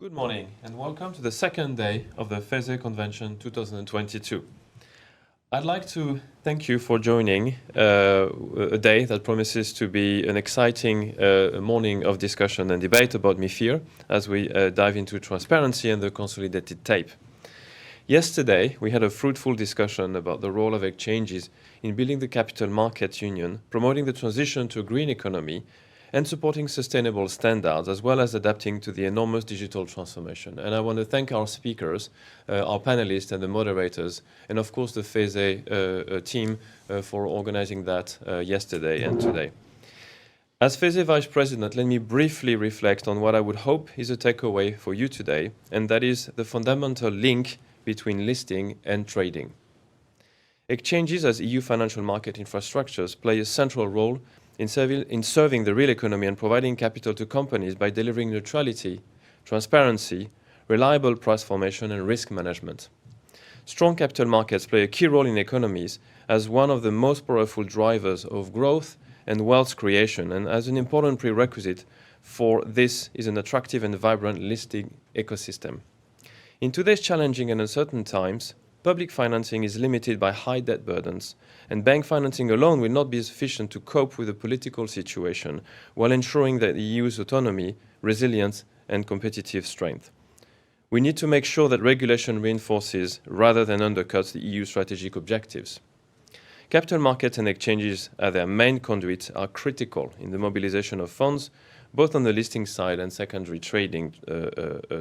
Good morning and welcome to the second day of the FESE Convention 2022. I'd like to thank you for joining a day that promises to be an exciting morning of discussion and debate about MiFIR as we dive into transparency and the consolidated tape. Yesterday, we had a fruitful discussion about the role of exchanges in building the capital markets union, promoting the transition to a green economy, and supporting sustainable standards, as well as adapting to the enormous digital transformation. And I want to thank our speakers, our panelists and the moderators, and of course the FESE team for organizing that yesterday and today. As FESE Vice President, let me briefly reflect on what I would hope is a takeaway for you today, and that is the fundamental link between listing and trading. Exchanges as EU financial market infrastructures play a central role in serving the real economy and providing capital to companies by delivering neutrality, transparency, reliable price formation and risk management. Strong capital markets play a key role in economies as one of the most powerful drivers of growth and wealth creation, and as an important prerequisite for this is an attractive and vibrant listing ecosystem. In today's challenging and uncertain times, public financing is limited by high debt burdens, and bank financing alone will not be sufficient to cope with the political situation while ensuring that the EU's autonomy, resilience, and competitive strength. We need to make sure that regulation reinforces rather than undercuts the EU strategic objectives. Capital markets and exchanges as their main conduits are critical in the mobilization of funds, both on the listing side and secondary trading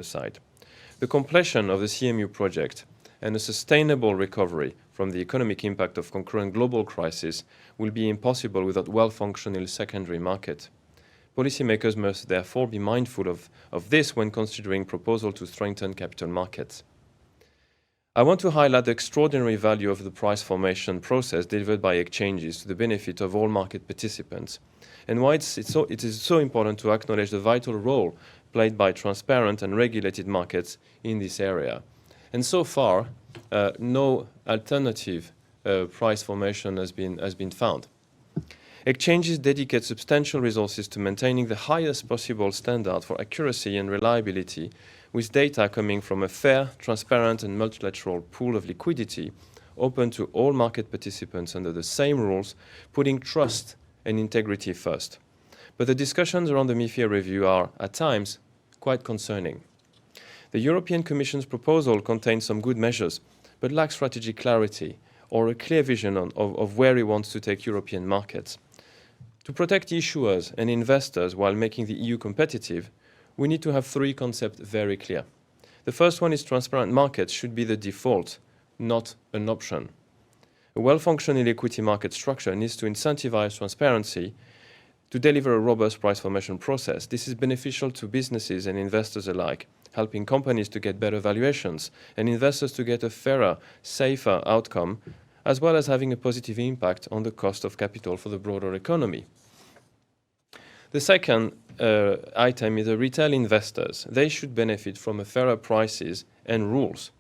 side. The completion of the CMU project and a sustainable recovery from the economic impact of concurrent global crisis will be impossible without well-functioning secondary market. Policymakers must therefore be mindful of this when considering proposals to strengthen capital markets. I want to highlight the extraordinary value of the price formation process delivered by exchanges to the benefit of all market participants, and why it is so important to acknowledge the vital role played by transparent and regulated markets in this area. And so far, no alternative price formation has been found. Exchanges dedicate substantial resources to maintaining the highest possible standard for accuracy and reliability, with data coming from a fair, transparent and multilateral pool of liquidity open to all market participants under the same rules, putting trust and integrity first. But the discussions around the MiFIR review are, at times, quite concerning. The European Commission's proposal contains some good measures, but lacks strategic clarity or a clear vision of where it wants to take European markets. To protect issuers and investors while making the EU competitive, we need to have three concepts very clear. The first one is transparent markets should be the default, not an option. A well-functioning equity market structure needs to incentivize transparency to deliver a robust price formation process. This is beneficial to businesses and investors alike, helping companies to get better valuations and investors to get a fairer, safer outcome, as well as having a positive impact on the cost of capital for the broader economy. The second item is the retail investors. They should benefit from fairer prices and rules.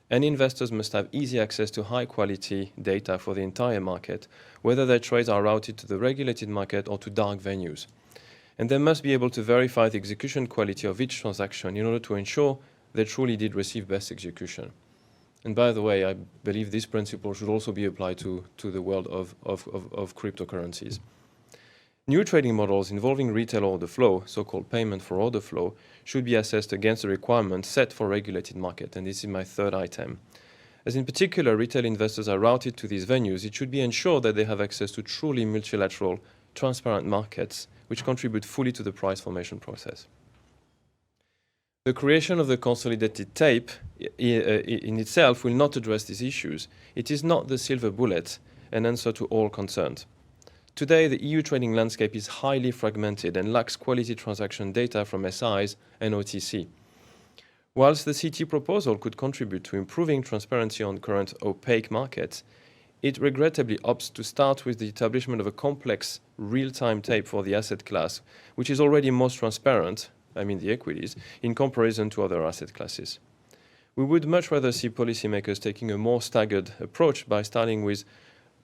And investors must have easy access to high-quality data for the entire market, whether their trades are routed to the regulated market or to dark venues. And they must be able to verify the execution quality of each transaction in order to ensure they truly did receive best execution. And by the way, I believe this principle should also be applied to the world of cryptocurrencies. New trading models involving retail order flow, so-called payment for order flow, should be assessed against the requirements set for regulated market, and this is my third item. As in particular, retail investors are routed to these venues, it should be ensured that they have access to truly multilateral, transparent markets, which contribute fully to the price formation process. The creation of the consolidated tape in itself will not address these issues. It is not the silver bullet and answer to all concerns. Today, the EU trading landscape is highly fragmented and lacks quality transaction data from SIs and OTC. Whilst the CT proposal could contribute to improving transparency on current opaque markets, it regrettably opts to start with the establishment of a complex real-time tape for the asset class, which is already most transparent, I mean the equities, in comparison to other asset classes. We would much rather see policymakers taking a more staggered approach by starting with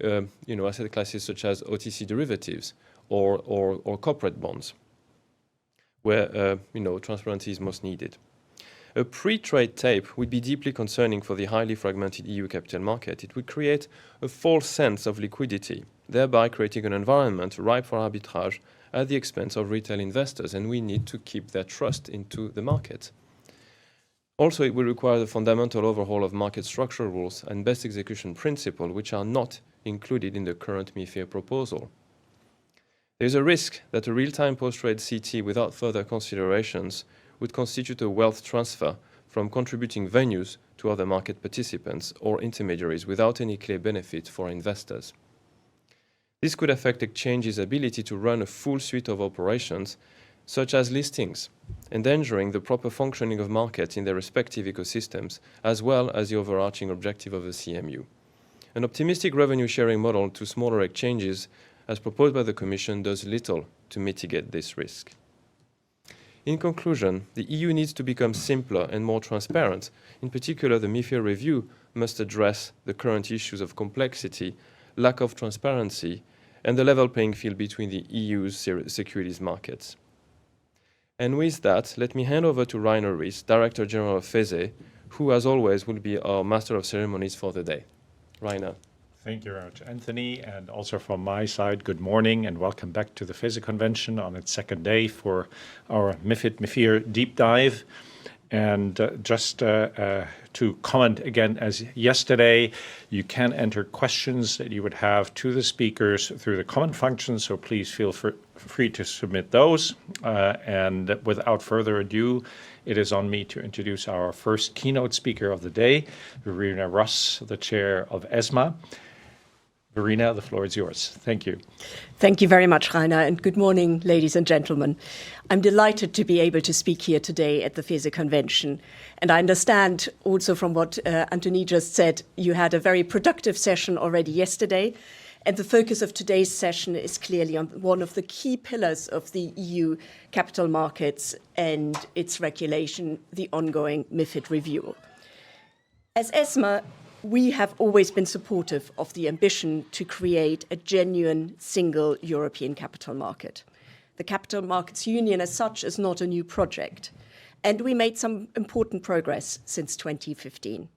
asset classes such as OTC derivatives or corporate bonds, where transparency is most needed. A pre-trade tape would be deeply concerning for the highly fragmented EU capital market. It would create a false sense of liquidity, thereby creating an environment ripe for arbitrage at the expense of retail investors, and we need to keep their trust into the market. Also, it will require the fundamental overhaul of market structural rules and best execution principle, which are not included in the current MiFIR proposal. There is a risk that a real-time post-trade CT without further considerations would constitute a wealth transfer from contributing venues to other market participants or intermediaries without any clear benefit for investors. This could affect exchanges' ability to run a full suite of operations, such as listings, endangering the proper functioning of markets in their respective ecosystems, as well as the overarching objective of the CMU. An optimistic revenue-sharing model to smaller exchanges, as proposed by the Commission, does little to mitigate this risk. In conclusion, the EU needs to become simpler and more transparent. In particular, the MiFIR review must address the current issues of complexity, lack of transparency, and the level playing field between the EU's securities markets. And with that, let me hand over to Verena Ross, Director General of FESE, who, as always, will be our Master of Ceremonies for the day. Verena. Thank you very much, Anthony. And also from my side, good morning and welcome back to the FESE Convention on its second day for our MiFIR deep dive. And just to comment again, as yesterday, you can enter questions that you would have to the speakers through the comment function, so please feel free to submit those. And without further ado, it is on me to introduce our first keynote speaker of the day, Verena Ross, the chair of ESMA. Verena, the floor is yours. Thank you. Thank you very much, Rainer, and good morning, ladies and gentlemen. I'm delighted to be able to speak here today at the FESE Convention. And I understand also from what Anthony just said, you had a very productive session already yesterday. And the focus of today's session is clearly on one of the key pillars of the EU capital markets and its regulation, the ongoing MiFID review. As ESMA, we have always been supportive of the ambition to create a genuine single European capital market. The Capital Markets Union as such is not a new project, and we made some important progress since 2015.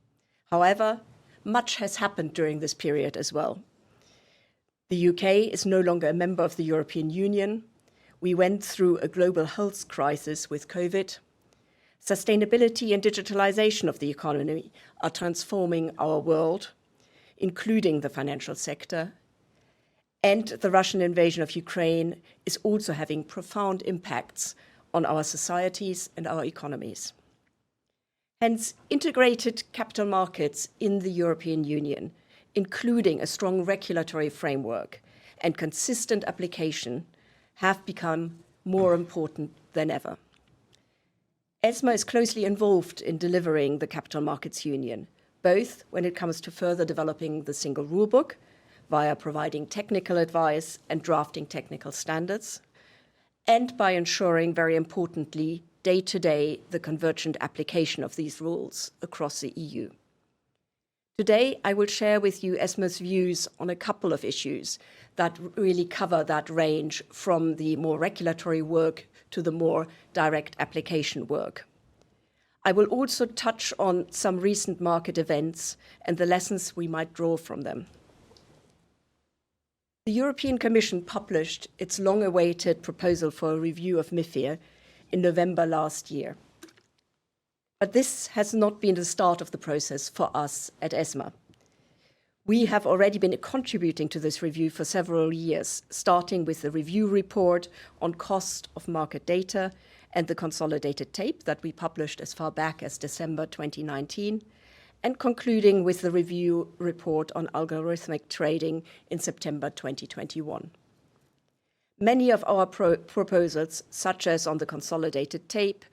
However, much has happened during this period as well. The UK is no longer a member of the European Union. We went through a global health crisis with COVID. Sustainability and digitalization of the economy are transforming our world, including the financial sector. And the Russian invasion of Ukraine is also having profound impacts on our societies and our economies. Hence, integrated capital markets in the European Union, including a strong regulatory framework and consistent application, have become more important than ever. ESMA is closely involved in delivering the Capital Markets Union, both when it comes to further developing the single rulebook via providing technical advice and drafting technical standards, and by ensuring, very importantly, day-to-day the convergent application of these rules across the EU. Today, I will share with you ESMA's views on a couple of issues that really cover that range from the more regulatory work to the more direct application work. I will also touch on some recent market events and the lessons we might draw from them. The European Commission published its long-awaited proposal for a review of MiFIR in November last year. But this has not been the start of the process for us at ESMA. We have already been contributing to this review for several years, starting with the review report on cost of market data and the consolidated tape that we published as far back as December 2019, and concluding with the review report on algorithmic trading in September 2021. Many of our proposals, such as on the consolidated tape,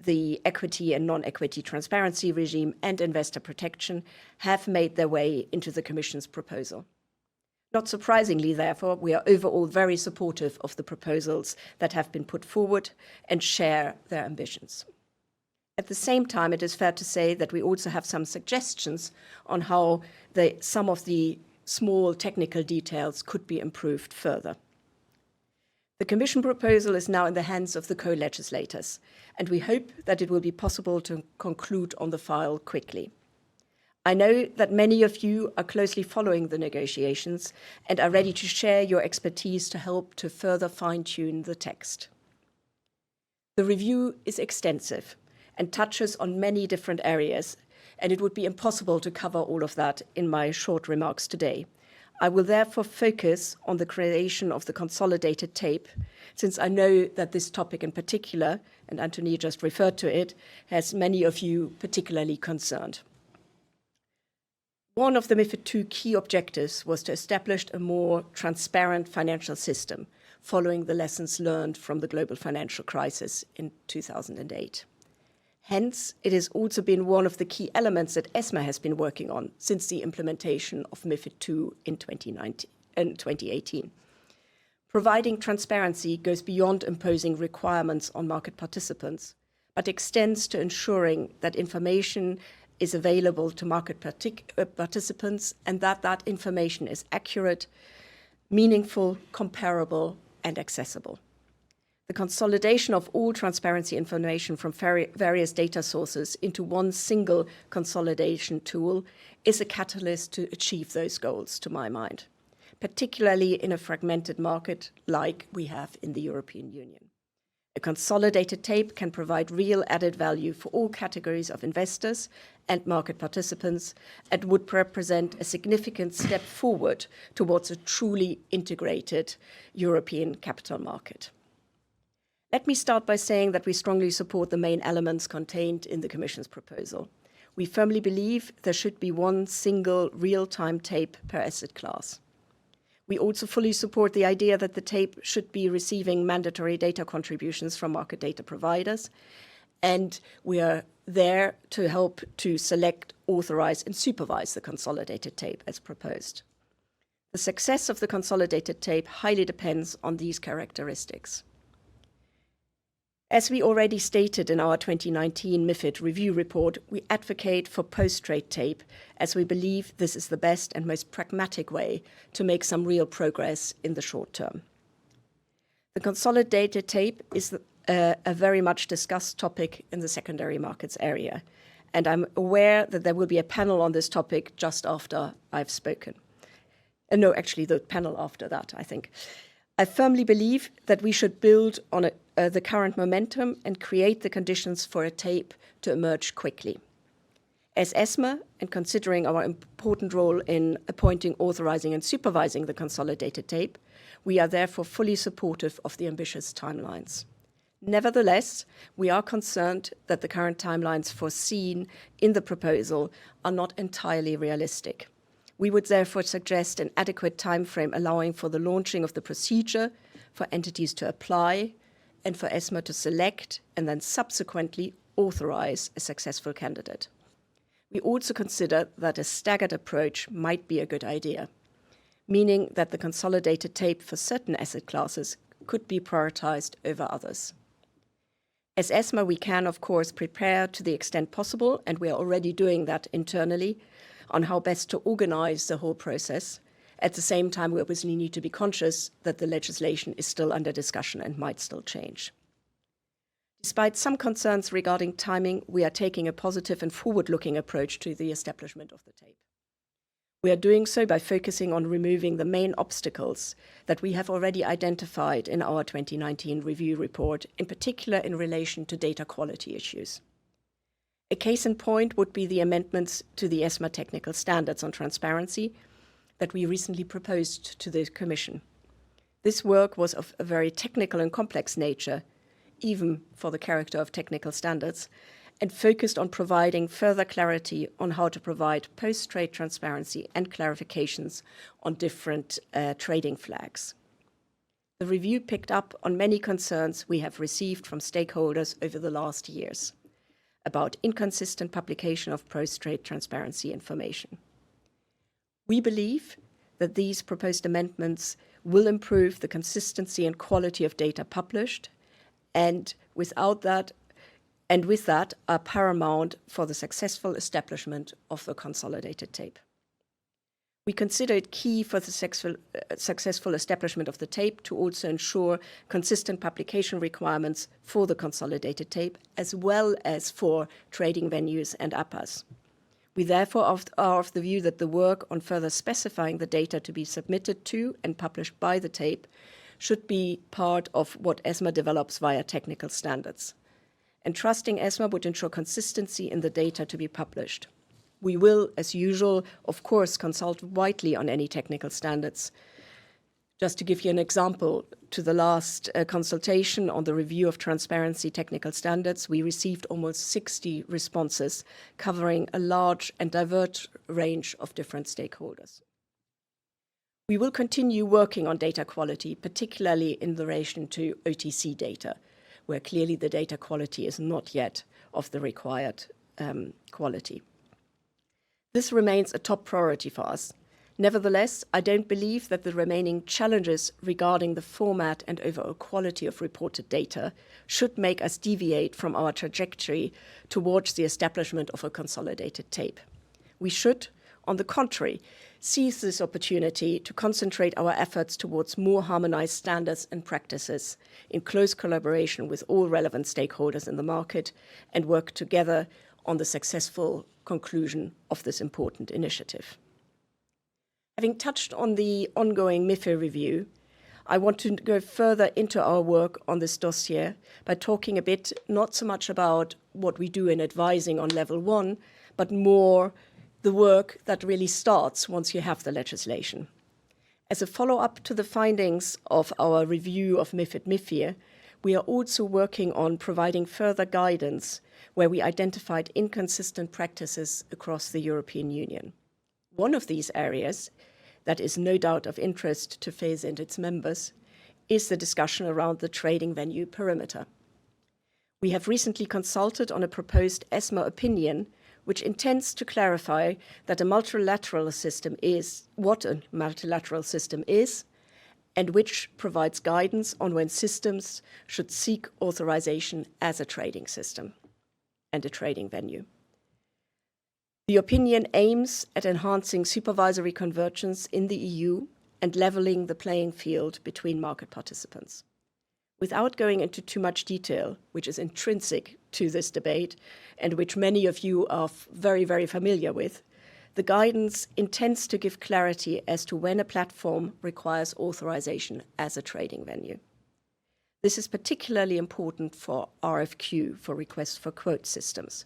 the equity and non-equity transparency regime, and investor protection, have made their way into the Commission's proposal. Not surprisingly, therefore, we are overall very supportive of the proposals that have been put forward and share their ambitions. At the same time, it is fair to say that we also have some suggestions on how some of the small technical details could be improved further. The Commission proposal is now in the hands of the co-legislators, and we hope that it will be possible to conclude on the file quickly. I know that many of you are closely following the negotiations and are ready to share your expertise to help to further fine-tune the text. The review is extensive and touches on many different areas, and it would be impossible to cover all of that in my short remarks today. I will therefore focus on the creation of the consolidated tape, since I know that this topic in particular, and Anthony just referred to it, has many of you particularly concerned. One of the MiFID II key objectives was to establish a more transparent financial system following the lessons learned from the global financial crisis in 2008. Hence, it has also been one of the key elements that ESMA has been working on since the implementation of MiFID II in 2018. Providing transparency goes beyond imposing requirements on market participants, but extends to ensuring that information is available to market participants and that information is accurate, meaningful, comparable, and accessible. The consolidation of all transparency information from various data sources into one single consolidation tool is a catalyst to achieve those goals, to my mind, particularly in a fragmented market like we have in the European Union. A consolidated tape can provide real added value for all categories of investors and market participants and would represent a significant step forward towards a truly integrated European capital market. Let me start by saying that we strongly support the main elements contained in the Commission's proposal. We firmly believe there should be one single real-time tape per asset class. We also fully support the idea that the tape should be receiving mandatory data contributions from market data providers, and we are there to help to select, authorize, and supervise the consolidated tape as proposed. The success of the consolidated tape highly depends on these characteristics. As we already stated in our 2019 MiFID review report, we advocate for post-trade tape as we believe this is the best and most pragmatic way to make some real progress in the short term. The consolidated tape is a very much discussed topic in the secondary markets area, and I'm aware that there will be a panel on this topic just after I've spoken. No, actually the panel after that, I think. I firmly believe that we should build on the current momentum and create the conditions for a tape to emerge quickly. As ESMA, and considering our important role in appointing, authorizing, and supervising the consolidated tape, we are therefore fully supportive of the ambitious timelines. Nevertheless, we are concerned that the current timelines foreseen in the proposal are not entirely realistic. We would therefore suggest an adequate timeframe allowing for the launching of the procedure, for entities to apply, and for ESMA to select and then subsequently authorize a successful candidate. We also consider that a staggered approach might be a good idea, meaning that the consolidated tape for certain asset classes could be prioritized over others. As ESMA, we can, of course, prepare to the extent possible, and we are already doing that internally, on how best to organize the whole process. At the same time, we obviously need to be conscious that the legislation is still under discussion and might still change. Despite some concerns regarding timing, we are taking a positive and forward-looking approach to the establishment of the tape. We are doing so by focusing on removing the main obstacles that we have already identified in our 2019 review report, in particular in relation to data quality issues. A case in point would be the amendments to the ESMA technical standards on transparency that we recently proposed to the Commission. This work was of a very technical and complex nature, even for the character of technical standards, and focused on providing further clarity on how to provide post-trade transparency and clarifications on different trading flags. The review picked up on many concerns we have received from stakeholders over the last years about inconsistent publication of post-trade transparency information. We believe that these proposed amendments will improve the consistency and quality of data published, and with that are paramount for the successful establishment of the consolidated tape. We consider it key for the successful establishment of the tape to also ensure consistent publication requirements for the consolidated tape, as well as for trading venues and APAs. We therefore are of the view that the work on further specifying the data to be submitted to and published by the tape should be part of what ESMA develops via technical standards. And trusting ESMA would ensure consistency in the data to be published. We will, as usual, of course, consult widely on any technical standards. Just to give you an example, to the last consultation on the review of transparency technical standards, we received almost 60 responses covering a large and diverse range of different stakeholders. We will continue working on data quality, particularly in relation to OTC data, where clearly the data quality is not yet of the required quality. This remains a top priority for us. Nevertheless, I don't believe that the remaining challenges regarding the format and overall quality of reported data should make us deviate from our trajectory towards the establishment of a consolidated tape. We should, on the contrary, seize this opportunity to concentrate our efforts towards more harmonized standards and practices in close collaboration with all relevant stakeholders in the market and work together on the successful conclusion of this important initiative. Having touched on the ongoing MiFIR review, I want to go further into our work on this dossier by talking a bit not so much about what we do in advising on level 1, but more the work that really starts once you have the legislation. As a follow-up to the findings of our review of MiFIR, we are also working on providing further guidance where we identified inconsistent practices across the European Union. One of these areas that is no doubt of interest to FESE and its members is the discussion around the trading venue perimeter. We have recently consulted on a proposed ESMA opinion which intends to clarify that a multilateral system is what a multilateral system is, and which provides guidance on when systems should seek authorization as a trading system and a trading venue. The opinion aims at enhancing supervisory convergence in the EU and leveling the playing field between market participants. Without going into too much detail, which is intrinsic to this debate and which many of you are very, very familiar with, the guidance intends to give clarity as to when a platform requires authorization as a trading venue. This is particularly important for RFQ, for requests for quote systems,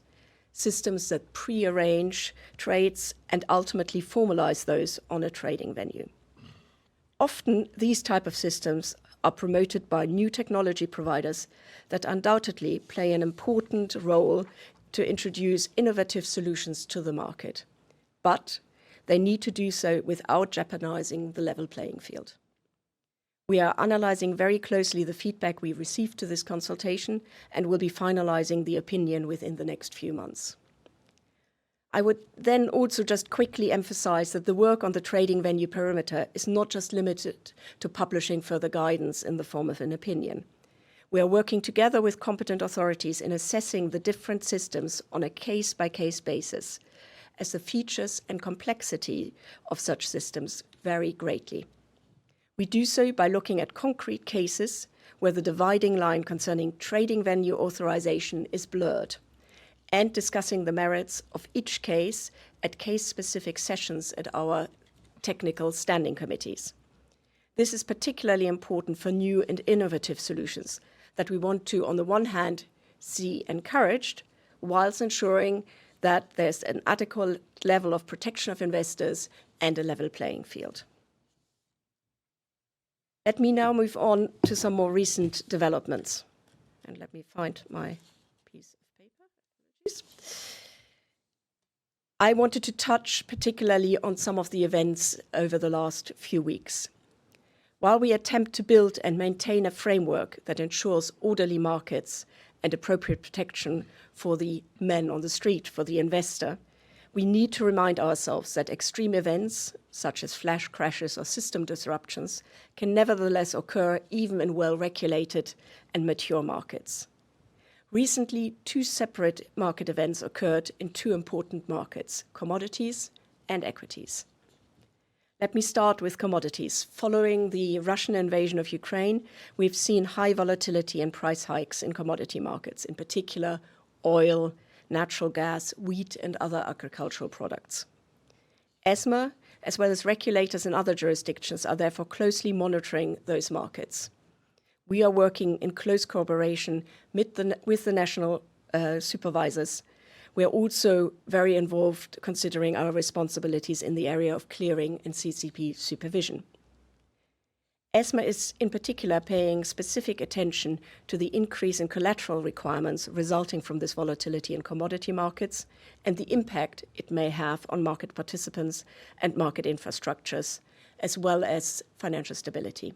systems that pre-arrange trades and ultimately formalize those on a trading venue. Often, these type of systems are promoted by new technology providers that undoubtedly play an important role to introduce innovative solutions to the market. But they need to do so without jeopardizing the level playing field. We are analyzing very closely the feedback we received to this consultation and will be finalizing the opinion within the next few months. I would then also just quickly emphasize that the work on the trading venue perimeter is not just limited to publishing further guidance in the form of an opinion. We are working together with competent authorities in assessing the different systems on a case-by-case basis, as the features and complexity of such systems vary greatly. We do so by looking at concrete cases where the dividing line concerning trading venue authorization is blurred, and discussing the merits of each case at case-specific sessions at our technical standing committees. This is particularly important for new and innovative solutions that we want to, on the one hand, see encouraged, whilst ensuring that there's an adequate level of protection of investors and a level playing field. Let me now move on to some more recent developments. And let me find my piece of paper. I wanted to touch particularly on some of the events over the last few weeks. While we attempt to build and maintain a framework that ensures orderly markets and appropriate protection for the men on the street, for the investor, we need to remind ourselves that extreme events, such as flash crashes or system disruptions, can nevertheless occur even in well-regulated and mature markets. Recently, two separate market events occurred in two important markets, commodities and equities. Let me start with commodities. Following the Russian invasion of Ukraine, we've seen high volatility and price hikes in commodity markets, in particular oil, natural gas, wheat, and other agricultural products. ESMA, as well as regulators in other jurisdictions, are therefore closely monitoring those markets. We are working in close cooperation with the national supervisors. We are also very involved considering our responsibilities in the area of clearing and CCP supervision. ESMA is in particular paying specific attention to the increase in collateral requirements resulting from this volatility in commodity markets and the impact it may have on market participants and market infrastructures, as well as financial stability.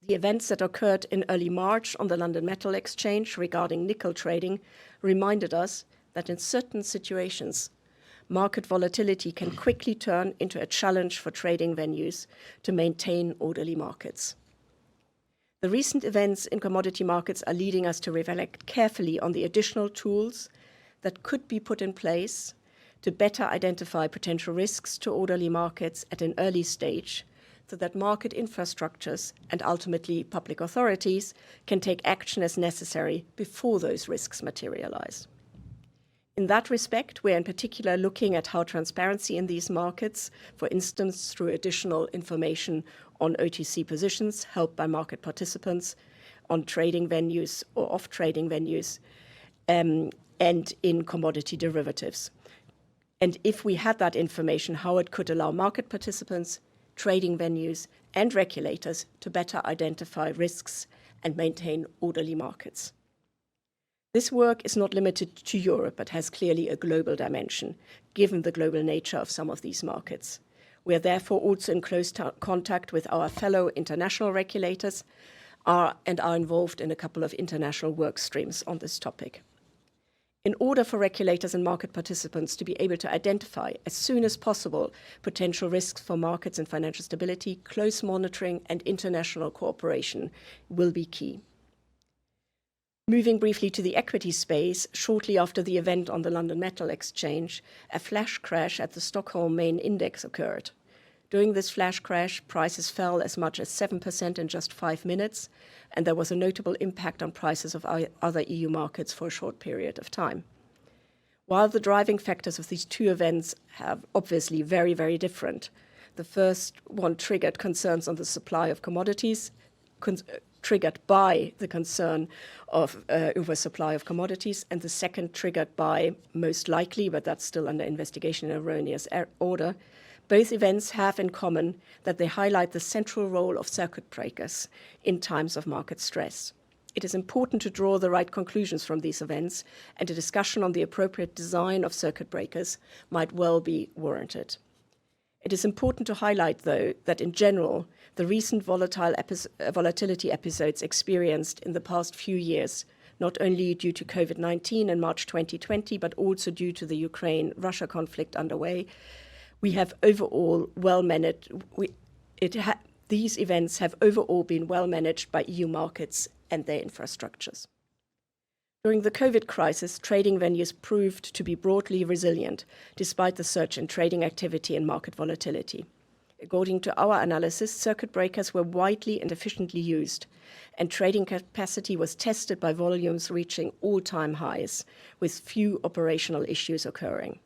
The events that occurred in early March on the London Metal Exchange regarding nickel trading reminded us that in certain situations, market volatility can quickly turn into a challenge for trading venues to maintain orderly markets. The recent events in commodity markets are leading us to reflect carefully on the additional tools that could be put in place to better identify potential risks to orderly markets at an early stage, so that market infrastructures and ultimately public authorities can take action as necessary before those risks materialize. In that respect, we're in particular looking at how transparency in these markets, for instance, through additional information on OTC positions held by market participants, on trading venues or off trading venues, and in commodity derivatives. And if we had that information, how it could allow market participants, trading venues, and regulators to better identify risks and maintain orderly markets. This work is not limited to Europe, but has clearly a global dimension, given the global nature of some of these markets. We are therefore also in close contact with our fellow international regulators and are involved in a couple of international work streams on this topic. In order for regulators and market participants to be able to identify as soon as possible potential risks for markets and financial stability, close monitoring and international cooperation will be key. Moving briefly to the equity space, shortly after the event on the London Metal Exchange, a flash crash at the Stockholm main index occurred. During this flash crash, prices fell as much as 7% in just 5 minutes, and there was a notable impact on prices of other EU markets for a short period of time. While the driving factors of these two events have obviously very, very different, the first one triggered concerns on the supply of commodities, triggered by the concern of oversupply of commodities, and the second triggered by, most likely, but that's still under investigation in erroneous order. Both events have in common that they highlight the central role of circuit breakers in times of market stress. It is important to draw the right conclusions from these events, and a discussion on the appropriate design of circuit breakers might well be warranted. It is important to highlight, though, that in general, the recent volatility episodes experienced in the past few years, not only due to COVID-19 in March 2020, but also due to the Ukraine-Russia conflict underway, we have overall well managed. These events have overall been well managed by EU markets and their infrastructures. During the COVID crisis, trading venues proved to be broadly resilient, despite the surge in trading activity and market volatility. According to our analysis, circuit breakers were widely and efficiently used, and trading capacity was tested by volumes reaching all-time highs, with few operational issues occurring.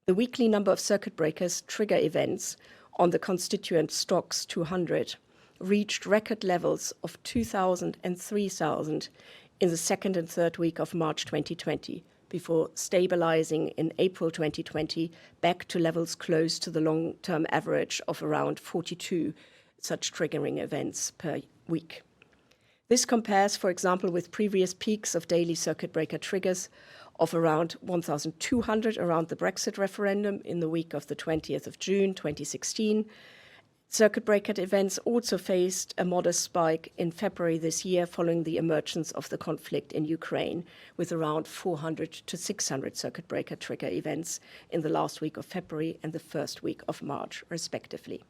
The weekly number of circuit breakers trigger events on the constituent stocks 200 reached record levels of 2,000 and 3,000 in the second and third week of March 2020, before stabilizing in April 2020 back to levels close to the long-term average of around 42 such triggering events per week. This compares, for example, with previous peaks of daily circuit breaker triggers of around 1,200 around the Brexit referendum in the week of the 20th of June 2016. Circuit breaker events also faced a modest spike in February this year following the emergence of the conflict in Ukraine, with around 400 to 600 circuit breaker trigger events in the last week of February and the first week of March, respectively.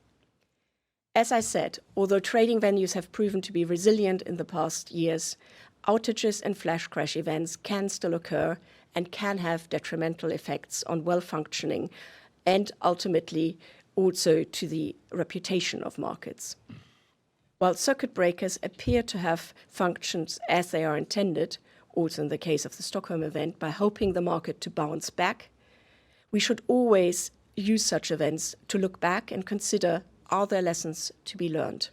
As I said, although trading venues have proven to be resilient in the past years, outages and flash crash events can still occur and can have detrimental effects on well-functioning and ultimately also to the reputation of markets. While circuit breakers appear to have functions as they are intended, also in the case of the Stockholm event, by helping the market to bounce back, we should always use such events to look back and consider, are there lessons to be learned?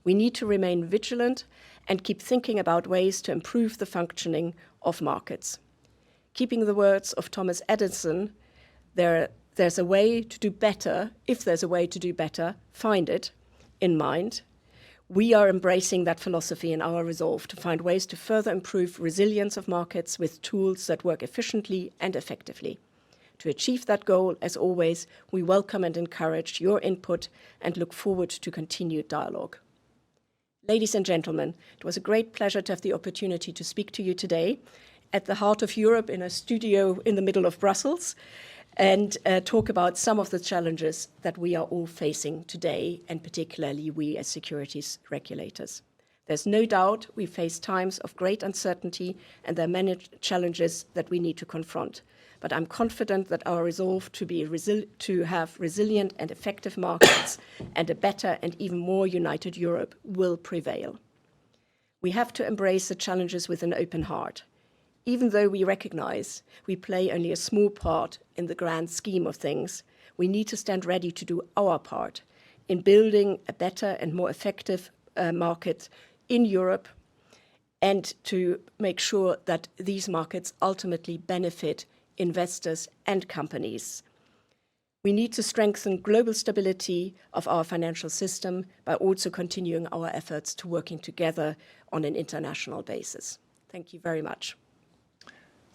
We need to remain vigilant and keep thinking about ways to improve the functioning of markets. Keeping the words of Thomas Edison, there's a way to do better. If there's a way to do better, find it in mind. We are embracing that philosophy in our resolve to find ways to further improve resilience of markets with tools that work efficiently and effectively. To achieve that goal, as always, we welcome and encourage your input and look forward to continued dialogue. Ladies and gentlemen, it was a great pleasure to have the opportunity to speak to you today at the heart of Europe in a studio in the middle of Brussels and talk about some of the challenges that we are all facing today, and particularly we as securities regulators. There's no doubt we face times of great uncertainty, and there are many challenges that we need to confront. But I'm confident that our resolve to have resilient and effective markets and a better and even more united Europe will prevail. We have to embrace the challenges with an open heart. Even though we recognize we play only a small part in the grand scheme of things, we need to stand ready to do our part in building a better and more effective market in Europe, and to make sure that these markets ultimately benefit investors and companies. We need to strengthen global stability of our financial system by also continuing our efforts to working together on an international basis. Thank you very much.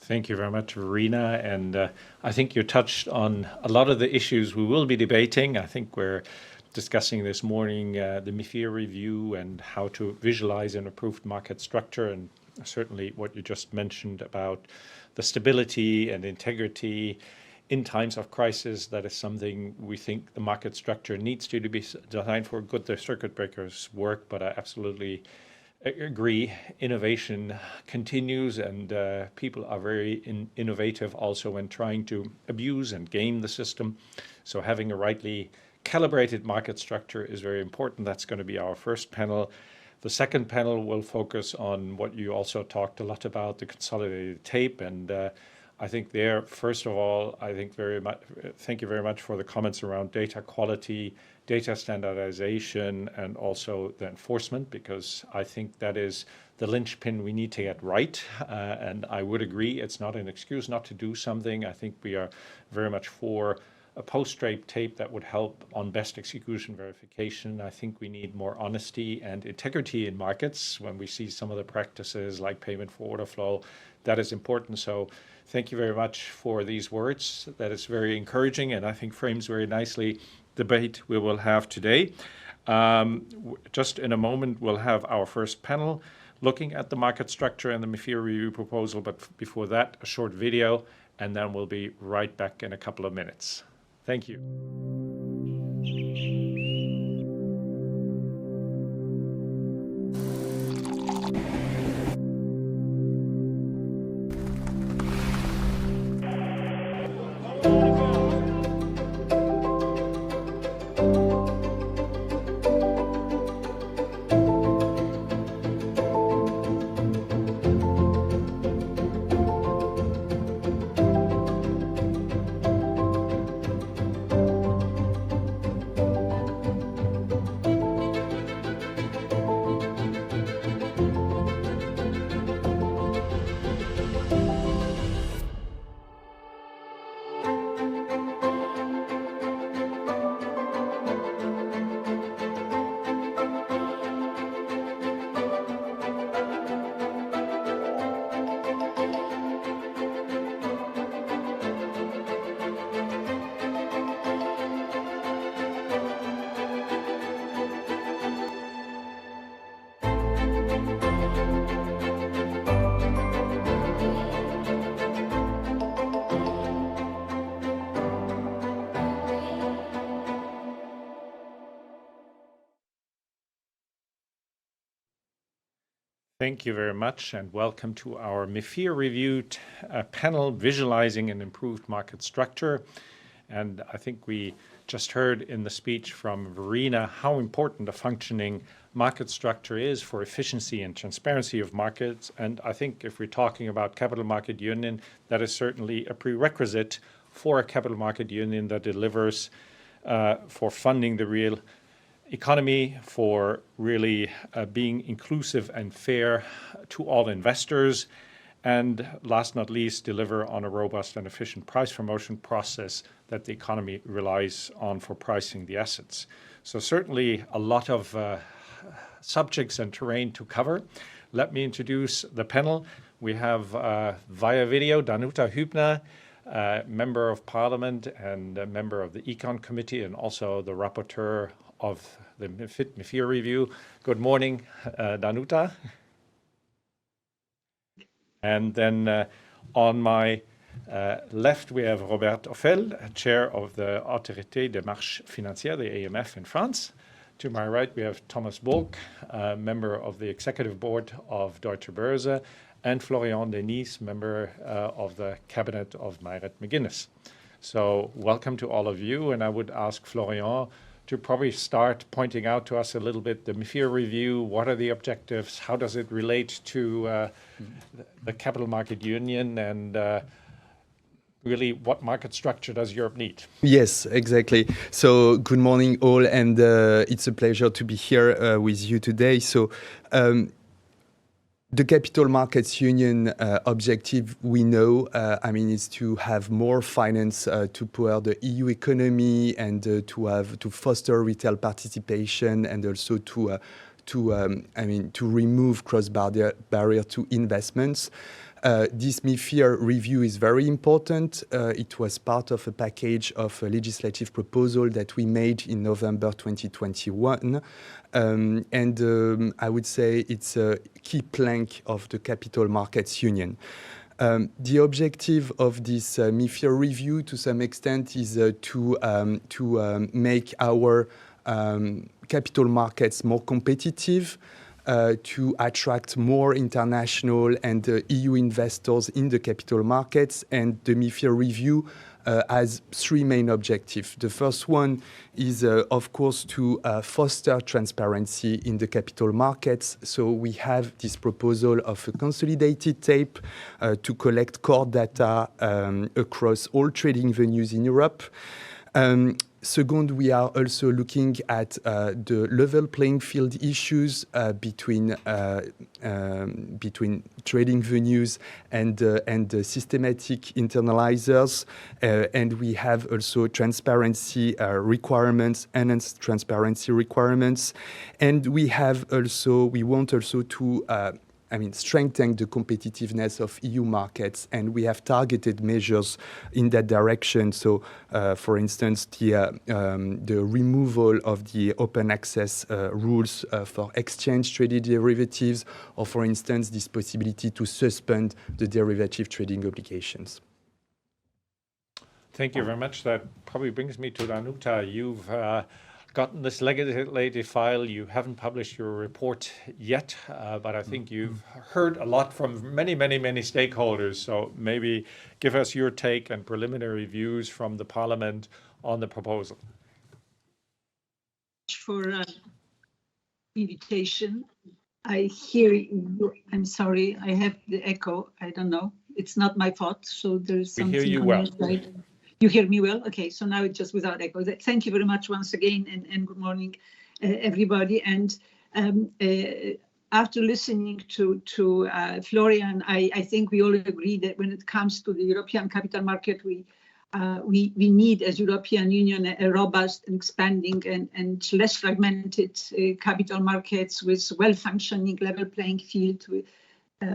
Thank you very much, Verena. And I think you touched on a lot of the issues we will be debating. I think we're discussing this morning the MiFIR review and how to visualize an improved market structure, and certainly what you just mentioned about the stability and integrity in times of crisis. That is something we think the market structure needs to be designed for. Good, the circuit breakers work, but I absolutely agree. Innovation continues, and people are very innovative also when trying to abuse and game the system. So having a rightly calibrated market structure is very important. That's going to be our first panel. The second panel will focus on what you also talked a lot about, the consolidated tape. And I think there, first of all, I think thank you very much for the comments around data quality, data standardization, and also the enforcement, because I think that is the linchpin we need to get right. And I would agree, it's not an excuse not to do something. I think we are very much for a post-trade tape that would help on best execution verification. I think we need more honesty and integrity in markets when we see some of the practices like payment for order flow. That is important. So thank you very much for these words. That is very encouraging, and I think frames very nicely the debate we will have today. Just in a moment, we'll have our first panel looking at the market structure and the MiFIR review proposal. But before that, a short video, and then we'll be right back in a couple of minutes. Thank you. Thank you very much, and welcome to our MiFIR review panel, Visualizing an Improved Market Structure. And I think we just heard in the speech from Verena how important a functioning market structure is for efficiency and transparency of markets. And I think if we're talking about capital market union, that is certainly a prerequisite for a capital market union that delivers for funding the real economy, for really being inclusive and fair to all investors, and last not least, deliver on a robust and efficient price promotion process that the economy relies on for pricing the assets. So certainly a lot of subjects and terrain to cover. Let me introduce the panel. We have via video Danuta Hübner, Member of Parliament and a member of the Econ Committee and also the rapporteur of the MiFIR review. Good morning, Danuta. And then on my left, we have Robert Ophel, Chair of the Autorité des Marchés Financiers, the AMF in France. To my right, we have Thomas Bulk, member of the Executive Board of Deutsche Börse, and Florian Denis, member of the Cabinet of Mairet McGuinness. So welcome to all of you, and I would ask Florian to probably start pointing out to us a little bit the MiFIR review. What are the objectives? How does it relate to the Capital Market Union? And really, what market structure does Europe need? Yes, exactly. So good morning all, and it's a pleasure to be here with you today. So the Capital Markets Union objective, we know, is to have more finance to power the EU economy and to foster retail participation and also to remove cross-barrier to investments. This MiFIR review is very important. It was part of a package of a legislative proposal that we made in November 2021. I would say it's a key plank of the Capital Markets Union. The objective of this MiFIR review, to some extent, is to make our capital markets more competitive, to attract more international and EU investors in the capital markets. And the MiFIR review has three main objectives. The first one is, of course, to foster transparency in the capital markets. So we have this proposal of a consolidated tape to collect core data across all trading venues in Europe. Second, we are also looking at the level playing field issues between trading venues and systematic internalizers, and we have also transparency requirements, enhanced transparency requirements, and we want also to strengthen the competitiveness of EU markets, and we have targeted measures in that direction. So, for instance, the removal of the open access rules for exchange-traded derivatives, or, for instance, this possibility to suspend the derivative trading obligations. Thank you very much. That probably brings me to Danuta. You've gotten this legislative file. You haven't published your report yet, but I think you've heard a lot from many, many, many stakeholders. So maybe give us your take and preliminary views from the Parliament on the proposal. For invitation. I hear you. I'm sorry, I have the echo. I don't know. It's not my fault. So there's something. We hear you well. You hear me well? Okay, so now it's just without echo. Thank you very much once again, and good morning, everybody. And after listening to Florian, I think we all agree that when it comes to the European capital market, we need, as European Union, a robust and expanding and less fragmented capital markets with well-functioning level playing field,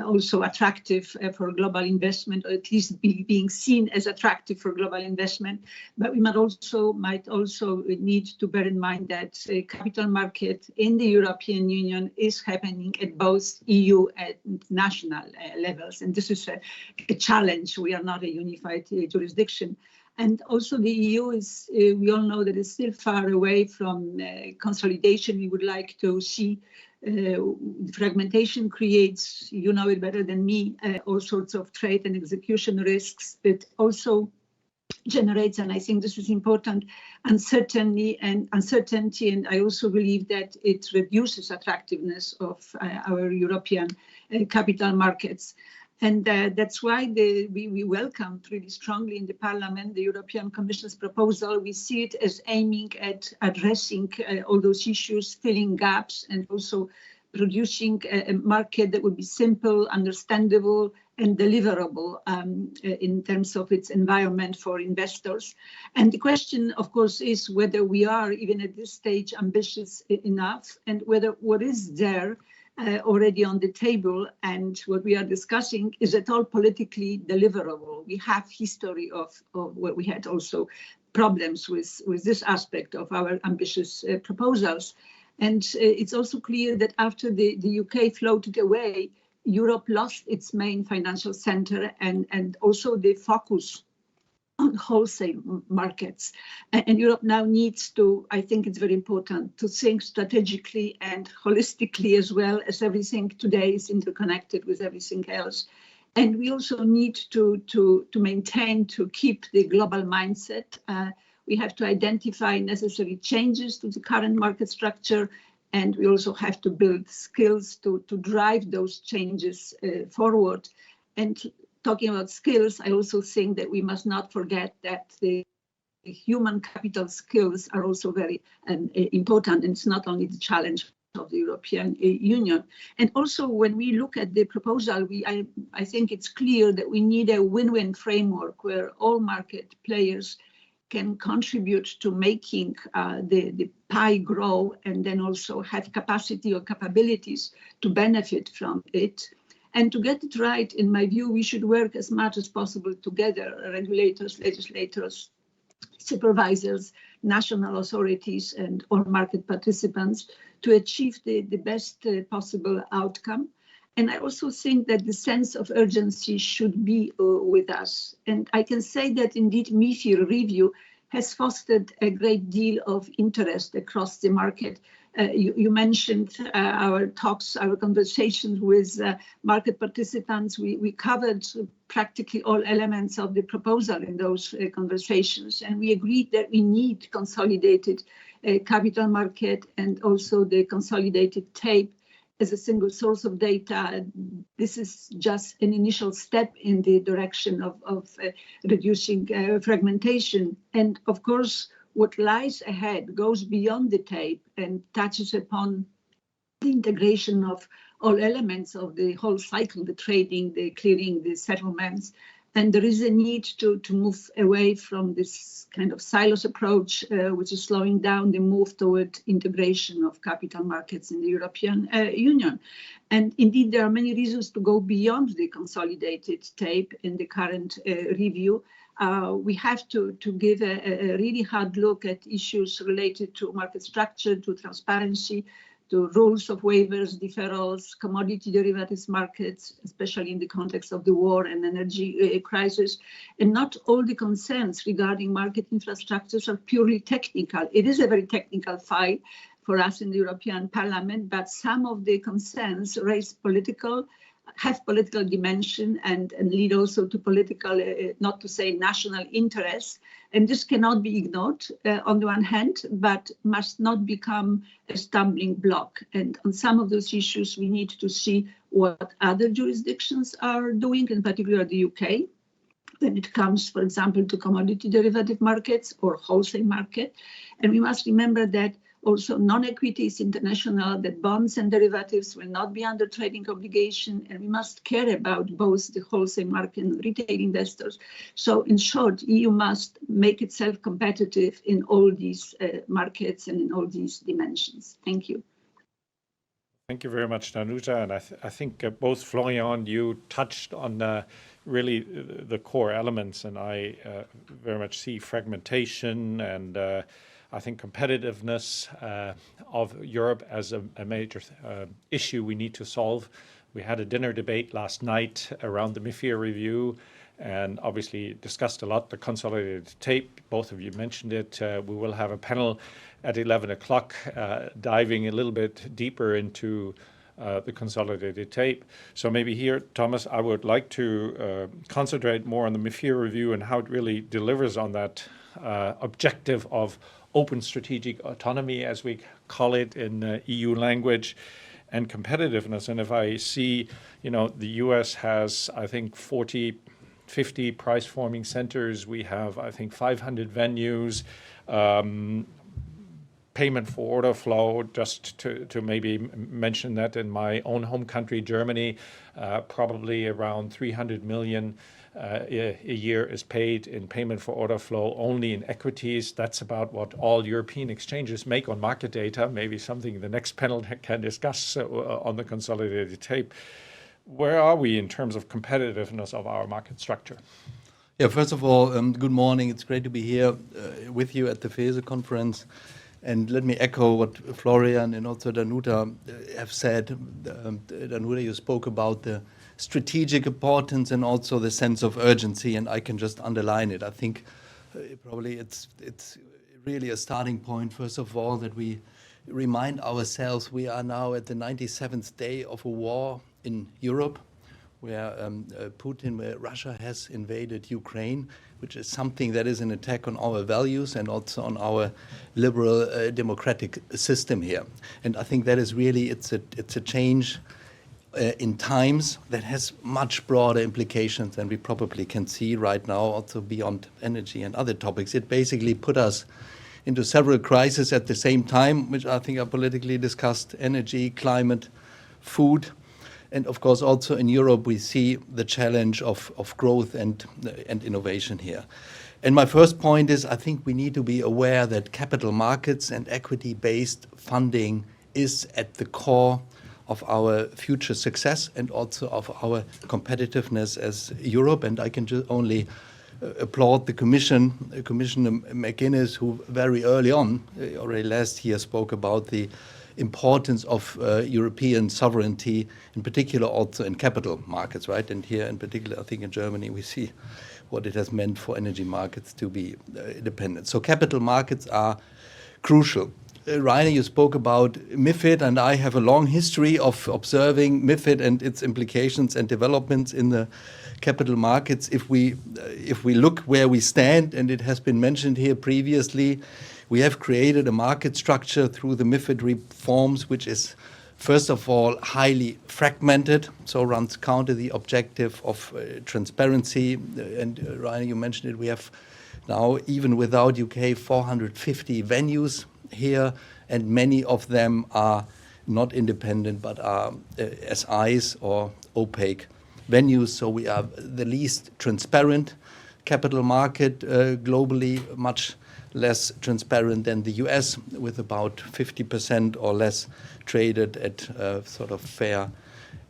also attractive for global investment, or at least being seen as attractive for global investment. But we might also need to bear in mind that capital market in the European Union is happening at both EU and national levels. And this is a challenge. We are not a unified jurisdiction. And also the EU is, we all know that it's still far away from consolidation. We would like to see fragmentation creates, you know it better than me, all sorts of trade and execution risks, but also generates, and I think this is important, uncertainty, and I also believe that it reduces attractiveness of our European capital markets. And that's why we welcomed really strongly in the Parliament the European Commission's proposal. We see it as aiming at addressing all those issues, filling gaps, and also producing a market that would be simple, understandable, and deliverable in terms of its environment for investors. And the question, of course, is whether we are, even at this stage, ambitious enough, and whether what is there already on the table and what we are discussing is at all politically deliverable. We have history of where we had also problems with this aspect of our ambitious proposals. And it's also clear that after the UK floated away, Europe lost its main financial center and also the focus on wholesale markets. And Europe now needs to, I think it's very important, to think strategically and holistically as well, as everything today is interconnected with everything else. And we also need to maintain, to keep the global mindset. We have to identify necessary changes to the current market structure, and we also have to build skills to drive those changes forward. And talking about skills, I also think that we must not forget that the human capital skills are also very important, and it's not only the challenge of the European Union. And also when we look at the proposal, I think it's clear that we need a win-win framework where all market players can contribute to making the pie grow, and then also have capacity or capabilities to benefit from it. And to get it right, in my view, we should work as much as possible together, regulators, legislators, supervisors, national authorities, and all market participants to achieve the best possible outcome. And I also think that the sense of urgency should be with us. And I can say that indeed MiFIR review has fostered a great deal of interest across the market. You mentioned our talks, our conversations with market participants. We covered practically all elements of the proposal in those conversations, and we agreed that we need consolidated capital market and also the consolidated tape as a single source of data. This is just an initial step in the direction of reducing fragmentation. And of course, what lies ahead goes beyond the tape and touches upon the integration of all elements of the whole cycle, the trading, the clearing, the settlements. And there is a need to move away from this kind of silos approach, which is slowing down the move toward integration of capital markets in the European Union. And indeed, there are many reasons to go beyond the consolidated tape in the current review. We have to give a really hard look at issues related to market structure, to transparency, to rules of waivers, deferrals, commodity derivatives markets, especially in the context of the war and energy crisis. And not all the concerns regarding market infrastructures are purely technical. It is a very technical file for us in the European Parliament, but some of the concerns have political dimension and lead also to political, not to say national interests. And this cannot be ignored on the one hand, but must not become a stumbling block. And on some of those issues, we need to see what other jurisdictions are doing, in particular the UK, when it comes, for example, to commodity derivative markets or wholesale market. And we must remember that also non-equity is international, that bonds and derivatives will not be under trading obligation, and we must care about both the wholesale market and retail investors. So in short, EU must make itself competitive in all these markets and in all these dimensions. Thank you. Thank you very much, Danuta. And I think both Florian, you touched on really the core elements, and I very much see fragmentation and I think competitiveness of Europe as a major issue we need to solve. We had a dinner debate last night around the MiFIR review and obviously discussed a lot the consolidated tape. Both of you mentioned it. We will have a panel at 11 o'clock diving a little bit deeper into the consolidated tape. So maybe here, Thomas, I would like to concentrate more on the MiFIR review and how it really delivers on that objective of open strategic autonomy, as we call it in EU language, and competitiveness. And if I see, the US has, I think, 50 price forming centers. We have, I think, 500 venues. Payment for order flow, just to maybe mention that in my own home country, Germany, probably around 300 million a year is paid in payment for order flow only in equities. That's about what all European exchanges make on market data, maybe something the next panel can discuss on the consolidated tape. Where are we in terms of competitiveness of our market structure? Yeah, first of all, good morning. It's great to be here with you at the FESE conference. And let me echo what Florian and also Danuta have said. Danuta, you spoke about the strategic importance and also the sense of urgency, and I can just underline it. I think probably it's really a starting point, first of all, that we remind ourselves we are now at the 97th day of a war in Europe, where where Russia has invaded Ukraine, which is something that is an attack on our values and also on our liberal democratic system here. And I think that is really, it's a change in times that has much broader implications than we probably can see right now, also beyond energy and other topics. It basically put us into several crises at the same time, which I think are politically discussed: energy, climate, food. And of course, also in Europe, we see the challenge of growth and innovation here. And my first point is, I think we need to be aware that capital markets and equity-based funding is at the core of our future success and also of our competitiveness as Europe. And I can just only applaud the Commissioner McGuinness, who very early on, already last year, spoke about the importance of European sovereignty, in particular also in capital markets, right? And here in particular, I think in Germany, we see what it has meant for energy markets to be independent. So capital markets are crucial. Rainer, you spoke about MiFID, and I have a long history of observing MiFID and its implications and developments in the capital markets. If we look where we stand, and it has been mentioned here previously, we have created a market structure through the MiFID reforms, which is, first of all, highly fragmented, so runs counter the objective of transparency. And Rainer, you mentioned it, we have now, even without UK, 450 venues here, and many of them are not independent, but are SIs or opaque venues. So we are the least transparent capital market globally, much less transparent than the US, with about 50% or less traded at sort of fair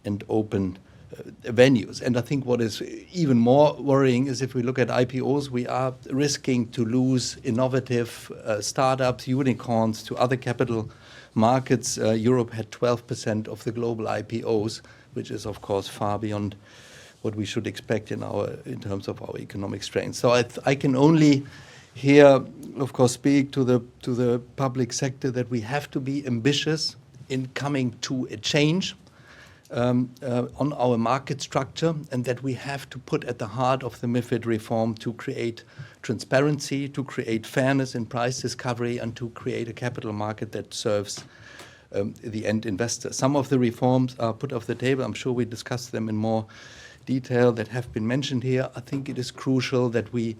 and open venues. And I think what is even more worrying is if we look at IPOs, we are risking to lose innovative startups, unicorns to other capital markets. Europe had 12% of the global IPOs, which is of course far beyond what we should expect in terms of our economic strength. So I can only here, of course, speak to the public sector that we have to be ambitious in coming to a change on our market structure, and that we have to put at the heart of the MiFID reform to create transparency, to create fairness in price discovery, and to create a capital market that serves the end investor. Some of the reforms are put off the table. I'm sure we discuss them in more detail that have been mentioned here. I think it is crucial that we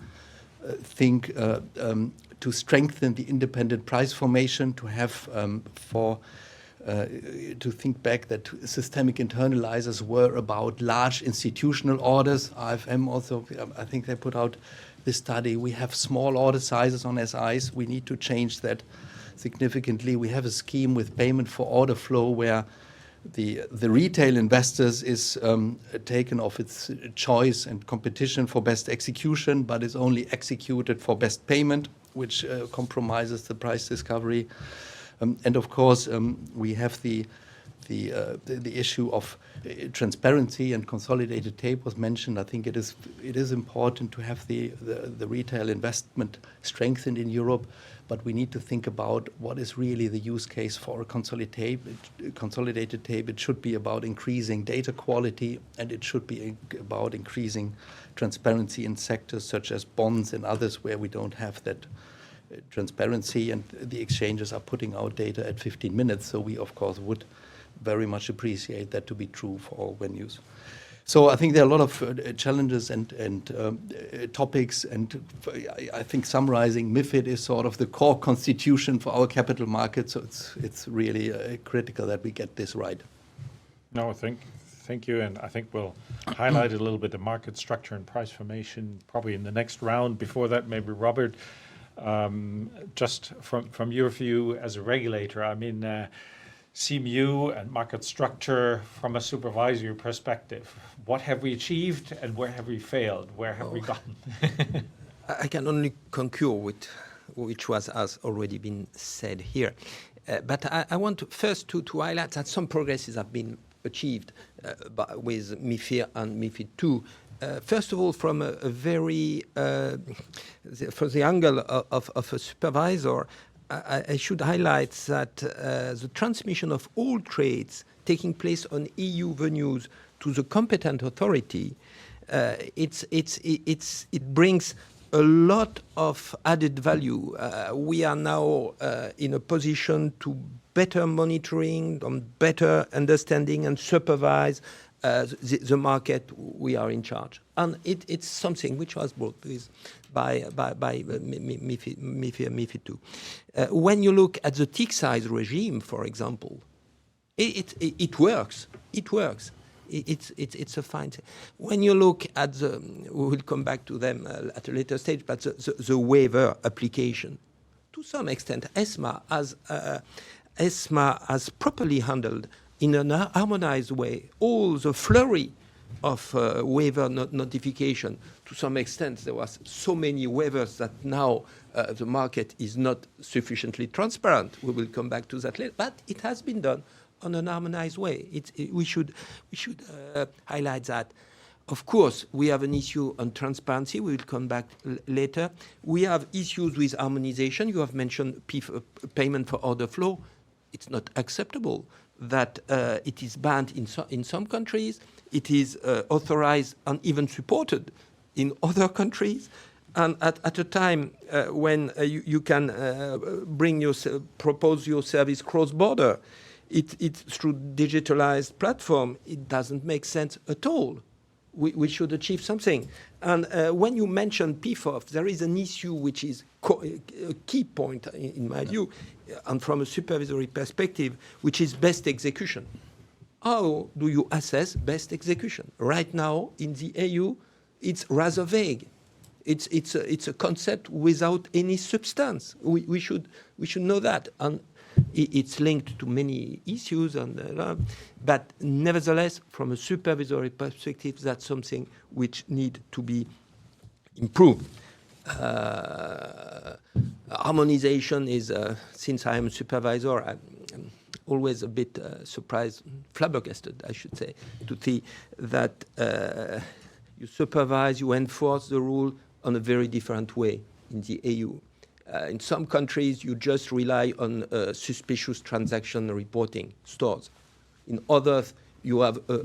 think to strengthen the independent price formation, to have to think back that systemic internalizers were about large institutional orders. IFM also, I think they put out this study. We have small order sizes on SIs. We need to change that significantly. We have a scheme with payment for order flow where the retail investors is taken off its choice and competition for best execution, but is only executed for best payment, which compromises the price discovery. And of course, we have the the issue of transparency and consolidated tape was mentioned. I think it is important to have the retail investment strengthened in Europe, but we need to think about what is really the use case for a consolidated tape. It should be about increasing data quality, and it should be about increasing transparency in sectors such as bonds and others where we don't have that transparency, and the exchanges are putting out data at 15 minutes. So we, of course, would very much appreciate that to be true for all venues. So I think there are a lot of challenges and topics, and I think summarizing, MiFID is sort of the core constitution for our capital market, so it's really critical that we get this right. No, thank you, and I think we'll highlight a little bit the market structure and price formation probably in the next round. Before that, maybe Robert, just from your view as a regulator, I mean, CMU and market structure from a supervisory perspective. What have we achieved and where have we failed? Where have we gone? I can only concur with which has already been said here. But I want first to highlight that some progresses have been achieved with MiFIR and MiFID II. First of all, from a very, from the angle of a supervisor, I should highlight that the transmission of all trades taking place on EU venues to the competent authority, it brings a lot of added value. We are now in a position to better monitoring, better understanding and supervise the market we are in charge. And it's something which was brought by MiFIR II. When you look at the tick size regime, for example, it works. It works. It's a fine thing. When you look at we will come back to them at a later stage, but the waiver application, to some extent, ESMA has properly handled in an harmonized way all the flurry of waiver notification. To some extent, there was so many waivers that now the market is not sufficiently transparent. We will come back to that later, but it has been done on an harmonized way. We should highlight that. Of course, we have an issue on transparency. We will come back later. We have issues with harmonization. You have mentioned payment for order flow. It's not acceptable that it is banned in some countries. It is authorized and even supported in other countries. And at a time when you can propose your service cross-border, it's through digitalized platform, it doesn't make sense at all. We should achieve something. And when you mention PFOF, there is an issue which is a key point in my view, and from a supervisory perspective, which is best execution. How do you assess best execution? Right now, in the EU, it's rather vague. It's a concept without any substance. We should know that. And it's linked to many issues, but nevertheless, from a supervisory perspective, that's something which need to be improved. Harmonization is, since I am a supervisor, I'm always a bit surprised, flabbergasted, I should say, to see that you supervise, you enforce the rule on a very different way in the EU. In some countries, you just rely on suspicious transaction reporting stores. In others, you have a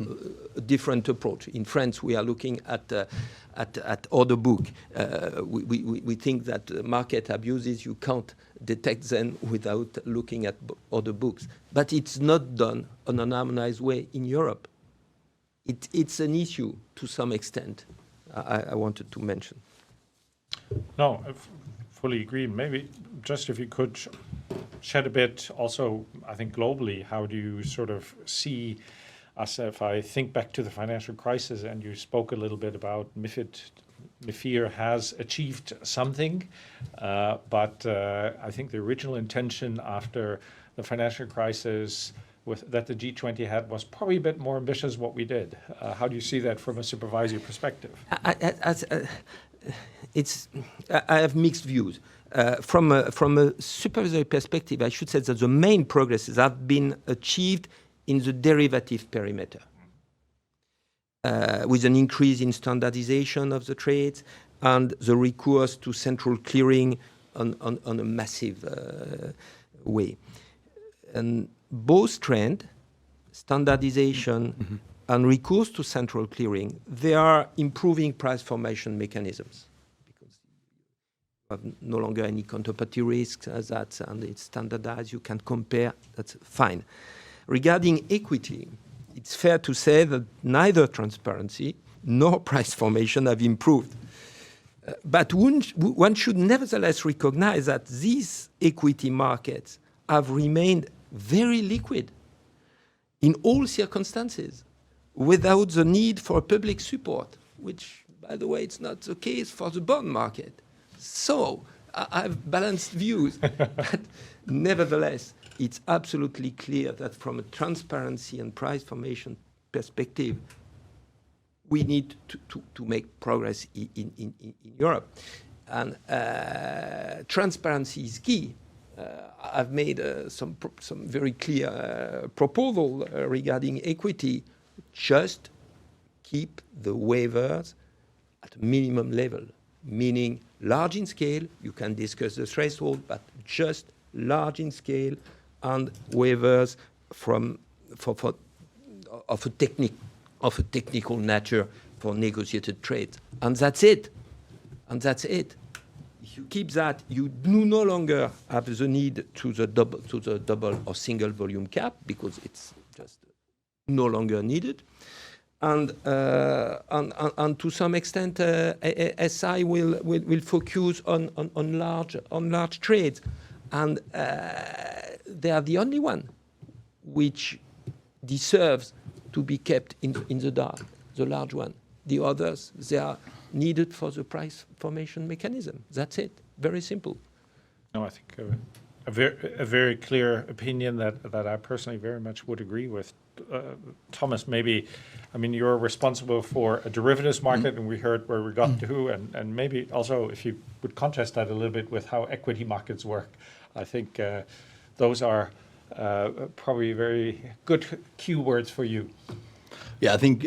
different approach. In France, we are looking at order book. We think that market abuses, you can't detect them without looking at order books. But it's not done on an harmonized way in Europe. It's an issue to some extent, I wanted to mention. No, I fully agree. Maybe just if you could shed a bit also, I think globally, how do you sort of see us, if I think back to the financial crisis, and you spoke a little bit about MiFIR has achieved something, but I think the original intention after the financial crisis that the G20 had was probably a bit more ambitious what we did. How do you see that from a supervisory perspective? I have mixed views. From a supervisory perspective, I should say that the main progresses have been achieved in the derivative perimeter, with an increase in standardization of the trades and the recourse to central clearing on a massive way. And both trend, standardization and recourse to central clearing, they are improving price formation mechanisms because you have no longer any counterparty risks and it's standardized, you can compare, that's fine. Regarding equity, it's fair to say that neither transparency nor price formation have improved. But one should nevertheless recognize that these equity markets have remained very liquid in all circumstances without the need for public support, which, by the way, it's not the case for the bond market. So I have balanced views, but nevertheless, it's absolutely clear that from a transparency and price formation perspective, we need to make progress in Europe. And transparency is key. I've made some very clear proposal regarding equity. Just keep the waivers at a minimum level, meaning large in scale. You can discuss the threshold, but just large in scale and waivers of a technical nature for negotiated trades, and that's it. If you keep that, you do no longer have the need to the double or single volume cap because it's just no longer needed, and to some extent, SI will focus on large trades, and they are the only one which deserves to be kept in the dark, the large one. The others, they are needed for the price formation mechanism. That's it. Very simple. No, I think a very clear opinion that I personally very much would agree with. Thomas, maybe, I mean, you're responsible for a derivatives market, and we heard where we got to, and maybe also if you would contrast that a little bit with how equity markets work. I think those are probably very good keywords for you. Yeah, I think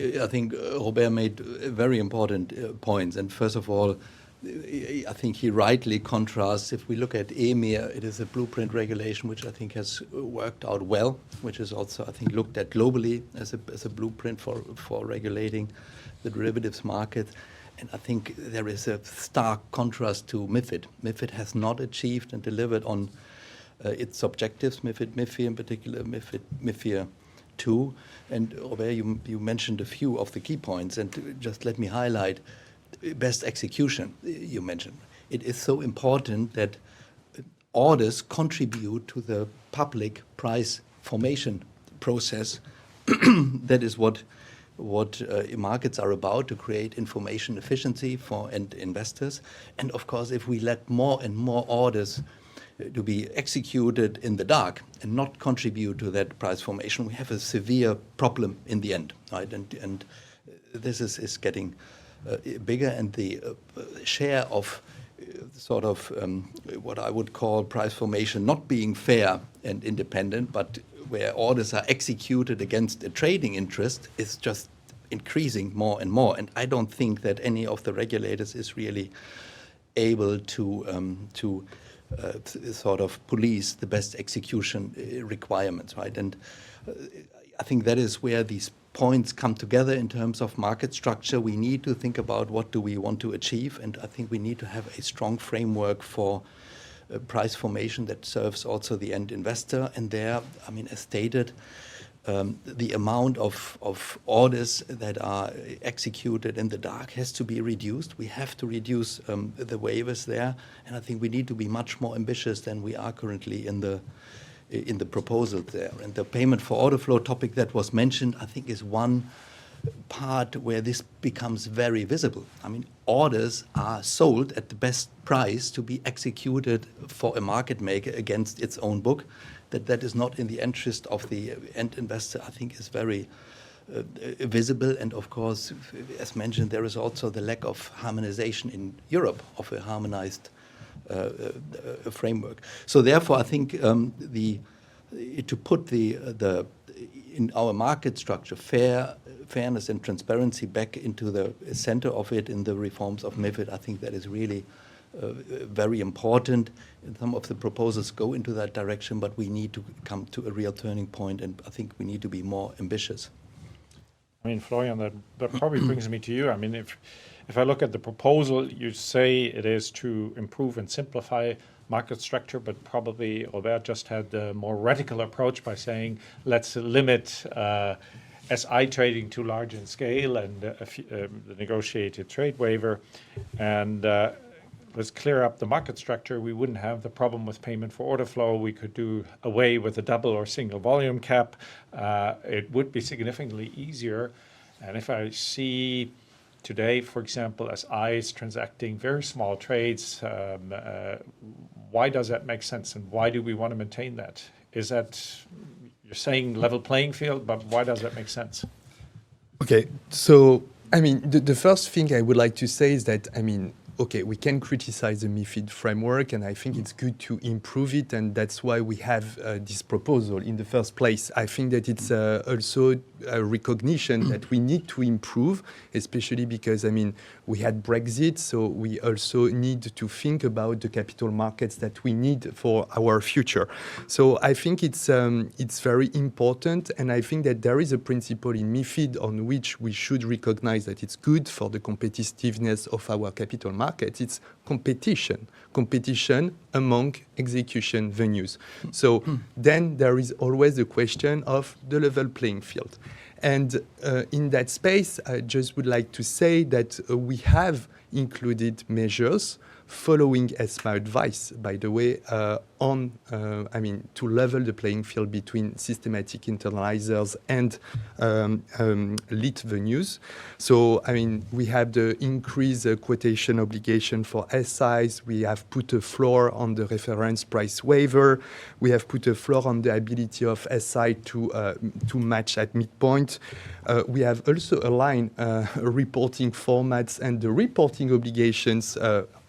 Robert made very important points. And first of all, I think he rightly contrasts. If we look at EMIR, it is a blueprint regulation which I think has worked out well, which is also, I think, looked at globally as a blueprint for regulating the derivatives market. And I think there is a stark contrast to MiFID. MiFID has not achieved and delivered on its objectives, MiFIR in particular, MiFIR 2. And Robert, you mentioned a few of the key points, and just let me highlight best execution you mentioned. It is so important that orders contribute to the public price formation process. That is what markets are about, to create information efficiency for end investors. And of course, if we let more and more orders to be executed in the dark and not contribute to that price formation, we have a severe problem in the end, right? And this is getting bigger, and the share of sort of what I would call price formation not being fair and independent, but where orders are executed against a trading interest, is just increasing more and more. And I don't think that any of the regulators is really able to sort of police the best execution requirements, right? And I think that is where these points come together in terms of market structure. We need to think about what do we want to achieve, and I think we need to have a strong framework for price formation that serves also the end investor. And there, I mean, as stated, the amount of orders that are executed in the dark has to be reduced. We have to reduce the waivers there, and I think we need to be much more ambitious than we are currently in the proposal there. And the payment for order flow topic that was mentioned, I think, is one part where this becomes very visible. I mean, orders are sold at the best price to be executed for a market maker against its own book. That is not in the interest of the end investor, I think, is very visible. And of course, as mentioned, there is also the lack of harmonization in Europe of a harmonized framework. So therefore, I think to put the in our market structure, fairness and transparency back into the center of it in the reforms of MiFID. I think that is really very important. And some of the proposals go into that direction, but we need to come to a real turning point, and I think we need to be more ambitious. I mean, Florian, that probably brings me to you. I mean, if I look at the proposal, you say it is to improve and simplify market structure, but probably Robert just had the more radical approach by saying, let's limit SI trading too large in scale and the negotiated trade waiver, and let's clear up the market structure. We wouldn't have the problem with payment for order flow. We could do away with a double or single volume cap. It would be significantly easier. And if I see today, for example, SIs transacting very small trades, why does that make sense? And why do we want to maintain that? Is that, you're saying level playing field, but why does that make sense? Okay, so, I mean, the first thing I would like to say is that, I mean, okay, we can criticize the MiFID framework, and I think it's good to improve it, and that's why we have this proposal in the first place. I think that it's also a recognition that we need to improve, especially because, I mean, we had Brexit, so we also need to think about the capital markets that we need for our future. So I think it's very important, and I think that there is a principle in MiFID on which we should recognize that it's good for the competitiveness of our capital markets. It's competition among execution venues. So then there is always the question of the level playing field. And in that space, I just would like to say that we have included measures following ESMA advice, by the way, to level the playing field between systematic internalizers and lit venues. So, I mean, we have the increased quotation obligation for SIs. We have put a floor on the reference price waiver. We have put a floor on the ability of SI to match at midpoint. We have also aligned reporting formats and the reporting obligations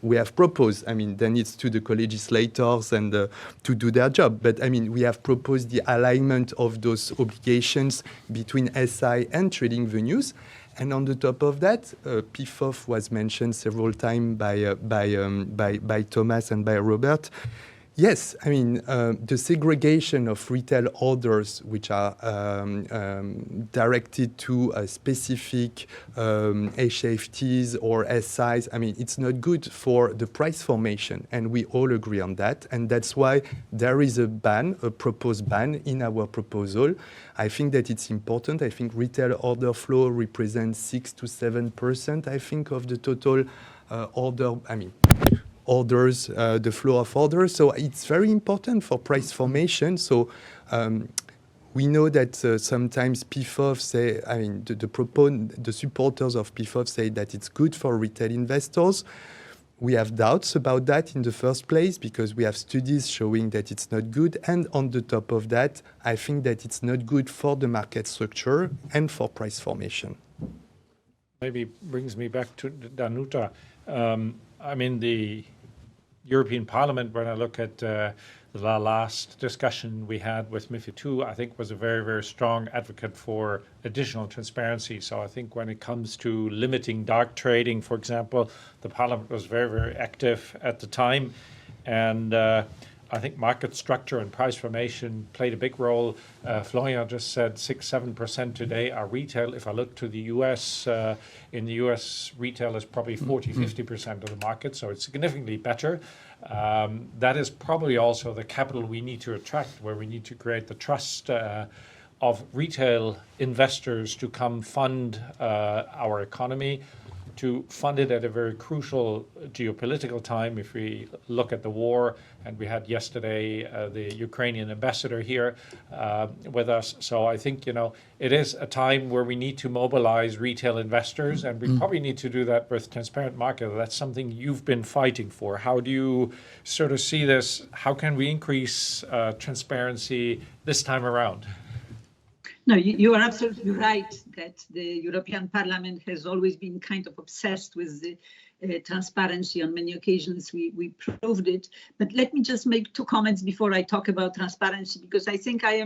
we have proposed. I mean, then it's to the co-legislators and to do their job. But I mean, we have proposed the alignment of those obligations between SI and trading venues. And on the top of that, PFOF was mentioned several times by Thomas and by Robert. Yes, I mean, the segregation of retail orders, which are directed to specific HFTs or SIs, I mean, it's not good for the price formation, and we all agree on that. And that's why there is a ban, a proposed ban in our proposal. I think that it's important. I think retail order flow represents 6 to 7%, I think, of the total orders, the flow of orders. So it's very important for price formation. So we know that sometimes PFOF say, I mean, the supporters of PFOF say that it's good for retail investors. We have doubts about that in the first place because we have studies showing that it's not good. And on the top of that, I think that it's not good for the market structure and for price formation. Maybe brings me back to Danuta. I mean, the European Parliament, when I look at the last discussion we had with MiFID II, I think was a very, very strong advocate for additional transparency. So I think when it comes to limiting dark trading, for example, the Parliament was very, very active at the time. And I think market structure and price formation played a big role. Florian just said 6-7% today are retail. If I look to the US, in the US, retail is probably 40-50% of the market, so it's significantly better. That is probably also the capital we need to attract, where we need to create the trust of retail investors to come fund our economy, to fund it at a very crucial geopolitical time. If we look at the war, and we had yesterday the Ukrainian ambassador here with us. So I think, you know, it is a time where we need to mobilize retail investors, and we probably need to do that with transparent market. That's something you've been fighting for. How do you sort of see this? How can we increase transparency this time around? No, you are absolutely right that the European Parliament has always been kind of obsessed with the transparency. On many occasions we proved it. But let me just make two comments before I talk about transparency, because I think I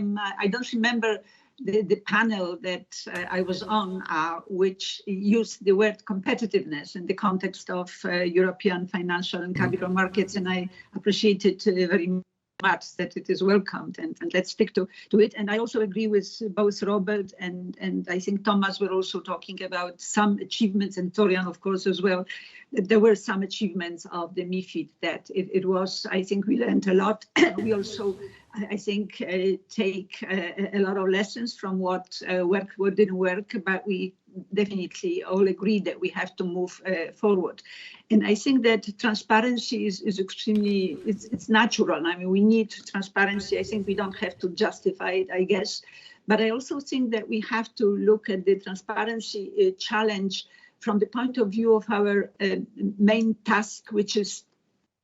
don't remember the panel that I was on, which used the word competitiveness in the context of European financial and capital markets, and I appreciate it very much that it is welcomed, and let's stick to it. And I also agree with both Robert and I think Thomas were also talking about some achievements, and Torian, of course, as well. There were some achievements of the MiFID that it was, I think we learned a lot. We also, I think, take a lot of lessons from what worked, what didn't work, but we definitely all agree that we have to move forward. And I think that transparency is extremely, it's natural. I mean, we need transparency. I think we don't have to justify it, I guess. But I also think that we have to look at the transparency challenge from the point of view of our main task, which is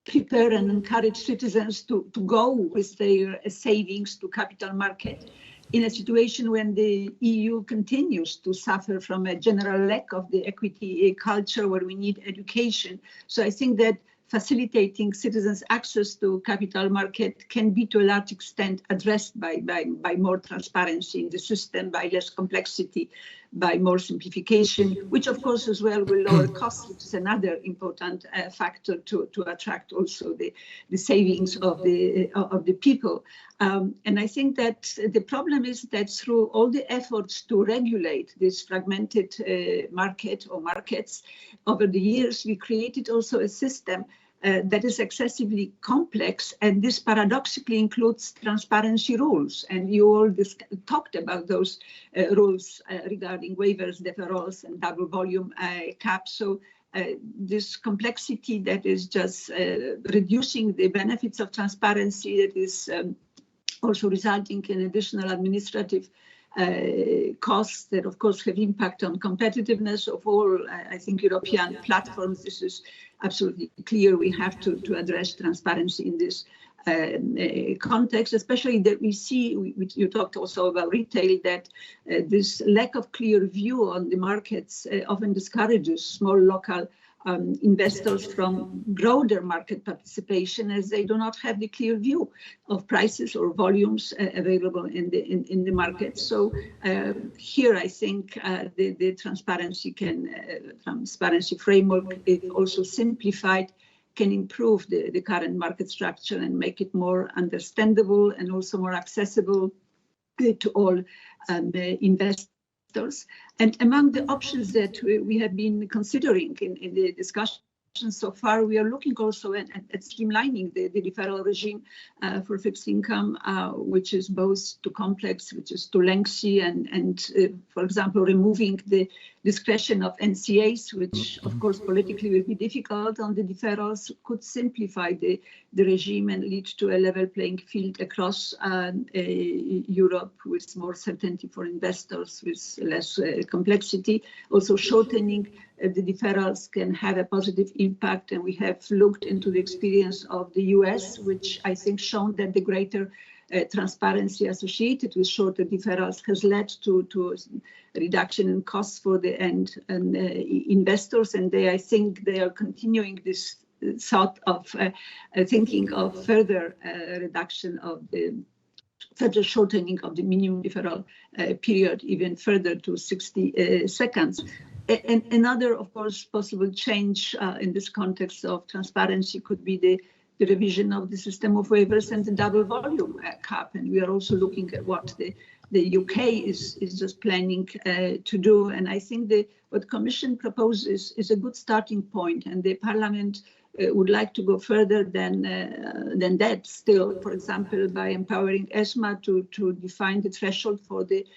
prepare and encourage citizens to go with their savings to capital market in a situation when the EU continues to suffer from a general lack of the equity culture where we need education. So I think that facilitating citizens' access to capital market can be to a large extent addressed by more transparency in the system, by less complexity, by more simplification, which of course as well will lower costs, which is another important factor to attract also the savings of the people. And I think that the problem is that through all the efforts to regulate this fragmented market or markets over the years, we created also a system that is excessively complex, and this paradoxically includes transparency rules. And you all talked about those rules regarding waivers, deferrals, and double volume caps. So this complexity that is just reducing the benefits of transparency, that is also resulting in additional administrative costs that of course have impact on competitiveness of all, I think, European platforms. This is absolutely clear. We have to address transparency in this context, especially that we see, you talked also about retail, that this lack of clear view on the markets often discourages small local investors from broader market participation, as they do not have the clear view of prices or volumes available in the market. So here, I think the transparency framework, if also simplified, can improve the current market structure and make it more understandable and also more accessible to all investors. And among the options that we have been considering in the discussion so far, we are looking also at streamlining the deferral regime for fixed income, which is both too complex, which is too lengthy, and for example, removing the discretion of NCAs, which of course politically will be difficult on the deferrals, could simplify the regime and lead to a level playing field across Europe with more certainty for investors, with less complexity. Also shortening the deferrals can have a positive impact, and we have looked into the experience of the US, which I think shown that the greater transparency associated with shorter deferrals has led to a reduction in costs for the end investors, and I think they are continuing this thought of thinking of further reduction of the further shortening of the minimum deferral period even further to 60 seconds. And another, of course, possible change in this context of transparency could be the revision of the system of waivers and the double volume cap. And we are also looking at what the UK is just planning to do. And I think what Commission proposes is a good starting point, and the Parliament would like to go further than that still, for example, by empowering ESMA to define the threshold for the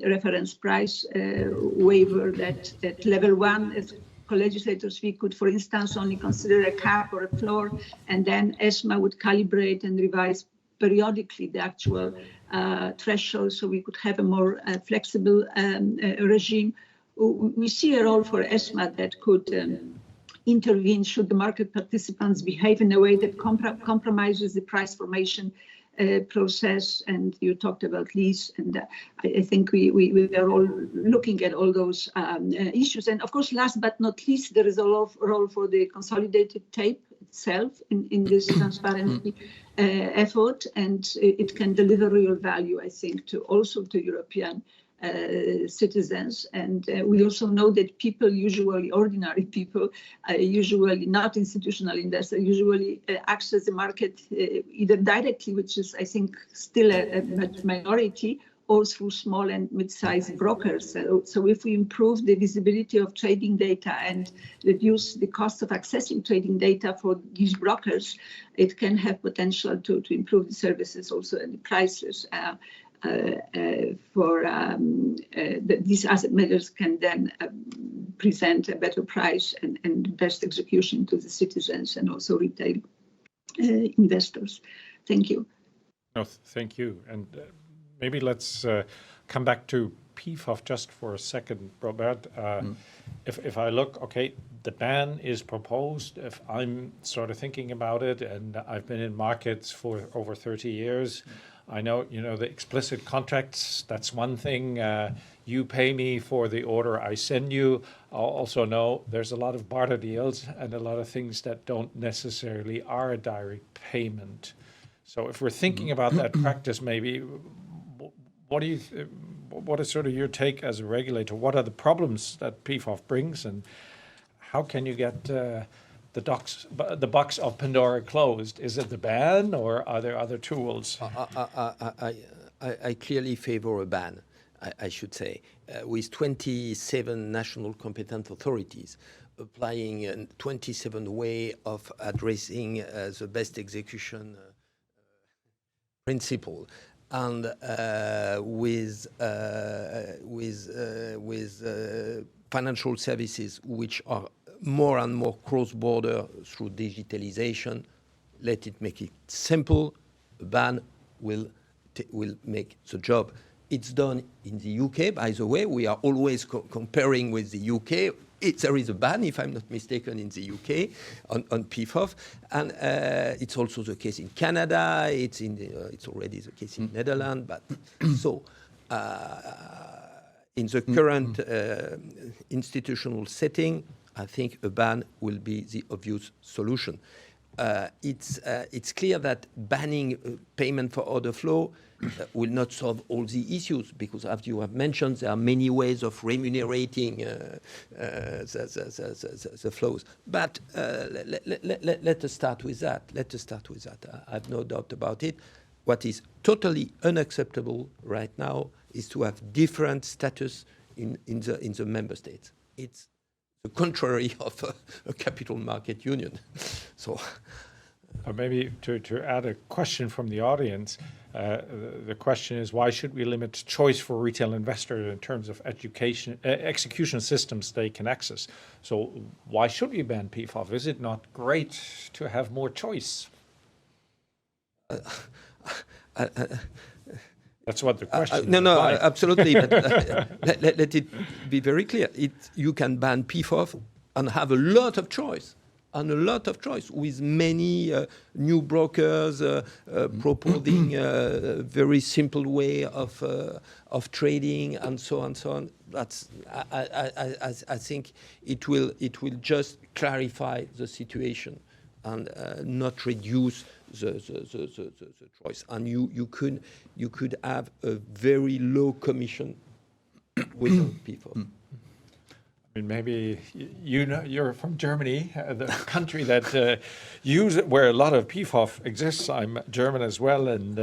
reference price waiver, that level one, as co-legislators, we could, for instance, only consider a cap or a floor, and then ESMA would calibrate and revise periodically the actual threshold, so we could have a more flexible regime. We see a role for ESMA that could intervene should the market participants behave in a way that compromises the price formation process. And you talked about lease, and I think we are all looking at all those issues. And of course, last but not least, there is a role for the consolidated tape. itself in this transparency effort, and it can deliver real value, I think, to European citizens. And we also know that people, usually ordinary people, usually not institutional investors, usually access the market either directly, which is, I think, still a minority, or through small and mid-sized brokers. So if we improve the visibility of trading data and reduce the cost of accessing trading data for these brokers, it can have potential to improve the services also and the prices. These asset managers can then present a better price and best execution to the citizens and also retail investors. Thank you. No, thank you. And maybe let's come back to PFOF just for a second, Robert. If I look, okay, the ban is proposed. If I'm sort of thinking about it, and I've been in markets for over 30 years, I know, the explicit contracts, that's one thing. You pay me for the order I send you. I'll also know there's a lot of barter deals and a lot of things that don't necessarily are a direct payment. So if we're thinking about that practice, maybe, what is sort of your take as a regulator? What are the problems that PFOF brings, and how can you get the box of Pandora closed? Is it the ban, or are there other tools? I clearly favor a ban, I should say, with 27 national competent authorities applying a 27 way of addressing the best execution principle, and with financial services which are more and more cross-border through digitalization. Let it make it simple. A ban will make the job. It's done in the UK, by the way. We are always comparing with the UK. There is a ban, if I'm not mistaken, in the UK on PFOF, and it's also the case in Canada. It's already the case in Netherlands. But so in the current institutional setting, I think a ban will be the obvious solution. It's clear that banning payment for order flow will not solve all the issues, because, as you have mentioned, there are many ways of remunerating the flows. But let us start with that. I have no doubt about it. What is totally unacceptable right now is to have different status in the member states. It's the contrary of a capital market union. So, maybe to add a question from the audience, the question is, why should we limit choice for retail investors in terms of execution systems they can access? So why should we ban PFOF? Is it not great to have more choice? That's what the question is. No, absolutely. But let it be very clear. You can ban PFOF and have a lot of choice. With many new brokers proposing a very simple way of trading and so on. That's I think it will just clarify the situation and not reduce the choice. And you could have a very low commission without PFOF. I mean, maybe you're from Germany, the country that where a lot of PFOF exists. I'm German as well, and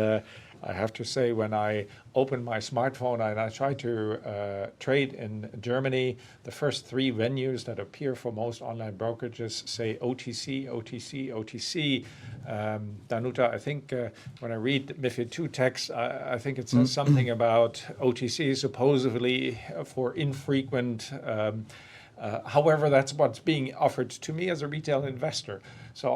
I have to say, when I open my smartphone and I try to trade in Germany, the first three venues that appear for most online brokerages say OTC, OTC, OTC. Danuta, I think when I read MiFID II text, I think it says something about OTC supposedly for infrequent. However, that's what's being offered to me as a retail investor. So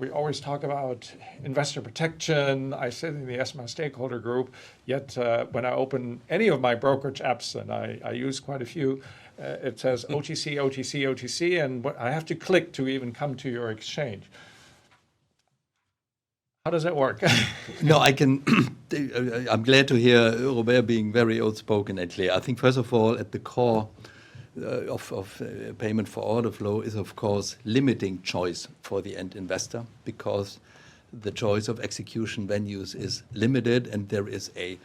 we always talk about investor protection. I sit in the ESMA stakeholder group, yet when I open any of my brokerage apps, and I use quite a few, it says OTC, OTC, OTC, and I have to click to even come to your exchange. How does that work? No, I can. I'm glad to hear Robert being very outspoken, actually. I think, first of all, at the core, payment for order flow is, of course, limiting choice for the end investor, because the choice of execution venues is limited, and there is a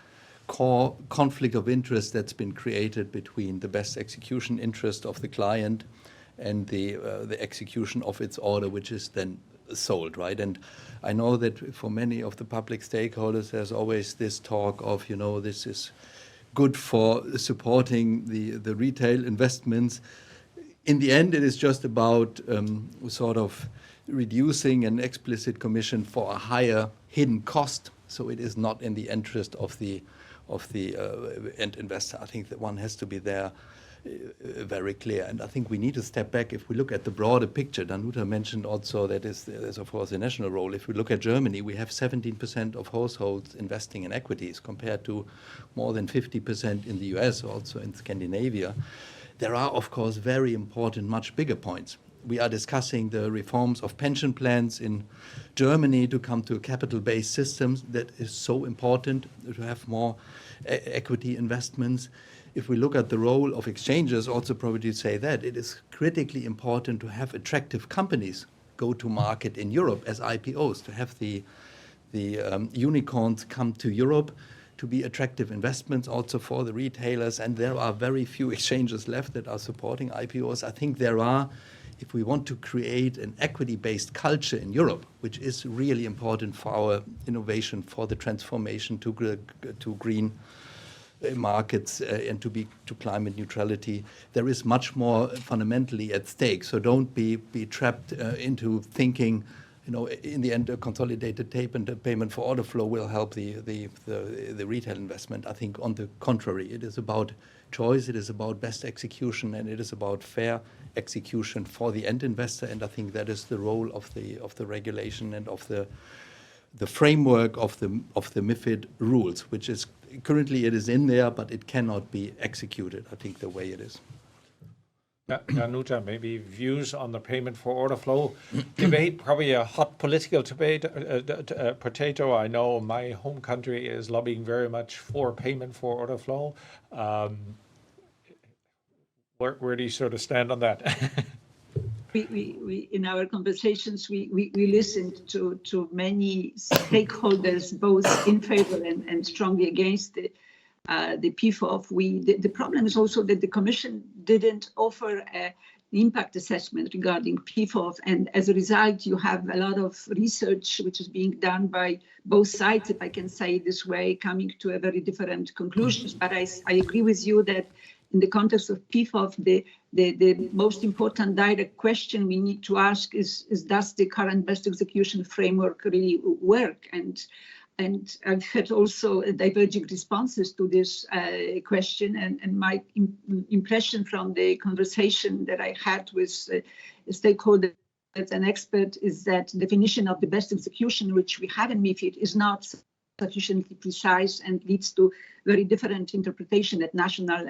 core conflict of interest that's been created between the best execution interest of the client and the execution of its order, which is then sold, right? And I know that for many of the public stakeholders, there's always this talk of, this is good for supporting the retail investments. In the end, it is just about sort of reducing an explicit commission for a higher hidden cost. So it is not in the interest of the end investor. I think that one has to be there very clear. And I think we need to step back. If we look at the broader picture, Danuta mentioned also that there's of course a national role. If we look at Germany, we have 17% of households investing in equities compared to more than 50% in the US, also in Scandinavia. There are, of course, very important, much bigger points. We are discussing the reforms of pension plans in Germany to come to a capital-based system that is so important to have more equity investments. If we look at the role of exchanges, also probably say that it is critically important to have attractive companies go to market in Europe as IPOs, to have the unicorns come to Europe to be attractive investments also for the retailers. And there are very few exchanges left that are supporting IPOs. I think there are, if we want to create an equity-based culture in Europe, which is really important for our innovation, for the transformation to green markets and to climate neutrality, there is much more fundamentally at stake. So don't be trapped into thinking, in the end, a consolidated tape and a payment for order flow will help the retail investment. I think on the contrary, it is about choice, it is about best execution, and it is about fair execution for the end investor. And I think that is the role of the regulation and of the framework of the MiFID rules, which is currently it is in there, but it cannot be executed, I think, the way it is. Danuta, maybe views on the payment for order flow debate, probably a hot political debate, potato. I know my home country is lobbying very much for payment for order flow. Where do you sort of stand on that? We in our conversations, we listened to many stakeholders, both in favor and strongly against the PFOF. The problem is also that the Commission didn't offer an impact assessment regarding PFOF, and as a result, you have a lot of research which is being done by both sides, if I can say it this way, coming to a very different conclusions. But I agree with you that in the context of PFOF, the most important direct question we need to ask is does the current best execution framework really work? And I've had also diverging responses to this question, and my impression from the conversation that I had with stakeholders and experts is that definition of the best execution, which we have in MiFID, is not sufficiently precise and leads to very different interpretation at national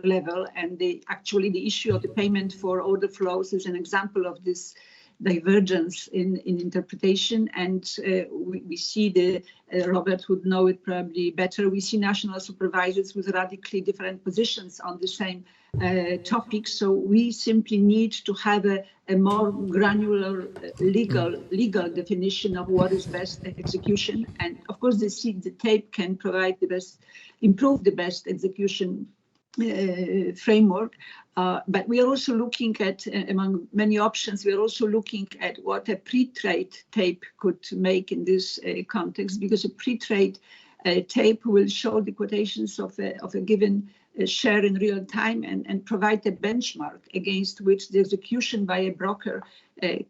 level. And actually the issue of the payment for order flows is an example of this divergence in interpretation. And we see Robert would know it probably better. We see national supervisors with radically different positions on the same topic. So we simply need to have a more granular legal definition of what is best execution. And of course, the tape can provide improve the best execution framework. But we are also looking at, among many options, we are also looking at what a pre-trade tape could make in this context, because a pre-trade tape will show the quotations of a given share in real time and provide a benchmark against which the execution by a broker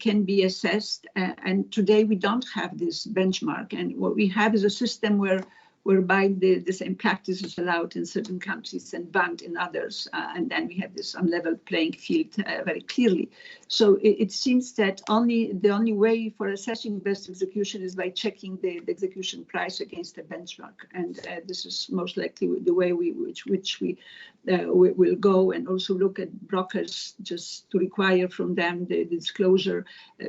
can be assessed. And today we don't have this benchmark. And what we have is a system whereby the same practice is allowed in certain countries and banned in others. And then we have this unlevel playing field very clearly. So it seems that the only way for assessing best execution is by checking the execution price against a benchmark. And this is most likely the way which we will go, and also look at brokers just to require from them the disclosure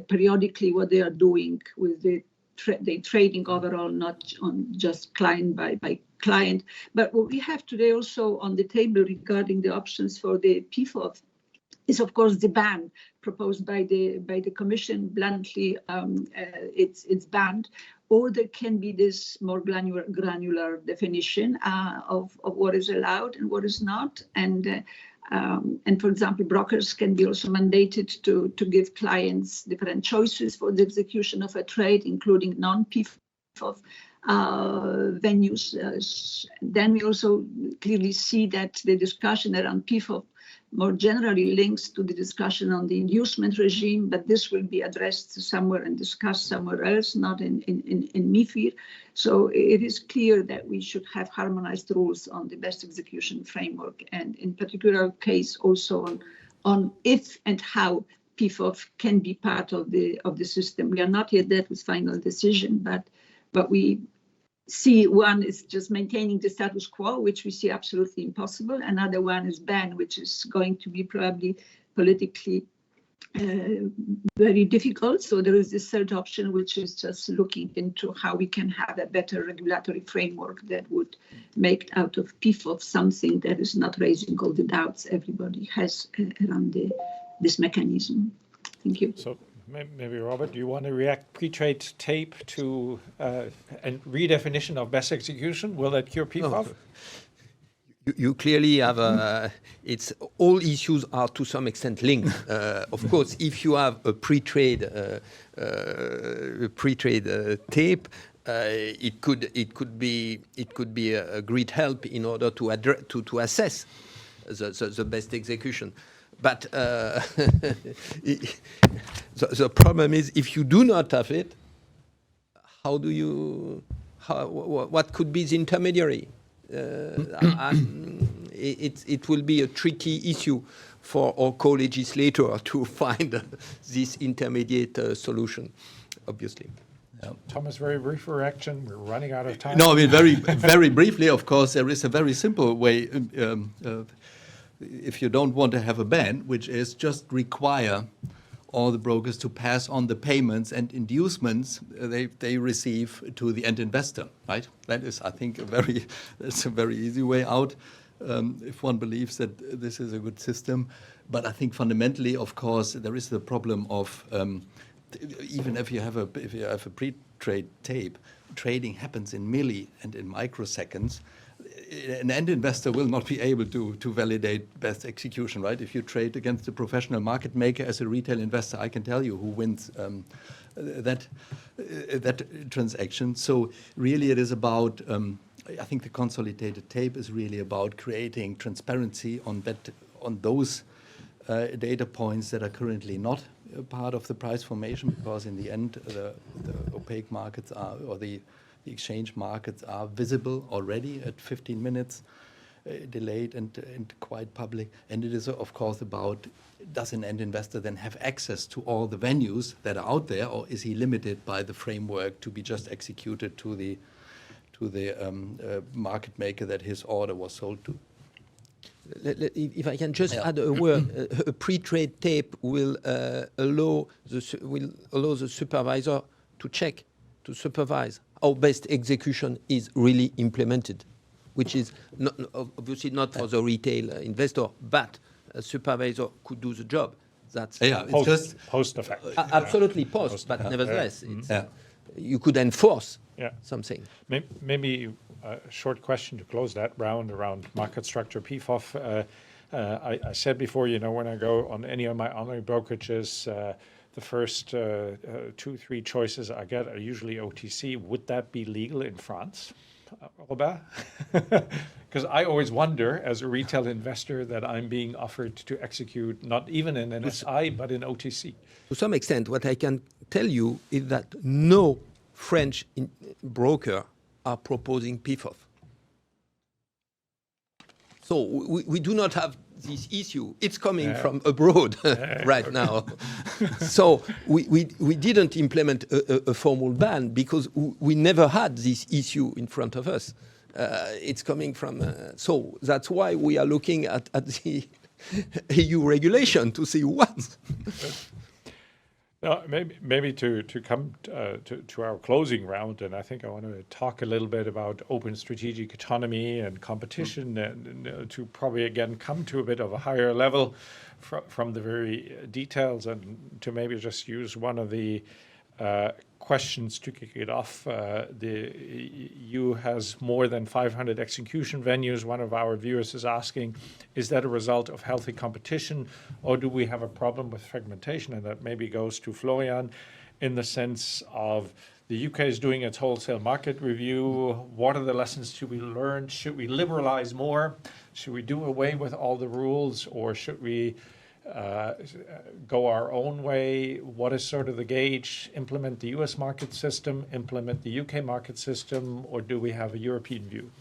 periodically what they are doing with the trading overall, not on just client by client. But what we have today also on the table regarding the options for the PFOF is, of course, the ban proposed by the Commission. Bluntly, it's banned. Or there can be this more granular definition of what is allowed and what is not. And for example, brokers can be also mandated to give clients different choices for the execution of a trade, including non-PFOF venues. Then we also clearly see that the discussion around PFOF more generally links to the discussion on the inducement regime, but this will be addressed somewhere and discussed somewhere else, not in MiFIR. So it is clear that we should have harmonized rules on the best execution framework, and in particular case also on if and how PFOF can be part of the system. We are not yet there with final decision, but we see one is just maintaining the status quo, which we see absolutely impossible. Another one is ban, which is going to be probably politically very difficult. So there is this third option, which is just looking into how we can have a better regulatory framework that would make out of PFOF something that is not raising all the doubts everybody has around this mechanism. Thank you. So maybe, Robert, do you want to react pre-trade tape to a redefinition of best execution? Will that cure PFOF? Oh. You clearly have it's all issues are to some extent linked. Of course, if you have a pre-trade tape, it could be a great help in order to assess the best execution. But the problem is, if you do not have it, what could be the intermediary? It will be a tricky issue for our co-legislator to find this intermediate solution, obviously. Thomas, very brief reaction. We're running out of time. No, I mean, very briefly, of course, there is a very simple way. If you don't want to have a ban, which is just require all the brokers to pass on the payments and inducements they receive to the end investor, right? That is, I think, that's a very easy way out if one believes that this is a good system. But I think fundamentally, of course, there is the problem of even if you have a pre-trade tape, trading happens in milli and in microseconds. An end investor will not be able to validate best execution, right? If you trade against a professional market maker as a retail investor, I can tell you who wins that transaction. So really it is about, I think the consolidated tape is really about creating transparency on those data points that are currently not part of the price formation, because in the end the opaque markets are, or the exchange markets are visible already at 15 minutes delayed and quite public. And it is, of course, about, does an end investor then have access to all the venues that are out there, or is he limited by the framework to be just executed to the market maker that his order was sold to? If I can just add a word, a pre-trade tape will allow the supervisor to check, to supervise how best execution is really implemented, which is obviously not for the retail investor, but a supervisor could do the job. That's it's just post effect. Absolutely post, but nevertheless, you could enforce something. Maybe a short question to close that round around market structure PFOF. I said before, when I go on any of my online brokerages, the first 2-3 choices I get are usually OTC. Would that be legal in France, Robert? Because I always wonder, as a retail investor, that I'm being offered to execute not even in an SI, but in OTC. To some extent, what I can tell you is that no French broker are proposing PFOF. So we do not have this issue. It's coming from abroad right now. So we didn't implement a formal ban because we never had this issue in front of us. It's coming from, so that's why we are looking at the EU regulation to see what. Maybe to come to our closing round, and I think I want to talk a little bit about open strategic autonomy and competition, and to probably again come to a bit of a higher level from the very details, and to maybe just use one of the questions to kick it off. The EU has more than 500 execution venues. One of our viewers is asking, is that a result of healthy competition, or do we have a problem with fragmentation? And that maybe goes to Florian, in the sense of the UK is doing its wholesale market review. What are the lessons to be learned? Should we liberalize more? Should we do away with all the rules, or should we go our own way? What is sort of the gauge? Implement the US market system, implement the UK market system, or do we have a European view?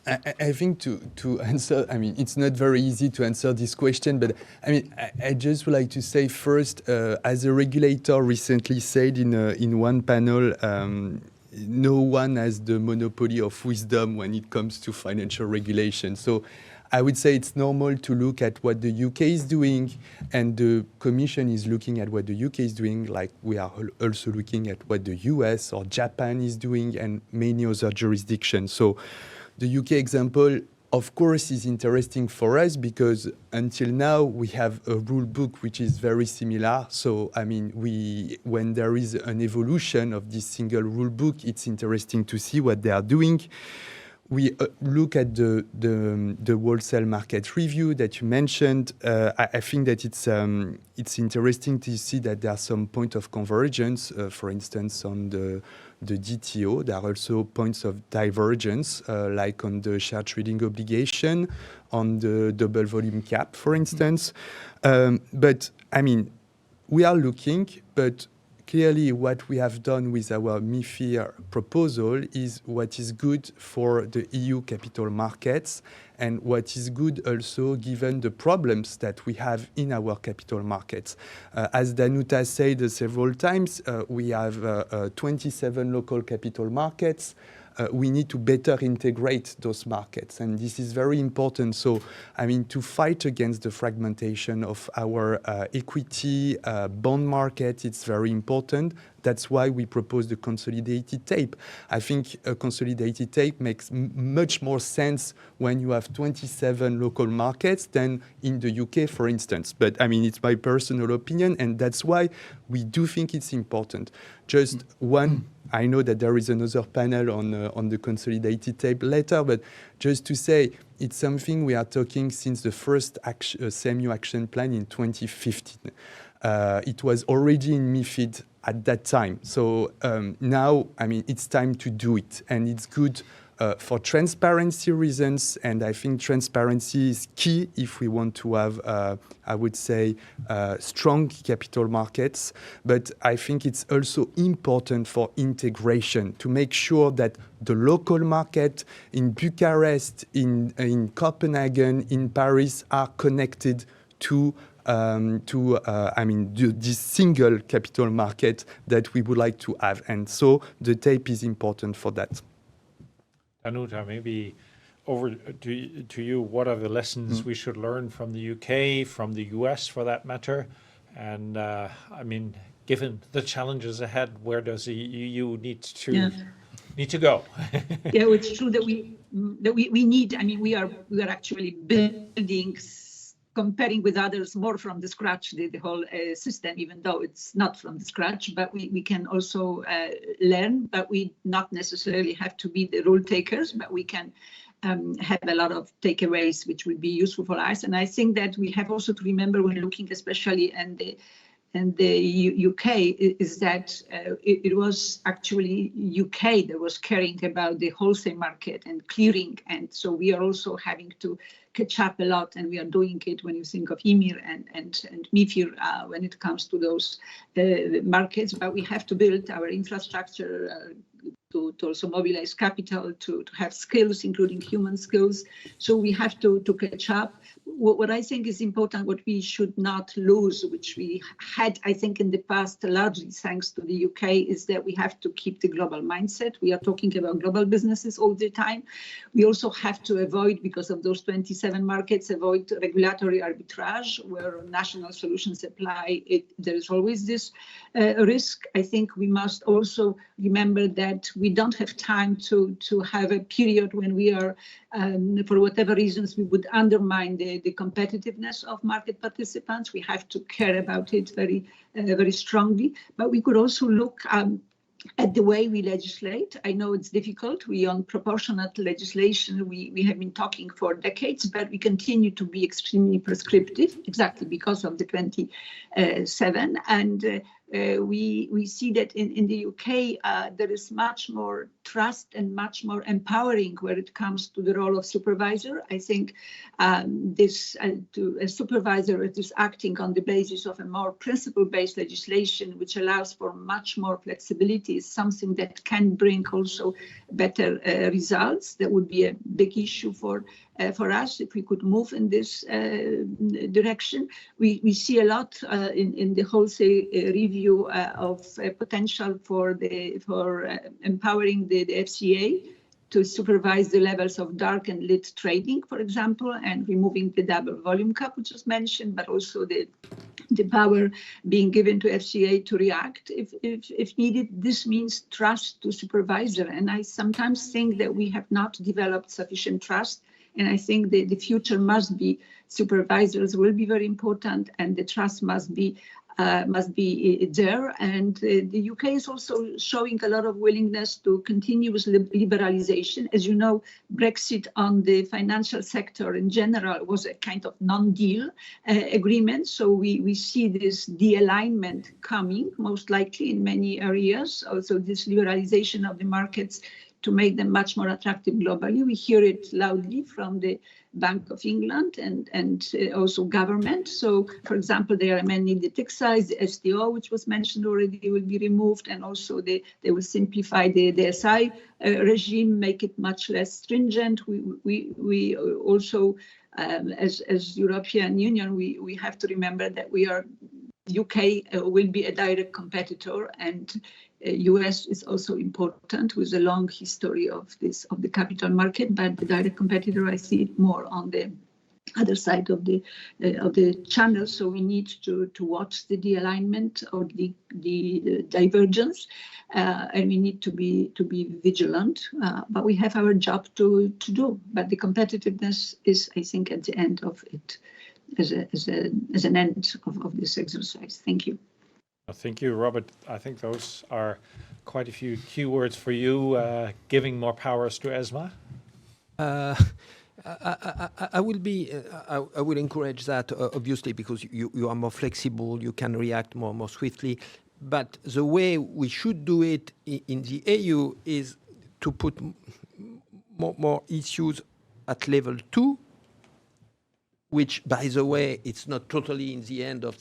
I think to answer, I mean, it's not very easy to answer this question, but I mean, I just would like to say first, as a regulator recently said in one panel, no one has the monopoly of wisdom when it comes to financial regulation. So I would say it's normal to look at what the UK is doing, and the Commission is looking at what the UK is doing, like we are also looking at what the US or Japan is doing and many other jurisdictions. So the UK example, of course, is interesting for us because until now we have a rule book which is very similar. So, I mean, when there is an evolution of this single rule book, it's interesting to see what they are doing. We look at the wholesale market review that you mentioned. I think that it's interesting to see that there are some points of convergence. For instance, on the DTO, there are also points of divergence, like on the share trading obligation, on the double volume cap, for instance. But I mean, we are looking, but clearly, what we have done with our MiFIR proposal is what is good for the EU capital markets and what is good also given the problems that we have in our capital markets. As Danuta said several times, we have 27 local capital markets. We need to better integrate those markets, and this is very important. So, I mean, to fight against the fragmentation of our equity bond market, it's very important. That's why we propose the consolidated tape. I think a consolidated tape makes much more sense when you have 27 local markets than in the UK, for instance. But I mean, it's my personal opinion, and that's why we do think it's important. Just one, I know that there is another panel on the consolidated tape later, but just to say, it's something we are talking since the first CMU action plan in 2015. It was already in MiFID at that time. So now, I mean, it's time to do it. And it's good for transparency reasons. And I think transparency is key if we want to have, I would say, strong capital markets. But I think it's also important for integration to make sure that the local market in Bucharest, in Copenhagen, in Paris are connected to this single capital market that we would like to have. And so the tape is important for that. Danuta, maybe over to you, what are the lessons we should learn from the UK, from the US for that matter? And I mean, given the challenges ahead, where does the EU need to go? Yeah, it's true that we need, I mean, we are actually building, comparing with others more from the scratch, the whole system, even though it's not from the scratch, but we can also learn, but we not necessarily have to be the rule takers, but we can have a lot of takeaways which would be useful for us. And I think that we have also to remember when looking especially and the UK is that it was actually UK that was caring about the wholesale market and clearing. And so we are also having to catch up a lot, and we are doing it when you think of EMIR and MiFIR when it comes to those markets. But we have to build our infrastructure to also mobilize capital, to have skills, including human skills. So we have to catch up. What I think is important, what we should not lose, which we had, I think, in the past, largely thanks to the UK, is that we have to keep the global mindset. We are talking about global businesses all the time. We also have to avoid, because of those 27 markets, avoid regulatory arbitrage where national solutions apply. There is always this risk. I think we must also remember that we don't have time to have a period when we are, for whatever reasons, we would undermine the the competitiveness of market participants. We have to care about it very, very strongly. But we could also look at the way we legislate. I know it's difficult. We on proportionate legislation, we have been talking for decades, but we continue to be extremely prescriptive, exactly because of the 27. And we see that in the UK, there is much more trust and much more empowering when it comes to the role of supervisor. I think a supervisor is acting on the basis of a more principle-based legislation, which allows for much more flexibility, is something that can bring also better results. That would be a big issue for us if we could move in this direction. We see a lot in the wholesale review of potential for empowering the FCA to supervise the levels of dark and lit trading, for example, and removing the double volume cap, which was mentioned, but also the power being given to FCA to react if needed. This means trust to supervisor, and I sometimes think that we have not developed sufficient trust. And I think the future must be supervisors will be very important, and the trust must be there. And the UK is also showing a lot of willingness to continuous liberalization. As you know, Brexit on the financial sector in general was a kind of non-deal agreement. So we see this de-alignment coming, most likely in many areas. Also, this liberalization of the markets to make them much more attractive globally. We hear it loudly from the Bank of England and also government. So, for example, they are amending the tick size, the STO, which was mentioned already, will be removed, and also they will simplify the SI regime, make it much less stringent. We also, as European Union, we have to remember that UK will be a direct competitor, and US is also important with a long history of the capital market, but the direct competitor, I see it more on the other side of the channel. So we need to watch the de-alignment or the divergence, and we need to be vigilant. But we have our job to do. But the competitiveness is, I think, at the end of it, as an end of this exercise. Thank you. Thank you, Robert. I think those are quite a few keywords for you, giving more powers to ESMA. I will encourage that, obviously, because you are more flexible, you can react more swiftly. But the way we should do it in the EU is to put more issues at level 2, which, by the way, it's not totally in the end of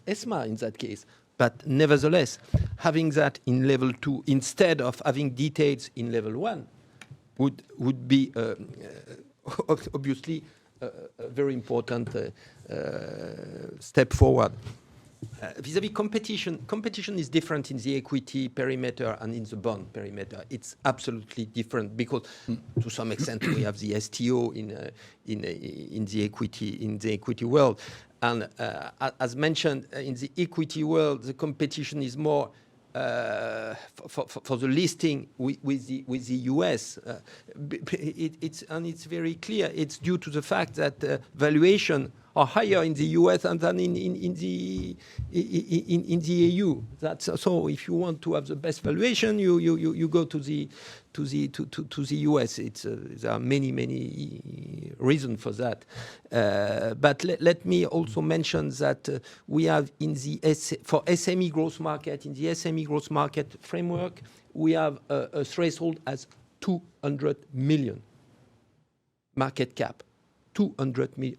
ESMA in that case. But nevertheless, having that in level 2 instead of having details in level 1 would be obviously a very important step forward. Vis-à-vis competition is different in the equity perimeter and in the bond perimeter. It's absolutely different because, to some extent, we have the STO in the equity world. And as mentioned, in the equity world, the competition is more for the listing with the US. It's very clear. It's due to the fact that valuation are higher in the US than in the EU. That's so. If you want to have the best valuation, you go to the US. There are many reasons for that. But let me also mention that we have for SME growth market, in the SME growth market framework, we have a threshold as 200 million market cap. 200 million.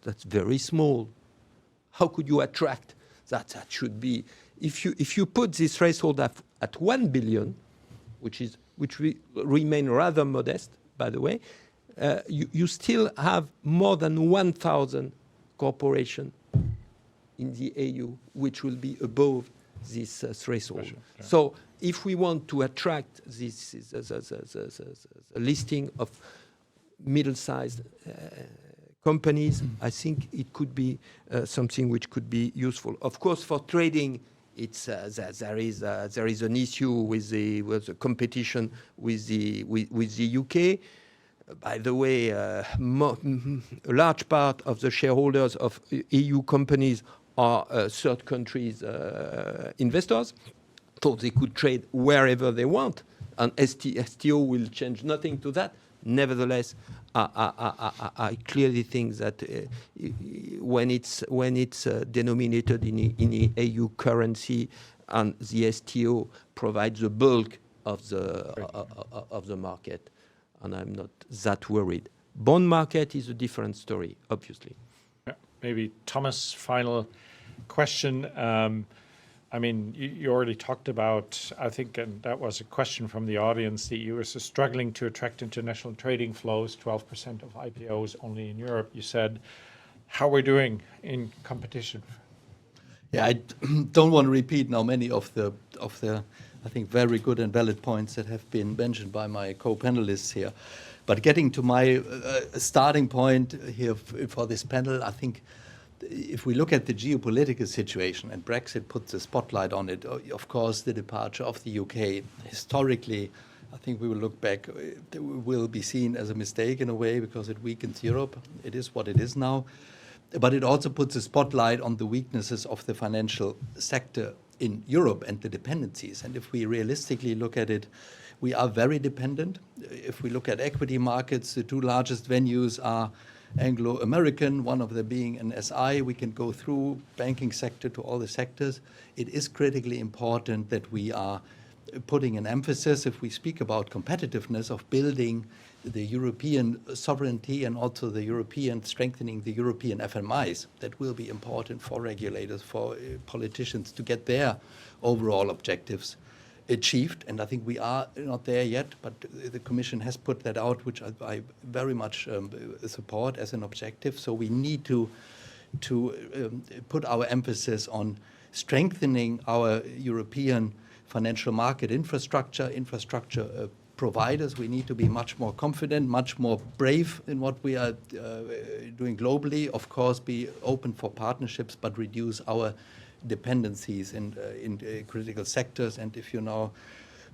That's very small. How could you attract that? That should be, if you put this threshold at 1 billion, which will remain rather modest, by the way, you still have more than 1,000 corporations in the EU, which will be above this threshold. Sure. So if we want to attract this listing of middle-sized companies, I think it could be something which could be useful. Of course, for trading, there is an issue with the competition with the UK. by the way, a large part of the shareholders of EU companies are third countries investors, so they could trade wherever they want, and STO will change nothing to that. Nevertheless, I clearly think that when it's denominated in EU currency, and the STO provides the bulk of the market, and I'm not that worried. Bond market is a different story, obviously. Yeah, maybe Thomas, final question. I mean, you already talked about, I think, and that was a question from the audience, the EU is struggling to attract international trading flows, 12% of IPOs only in Europe. You said, how we're doing in competition? Yeah, I don't want to repeat now many of the I think very good and valid points that have been mentioned by my co-panelists here. But getting to my starting point here for this panel, I think if we look at the geopolitical situation, and Brexit puts the spotlight on it, of course, the departure of the UK, historically, I think we will look back, it will be seen as a mistake in a way because it weakens Europe. It is what it is now. But it also puts a spotlight on the weaknesses of the financial sector in Europe and the dependencies. And if we realistically look at it, we are very dependent. If we look at equity markets, the two largest venues are Anglo-American, one of them being an SI. We can go through banking sector to all the sectors. It is critically important that we are putting an emphasis, if we speak about competitiveness, of building the European sovereignty and also the European, strengthening the European FMIs. That will be important for regulators, for politicians to get their overall objectives achieved. And I think we are not there yet, but the Commission has put that out, which I very much support as an objective. So we need to put our emphasis on strengthening our European financial market infrastructure providers. We need to be much more confident, much more brave in what we are doing globally. Of course, be open for partnerships, but reduce our dependencies in critical sectors. And if you now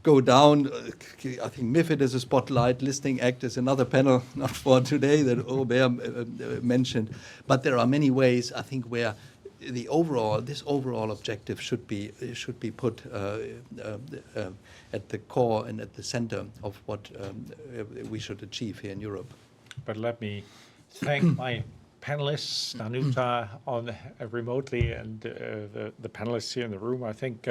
go down, I think MiFID is a spotlight, Listing Act is another panel, not for today, that Robert mentioned. But there are many ways, I think, where this overall objective should be put at the core and at the center of what we should achieve here in Europe. But let me thank my panelists, Danuta remotely, and the panelists here in the room. I think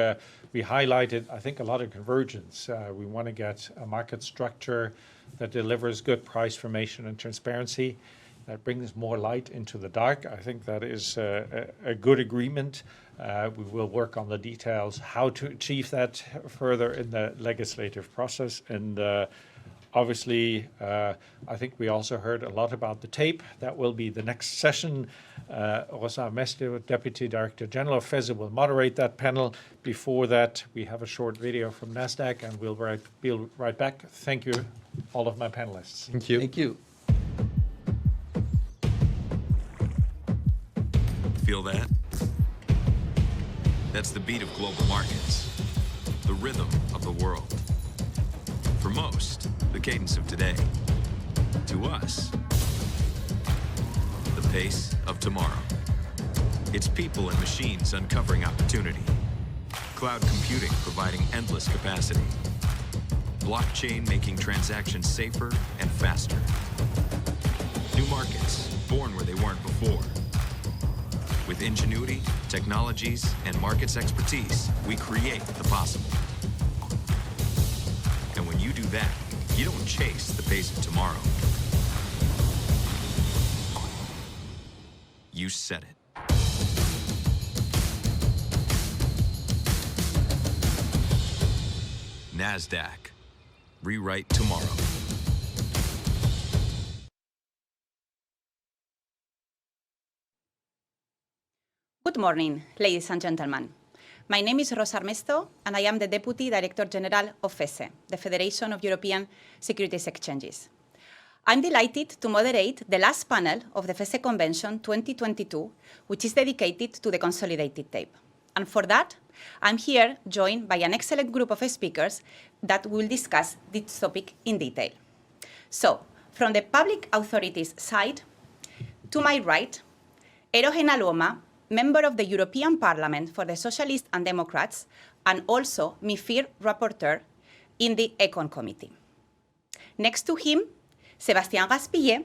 we highlighted, a lot of convergence. We want to get a market structure that delivers good price formation and transparency, that brings more light into the dark. I think that is a good agreement. We will work on the details, how to achieve that further in the legislative process. And obviously, I think we also heard a lot about the tape. That will be the next session. Rosa Mestre, Deputy Director General of FESE, will moderate that panel. Before that, we have a short video from NASDAQ, and we'll be right back. Thank you, all of my panelists. Thank you. Thank you. Feel that? That's the beat of global markets, the rhythm of the world. For most, the cadence of today. To us, the pace of tomorrow. It's people and machines uncovering opportunity. Cloud computing providing endless capacity. Blockchain making transactions safer and faster. New markets born where they weren't before. With ingenuity, technologies, and markets expertise, we create the possible. And when you do that, you don't chase the pace of tomorrow. You set it. NASDAQ. Rewrite tomorrow. Good morning, ladies and gentlemen. My name is Rosa Armesto, and I am the Deputy Director General of FESE, the Federation of European Securities Exchanges. I'm delighted to moderate the last panel of the FESE Convention 2022, which is dedicated to the consolidated tape. And for that, I'm here joined by an excellent group of speakers that will discuss this topic in detail. So, From the public authorities side, to my right, Eero Heinäluoma, member of the European Parliament for the Socialists and Democrats, and also MiFIR rapporteur in the Econ Committee. Next to him, Sébastien Gaspillet,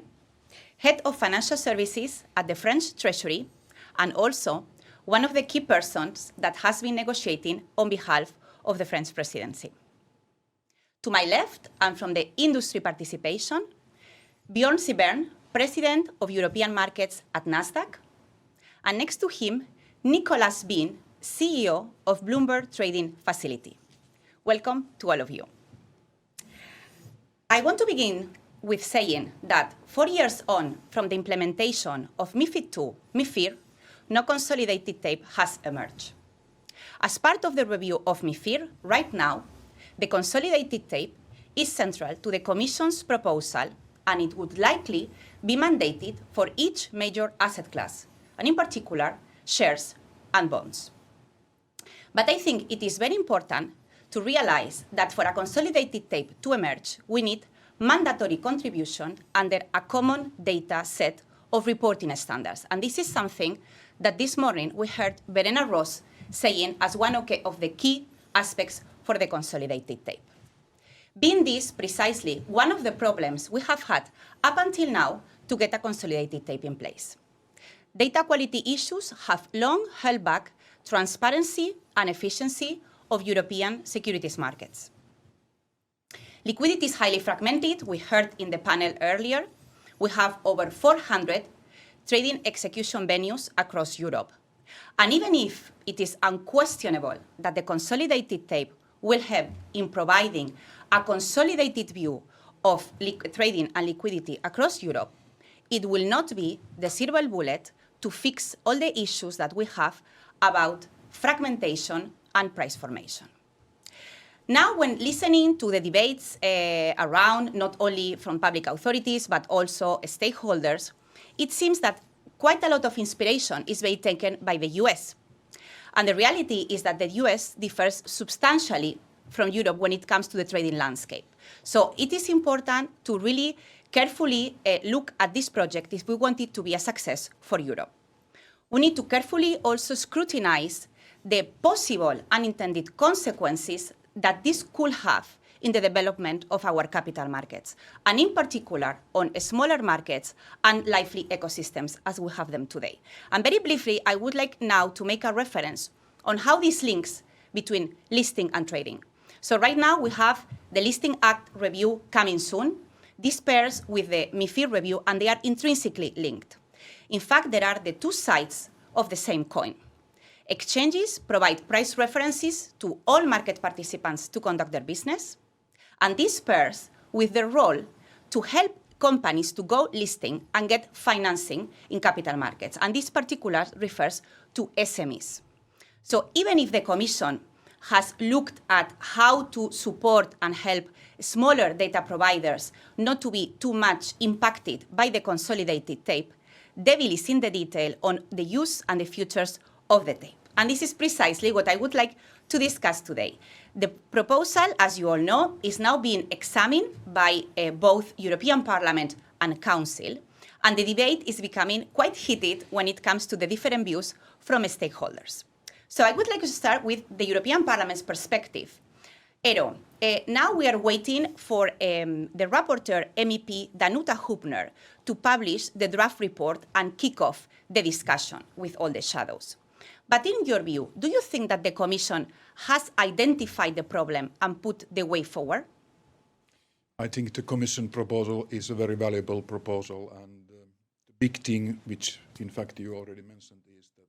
head of financial services at the French Treasury, and also one of the key persons that has been negotiating on behalf of the French presidency. To my left, and from the industry participation, Björn Sibern, president of European markets at Nasdaq, and next to him, Nicolas Bean, CEO of Bloomberg Trading Facility. Welcome to all of you. I want to begin with saying that 4 years on from the implementation of MiFID II, MiFIR, no consolidated tape has emerged. As part of the review of MiFIR, right now, the consolidated tape is central to the Commission's proposal, and it would likely be mandated for each major asset class, and in particular, shares and bonds. But I think it is very important to realize that for a consolidated tape to emerge, we need mandatory contribution under a common data set of reporting standards. And this is something that this morning we heard Verena Ross saying as one of the key aspects for the consolidated tape. Being this precisely one of the problems we have had up until now to get a consolidated tape in place. Data quality issues have long held back transparency and efficiency of European securities markets. Liquidity is highly fragmented. We heard in the panel earlier. We have over 400 trading execution venues across Europe. And even if it is unquestionable that the consolidated tape will help in providing a consolidated view of trading and liquidity across Europe, it will not be the silver bullet to fix all the issues that we have about fragmentation and price formation. Now, when listening to the debates around, not only from public authorities, but also stakeholders, it seems that quite a lot of inspiration is being taken by the US. And the reality is that the US differs substantially from Europe when it comes to the trading landscape. So it is important to really carefully look at this project if we want it to be a success for Europe. We need to carefully also scrutinize the possible unintended consequences that this could have in the development of our capital markets, and in particular on smaller markets and lively ecosystems as we have them today. And very briefly, I would like now to make a reference on how this links between listing and trading. So right now we have the Listing Act review coming soon. This pairs with the MiFIR review, and they are intrinsically linked. In fact, there are the two sides of the same coin. Exchanges provide price references to all market participants to conduct their business, and this pairs with the role to help companies to go listing and get financing in capital markets, and this particular refers to SMEs. So even if the Commission has looked at how to support and help smaller data providers not to be too much impacted by the consolidated tape, devil is in the detail on the use and the futures of the tape. And this is precisely what I would like to discuss today. The proposal, as you all know, is now being examined by both European Parliament and Council, and the debate is becoming quite heated when it comes to the different views from stakeholders. So I would like to start with the European Parliament's perspective. Eero, now we are waiting for the rapporteur MEP Danuta Hübner to publish the draft report and kick off the discussion with all the shadows. But in your view, do you think that the Commission has identified the problem and put the way forward? I think the Commission proposal is a very valuable proposal, and the big thing, which in fact you already mentioned, is that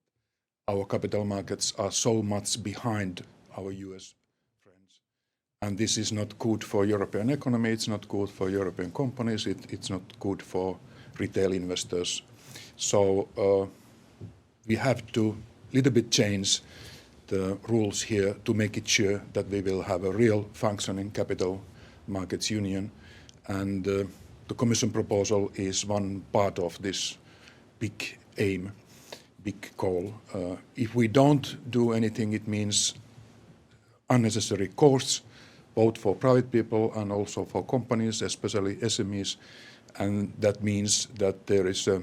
our capital markets are so much behind our US friends. And this is not good for European economy, it's not good for European companies, it's not good for retail investors. So we have to little bit change the rules here to make it sure that we will have a real functioning capital markets union. And the Commission proposal is one part of this big aim, big goal. If we don't do anything, it means unnecessary costs, both for private people and also for companies, especially SMEs. and that means that there is, I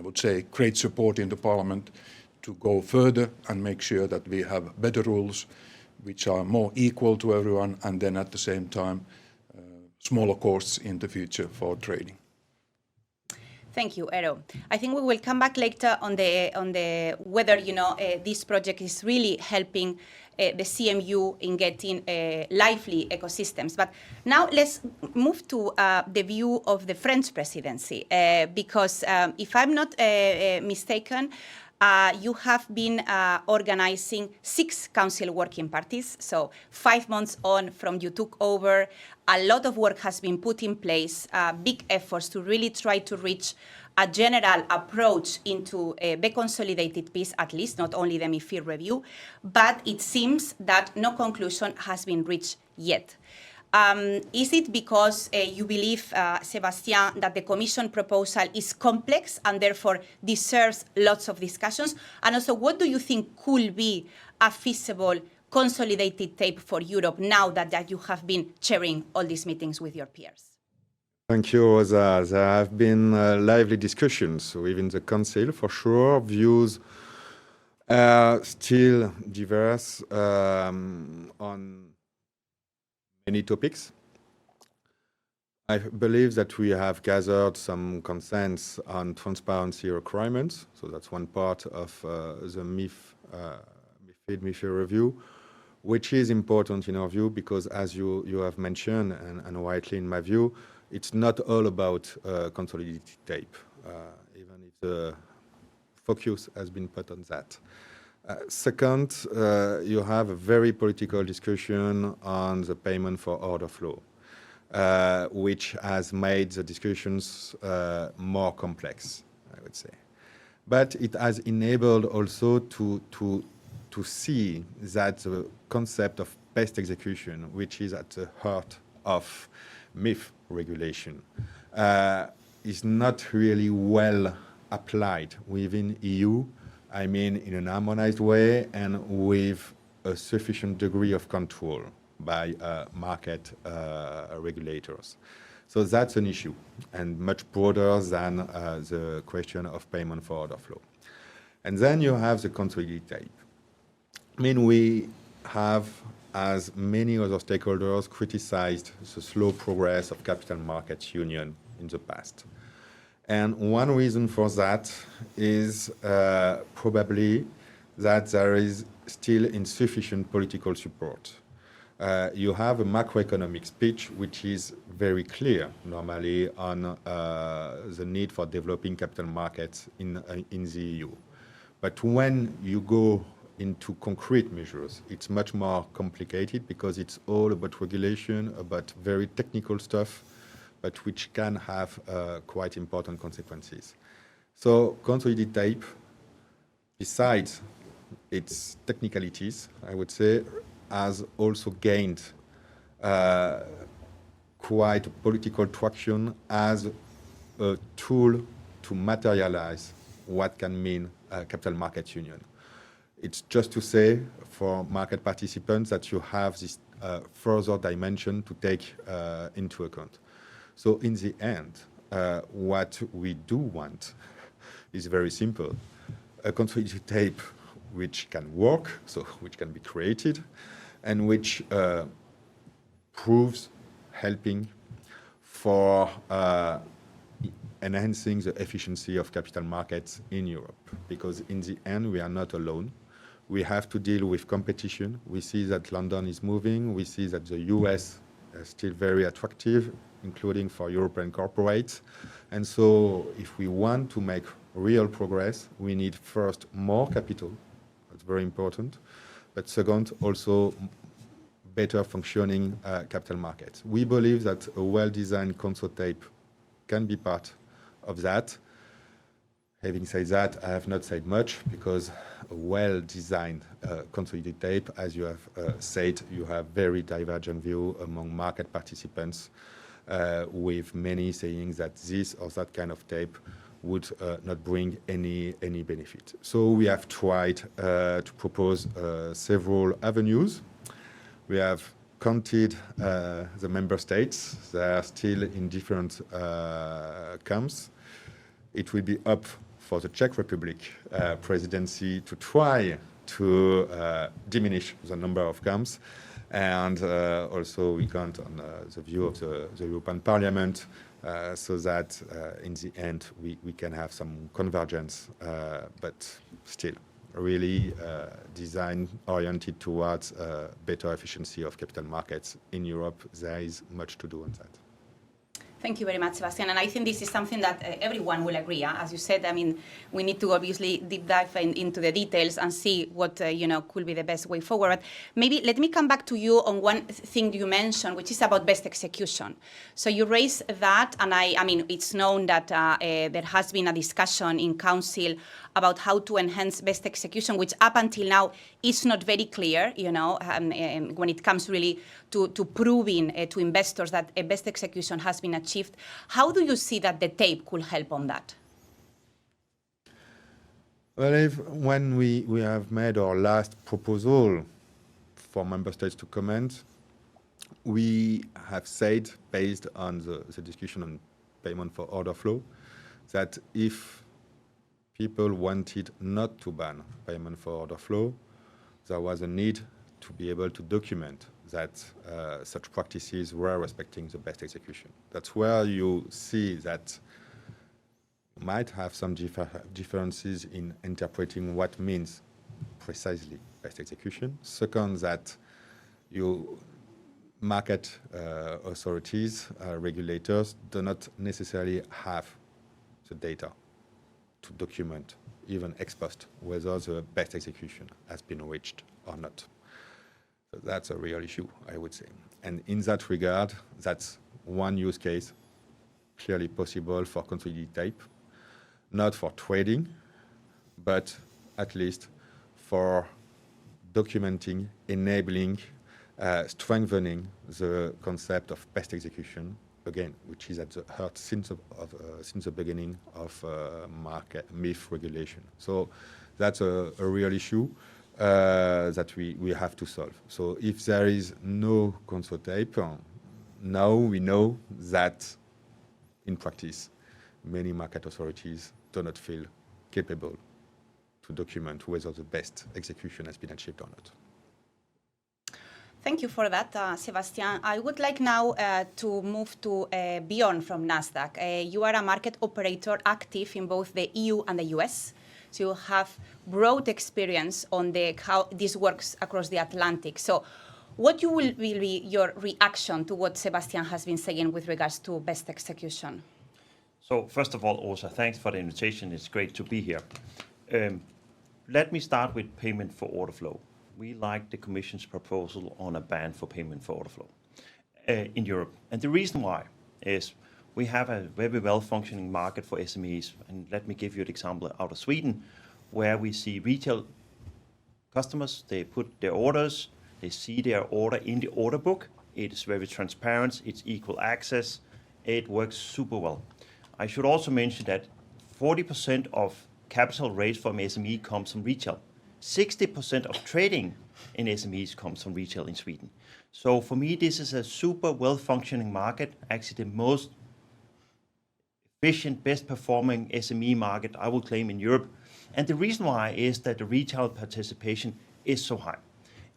would say, great support in the Parliament to go further and make sure that we have better rules which are more equal to everyone, and then at the same time smaller costs in the future for trading. Thank you, Eero. I think we will come back later on the whether this project is really helping the CMU in getting lively ecosystems. But now let's move to the view of the French presidency, because if I'm not mistaken, you have been organizing 6 council working parties. So 5 months on from you took over, a lot of work has been put in place, big efforts to really try to reach a general approach into the consolidated piece, at least, not only the MiFIR review, but it seems that no conclusion has been reached yet. Is it because you believe, Sébastien, that the Commission proposal is complex and therefore deserves lots of discussions? And also, what do you think could be a feasible consolidated tape for Europe now that you have been chairing all these meetings with your peers? Thank you, Rosa. There have been lively discussions within the Council, for sure. Views are still diverse on many topics. I believe that we have gathered some consensus on transparency requirements. So that's one part of the MiFIR review, which is important in our view because, as you have mentioned, and rightly in my view, it's not all about consolidated tape, even if the focus has been put on that. Second, you have a very political discussion on the payment for order flow, which has made the discussions more complex, I would say. But it has enabled also to see that the concept of best execution, which is at the heart of MiF regulation, is not really well applied within EU. I mean, in an harmonized way and with a sufficient degree of control by market regulators. So that's an issue, and much broader than the question of payment for order flow. And then you have the consolidated tape. I mean, we have, as many other stakeholders, criticized the slow progress of capital markets union in the past. And one reason for that is probably that there is still insufficient political support. You have a macroeconomic speech which is very clear normally on the need for developing capital markets in the EU. But when you go into concrete measures, it's much more complicated because it's all about regulation, about very technical stuff, but which can have quite important consequences. So consolidated tape, besides its technicalities, I would say, has also gained quite political traction as a tool to materialize what can mean capital markets union. It's just to say for market participants that you have this further dimension to take into account. So in the end, what we do want is very simple. A consolidated tape which can work, so which can be created, and which proves helping for enhancing the efficiency of capital markets in Europe. Because in the end, we are not alone. We have to deal with competition. We see that London is moving. We see that the US is still very attractive, including for European corporates. And so if we want to make real progress, we need first more capital. That's very important. But second, also better functioning capital markets. We believe that a well-designed console tape can be part of that. Having said that, I have not said much because a well-designed consolidated tape, as you have said, you have very divergent view among market participants, with many saying that this or that kind of tape would not bring any benefit. So we have tried to propose several avenues. We have counted the member states. They are still in different camps. It will be up for the Czech Republic presidency to try to diminish the number of camps. And also we count on the view of the European Parliament so that in the end we can have some convergence, but still really design oriented towards better efficiency of capital markets in Europe. There is much to do on that. Thank you very much, Sebastian. And I think this is something that everyone will agree. As you said, I mean, we need to obviously deep dive into the details and see what could be the best way forward. But maybe let me come back to you on one thing you mentioned, which is about best execution. So you raised that, and I mean, it's known that there has been a discussion in Council about how to enhance best execution, which up until now is not very clear, when it comes really to proving to investors that a best execution has been achieved. How do you see that the tape could help on that? Well, when we have made our last proposal for member states to comment, we have said, based on the discussion on payment for order flow, that if people wanted not to ban payment for order flow, there was a need to be able to document that such practices were respecting the best execution. That's where you see that might have some differences in interpreting what means precisely best execution. Second, that you market authorities, regulators do not necessarily have the data to document, even ex post, whether the best execution has been reached or not. So that's a real issue, I would say. And in that regard, that's one use case clearly possible for consolidated tape, not for trading, but at least for documenting, enabling, strengthening the concept of best execution, again, which is at the heart since the beginning of market MiFIR regulation. So that's a real issue that we have to solve. So if there is no console tape, now we know that in practice, many market authorities do not feel capable to document whether the best execution has been achieved or not. Thank you for that, Sebastian. I would like now to move to Bjorn from Nasdaq. You are a market operator active in both the EU and the US. So you have broad experience on how this works across the Atlantic. So what will be your reaction to what Sebastian has been saying with regards to best execution? So first of all, also, thanks for the invitation. It's great to be here. Let me start with payment for order flow. We like the Commission's proposal on a ban for payment for order flow in Europe. And the reason why is we have a very well-functioning market for SMEs. And let me give you an example out of Sweden, where we see retail customers, they put their orders, they see their order in the order book. It is very transparent, it's equal access, it works super well. I should also mention that 40% of capital raised from SME comes from retail. 60% of trading in SMEs comes from retail in Sweden. So for me, this is a super well-functioning market, actually the most efficient, best performing SME market, I will claim, in Europe. And the reason why is that the retail participation is so high.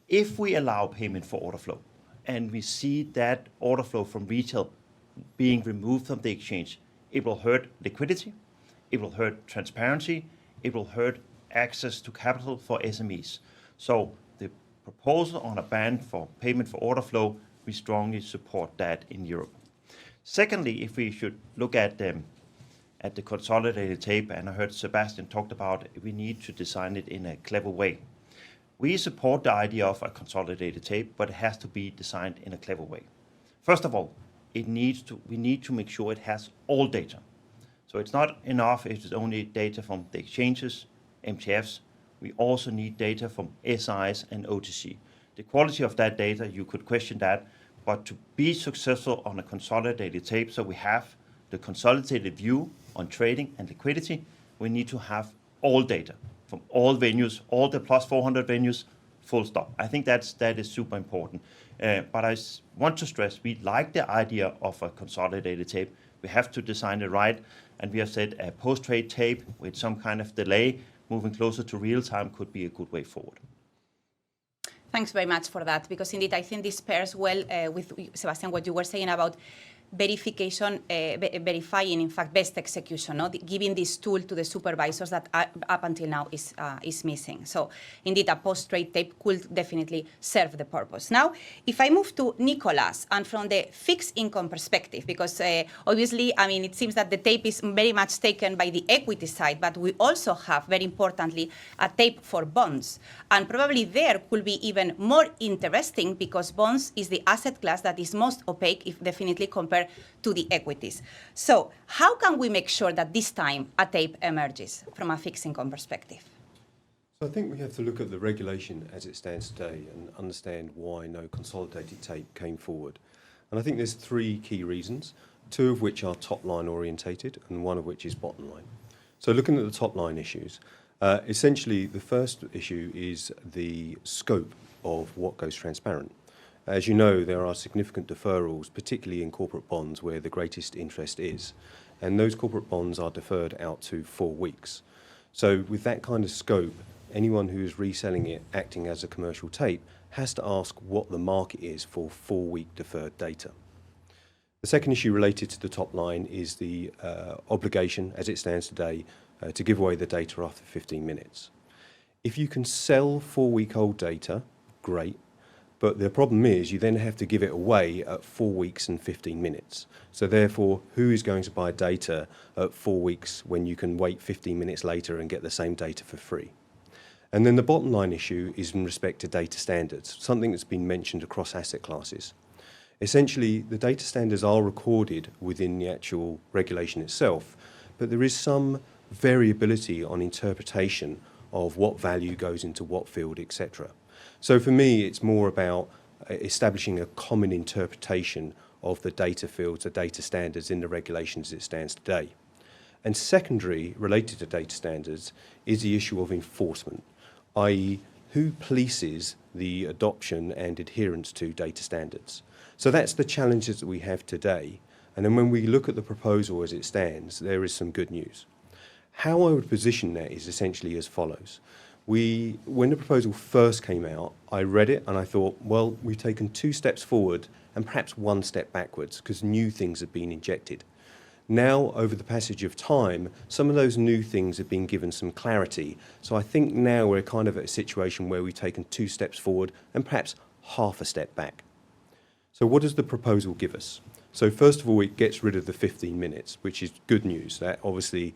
If we allow payment for order flow, and we see that order flow from retail being removed from the exchange, it will hurt liquidity, it will hurt transparency, it will hurt access to capital for SMEs. So the proposal on a ban for payment for order flow, we strongly support that in Europe. Secondly, if we should look at the consolidated tape, and I heard Sebastian talked about it, we need to design it in a clever way. We support the idea of a consolidated tape, but it has to be designed in a clever way. First of all, we need to make sure it has all data. So it's not enough if it's only data from the exchanges, MTFs. We also need data from SIs and OTC. The quality of that data, you could question that, but to be successful on a consolidated tape, so we have the consolidated view on trading and liquidity, we need to have all data from all venues, all the plus 400 venues full stop. I think that is super important. But I want to stress, we like the idea of a consolidated tape. We have to design it right, and we have said a post-trade tape with some kind of delay, moving closer to real time, could be a good way forward. Thanks very much for that, because indeed I think this pairs well with, Sebastian, what you were saying about verification, verifying, in fact, best execution, giving this tool to the supervisors that up until now is missing. So indeed, a post-trade tape could definitely serve the purpose. Now, if I move to Nicolas, and from the fixed income perspective, because obviously, I mean, it seems that the tape is very much taken by the equity side, but we also have, very importantly, a tape for bonds. And probably there could be even more interesting, because bonds is the asset class that is most opaque, if definitely compared to the equities. So how can we make sure that this time a tape emerges from a fixed income perspective? So I think we have to look at the regulation as it stands today and understand why no consolidated tape came forward. And I think there's three key reasons, two of which are top line orientated and one of which is bottom line. So looking at the top line issues, essentially the first issue is the scope of what goes transparent. As you know, there are significant deferrals, particularly in corporate bonds where the greatest interest is. And those corporate bonds are deferred out to 4 weeks. So with that kind of scope, anyone who is reselling it, acting as a commercial tape, has to ask what the market is for 4-week deferred data. The second issue related to the top line is the obligation, as it stands today, to give away the data after 15 minutes. If you can sell 4-week-old data, great. But the problem is you then have to give it away at 4 weeks and 15 minutes. So therefore, who is going to buy data at 4 weeks when you can wait 15 minutes later and get the same data for free? And then the bottom line issue is in respect to data standards, something that's been mentioned across asset classes. Essentially, the data standards are recorded within the actual regulation itself, but there is some variability on interpretation of what value goes into what field, etc. So for me, it's more about establishing a common interpretation of the data fields, the data standards in the regulations as it stands today. And secondary, related to data standards, is the issue of enforcement, i.e. who polices the adoption and adherence to data standards. So that's the challenges that we have today. And then when we look at the proposal as it stands, there is some good news. How I would position that is essentially as follows. When the proposal first came out, I read it and I thought, well, we've taken 2 steps forward and perhaps 1 step backwards because new things have been injected. Now, over the passage of time, some of those new things have been given some clarity. So I think now we're kind of at a situation where we've taken 2 steps forward and perhaps half a step back. So what does the proposal give us? So first of all, it gets rid of the 15 minutes, which is good news. That obviously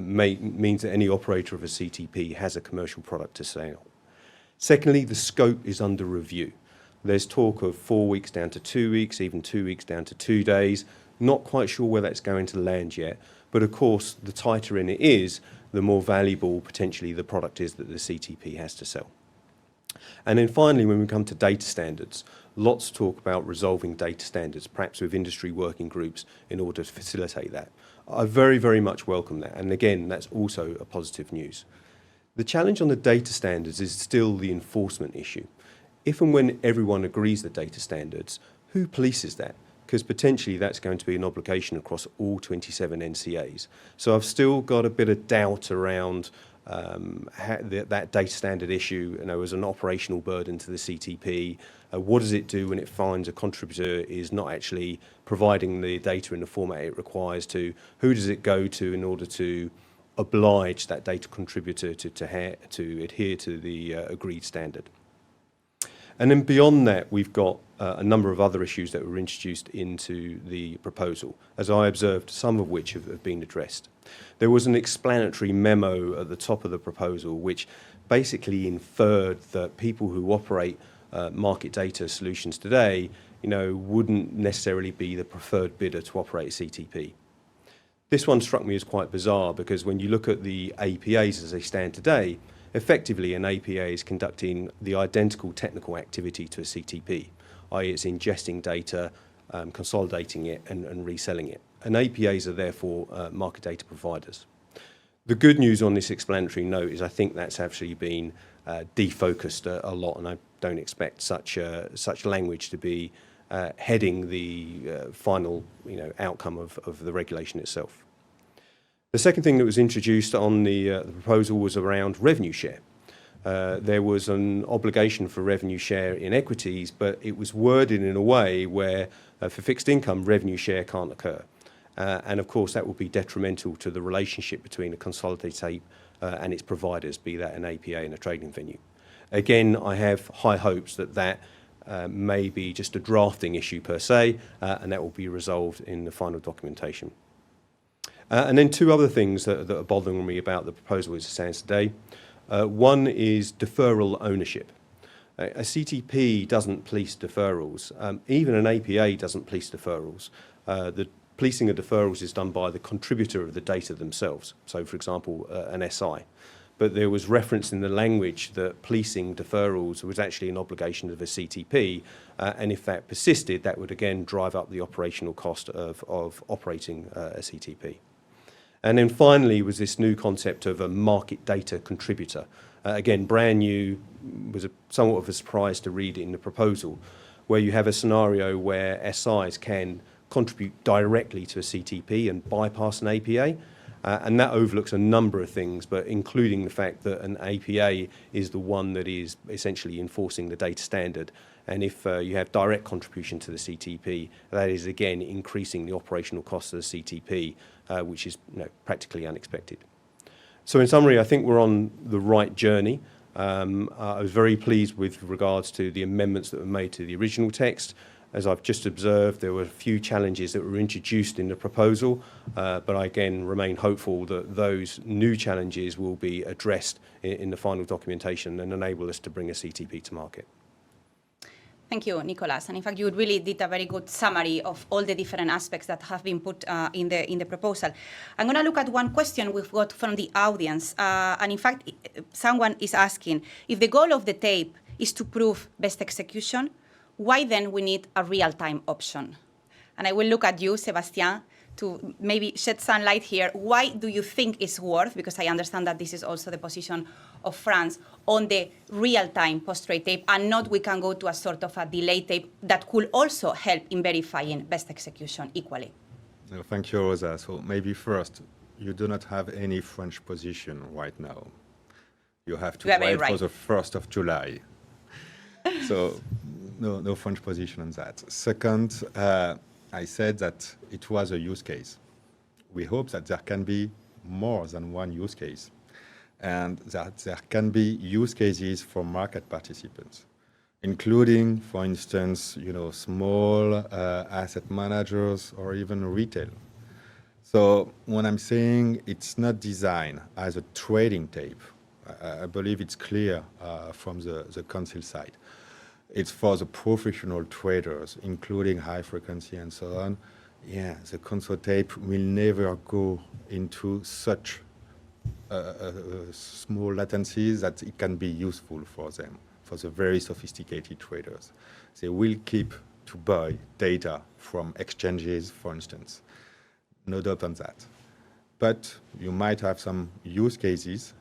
means that any operator of a CTP has a commercial product to sell. Secondly, the scope is under review. There's talk of 4 weeks down to 2 weeks, even 2 weeks down to 2 days. Not quite sure where that's going to land yet, but of course, the tighter in it is, the more valuable potentially the product is that the CTP has to sell. And then finally, when we come to data standards, lots of talk about resolving data standards, perhaps with industry working groups in order to facilitate that. I very, very much welcome that. And again, that's also a positive news. The challenge on the data standards is still the enforcement issue. If and when everyone agrees the data standards, who polices that? Because potentially that's going to be an obligation across all 27 NCAs. So I've still got a bit of doubt around that data standard issue, as an operational burden to the CTP. What does it do when it finds a contributor is not actually providing the data in the format it requires to? Who does it go to in order to oblige that data contributor to adhere to the agreed standard? And then beyond that, we've got a number of other issues that were introduced into the proposal, as I observed, some of which have been addressed. There was an explanatory memo at the top of the proposal which basically inferred that people who operate market data solutions today, wouldn't necessarily be the preferred bidder to operate a CTP. This one struck me as quite bizarre because when you look at the APAs as they stand today, effectively an APA is conducting the identical technical activity to a CTP, i.e. it's ingesting data, consolidating it and reselling it. And APAs are therefore market data providers. The good news on this explanatory note is I think that's actually been defocused a lot, and I don't expect such language to be heading the final outcome of the regulation itself. The second thing that was introduced on the proposal was around revenue share. There was an obligation for revenue share in equities, but it was worded in a way where for fixed income, revenue share can't occur. And of course, that will be detrimental to the relationship between a consolidated tape and its providers, be that an APA and a trading venue. Again, I have high hopes that may be just a drafting issue per se, and that will be resolved in the final documentation. And then two other things that are bothering me about the proposal as it stands today. One is deferral ownership. A CTP doesn't police deferrals. Even an APA doesn't police deferrals. The policing of deferrals is done by the contributor of the data themselves. So, for example, an SI. But there was reference in the language that policing deferrals was actually an obligation of a CTP, and if that persisted, that would again drive up the operational cost of operating a CTP. And then finally was this new concept of a market data contributor. Again, brand new, was somewhat of a surprise to read in the proposal, where you have a scenario where SIs can contribute directly to a CTP and bypass an APA. And that overlooks a number of things, but including the fact that an APA is the one that is essentially enforcing the data standard. And if you have direct contribution to the CTP, that is again increasing the operational cost of the CTP, which is practically unexpected. So in summary, I think we're on the right journey. I was very pleased with regards to the amendments that were made to the original text. As I've just observed, there were a few challenges that were introduced in the proposal, but I again remain hopeful that those new challenges will be addressed in the final documentation and enable us to bring a CTP to market. Thank you, Nicolas. And in fact, you really did a very good summary of all the different aspects that have been put in the proposal. I'm going to look at one question we've got from the audience. And in fact, someone is asking, if the goal of the tape is to prove best execution, why then we need a real-time option? And I will look at you, Sébastien, to maybe shed some light here. Why do you think it's worth, because I understand that this is also the position of France, on the real-time post-trade tape, and not we can go to a sort of a delay tape that could also help in verifying best execution equally? No, thank you, Rosa. So maybe first, you do not have any French position right now. You have to wait for the 1st of July. So no French position on that. Second, I said that it was a use case. We hope that there can be more than one use case, and that there can be use cases for market participants, including, for instance, small asset managers or even retail. So when I'm saying it's not designed as a trading tape, I believe it's clear from the council side. It's for the professional traders, including high frequency and so on. Yeah, the console tape will never go into such small latencies that it can be useful for them, for the very sophisticated traders. They will keep to buy data from exchanges, for instance. No doubt on that. But you might have some use cases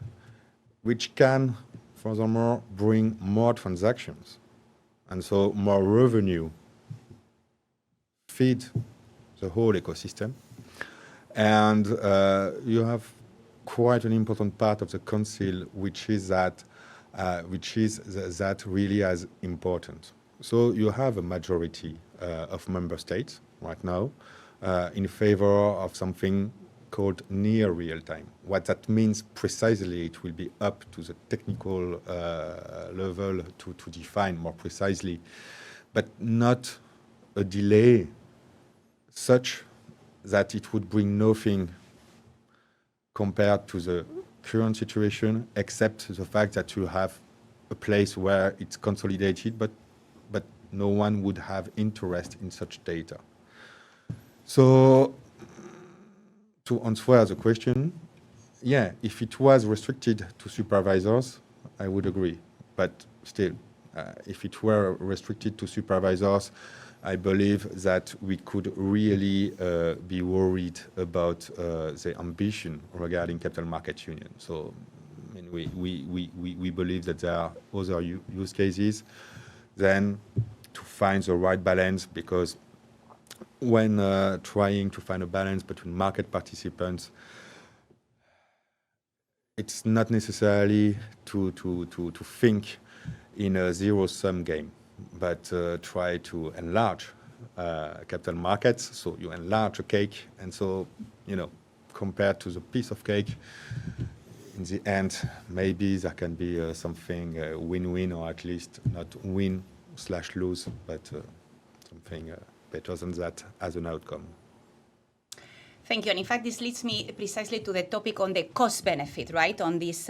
which can, furthermore, bring more transactions. And so more revenue feed the whole ecosystem. And you have quite an important part of the council, which is that really as important. So you have a majority of member states right now in favor of something called near real time. What that means precisely, it will be up to the technical level to define more precisely, but not a delay such that it would bring nothing compared to the current situation, except the fact that you have a place where it's consolidated, but no one would have interest in such data. So, to answer the question, yeah, if it was restricted to supervisors, I would agree. But still, if it were restricted to supervisors, I believe that we could really be worried about the ambition regarding capital market union. So, and we believe that there are other use cases, then to find the right balance, because when trying to find a balance between market participants, it's not necessarily to think in a zero-sum game, but try to enlarge capital markets. So you enlarge a cake, and so, compared to the piece of cake, in the end, maybe there can be something win-win, or at least not win/lose, but something better than that as an outcome. Thank you. And in fact, this leads me precisely to the topic on the cost benefit, right? On this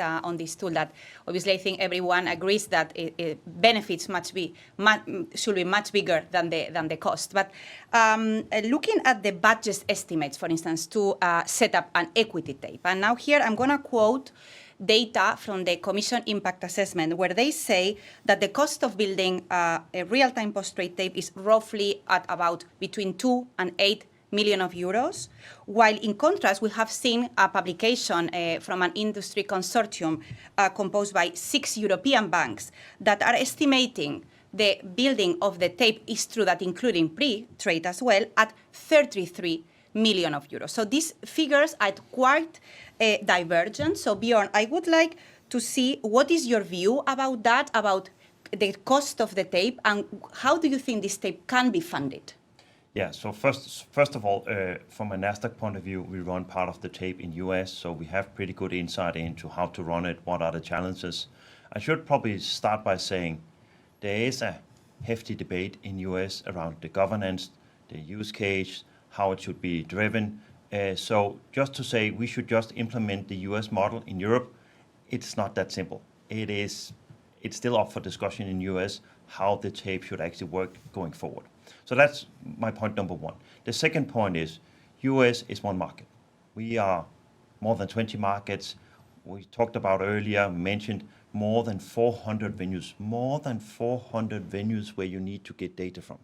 tool that obviously I think everyone agrees that benefits should be much bigger than the cost. But looking at the budget estimates, for instance, to set up an equity tape. And now here I'm going to quote data from the Commission Impact Assessment, where they say that the cost of building a real-time post-trade tape is roughly at about between 2 and 8 million euros, while in contrast, we have seen a publication from an industry consortium composed by 6 European banks that are estimating the building of the tape is true that including pre-trade as well at 33 million euros. So these figures are quite divergent. So Bjorn, I would like to see what is your view about that, about the cost of the tape, and how do you think this tape can be funded? Yeah, so first of all, from a Nasdaq point of view, we run part of the tape in US, so we have pretty good insight into how to run it, what are the challenges. I should probably start by saying there is a hefty debate in US around the governance, the use case, how it should be driven. So just to say we should just implement the US model in Europe, it's not that simple. It's still up for discussion in US how the tape should actually work going forward. So that's my point number one. The second point is US is one market. We are more than 20 markets. We talked about earlier, mentioned more than 400 venues, where you need to get data from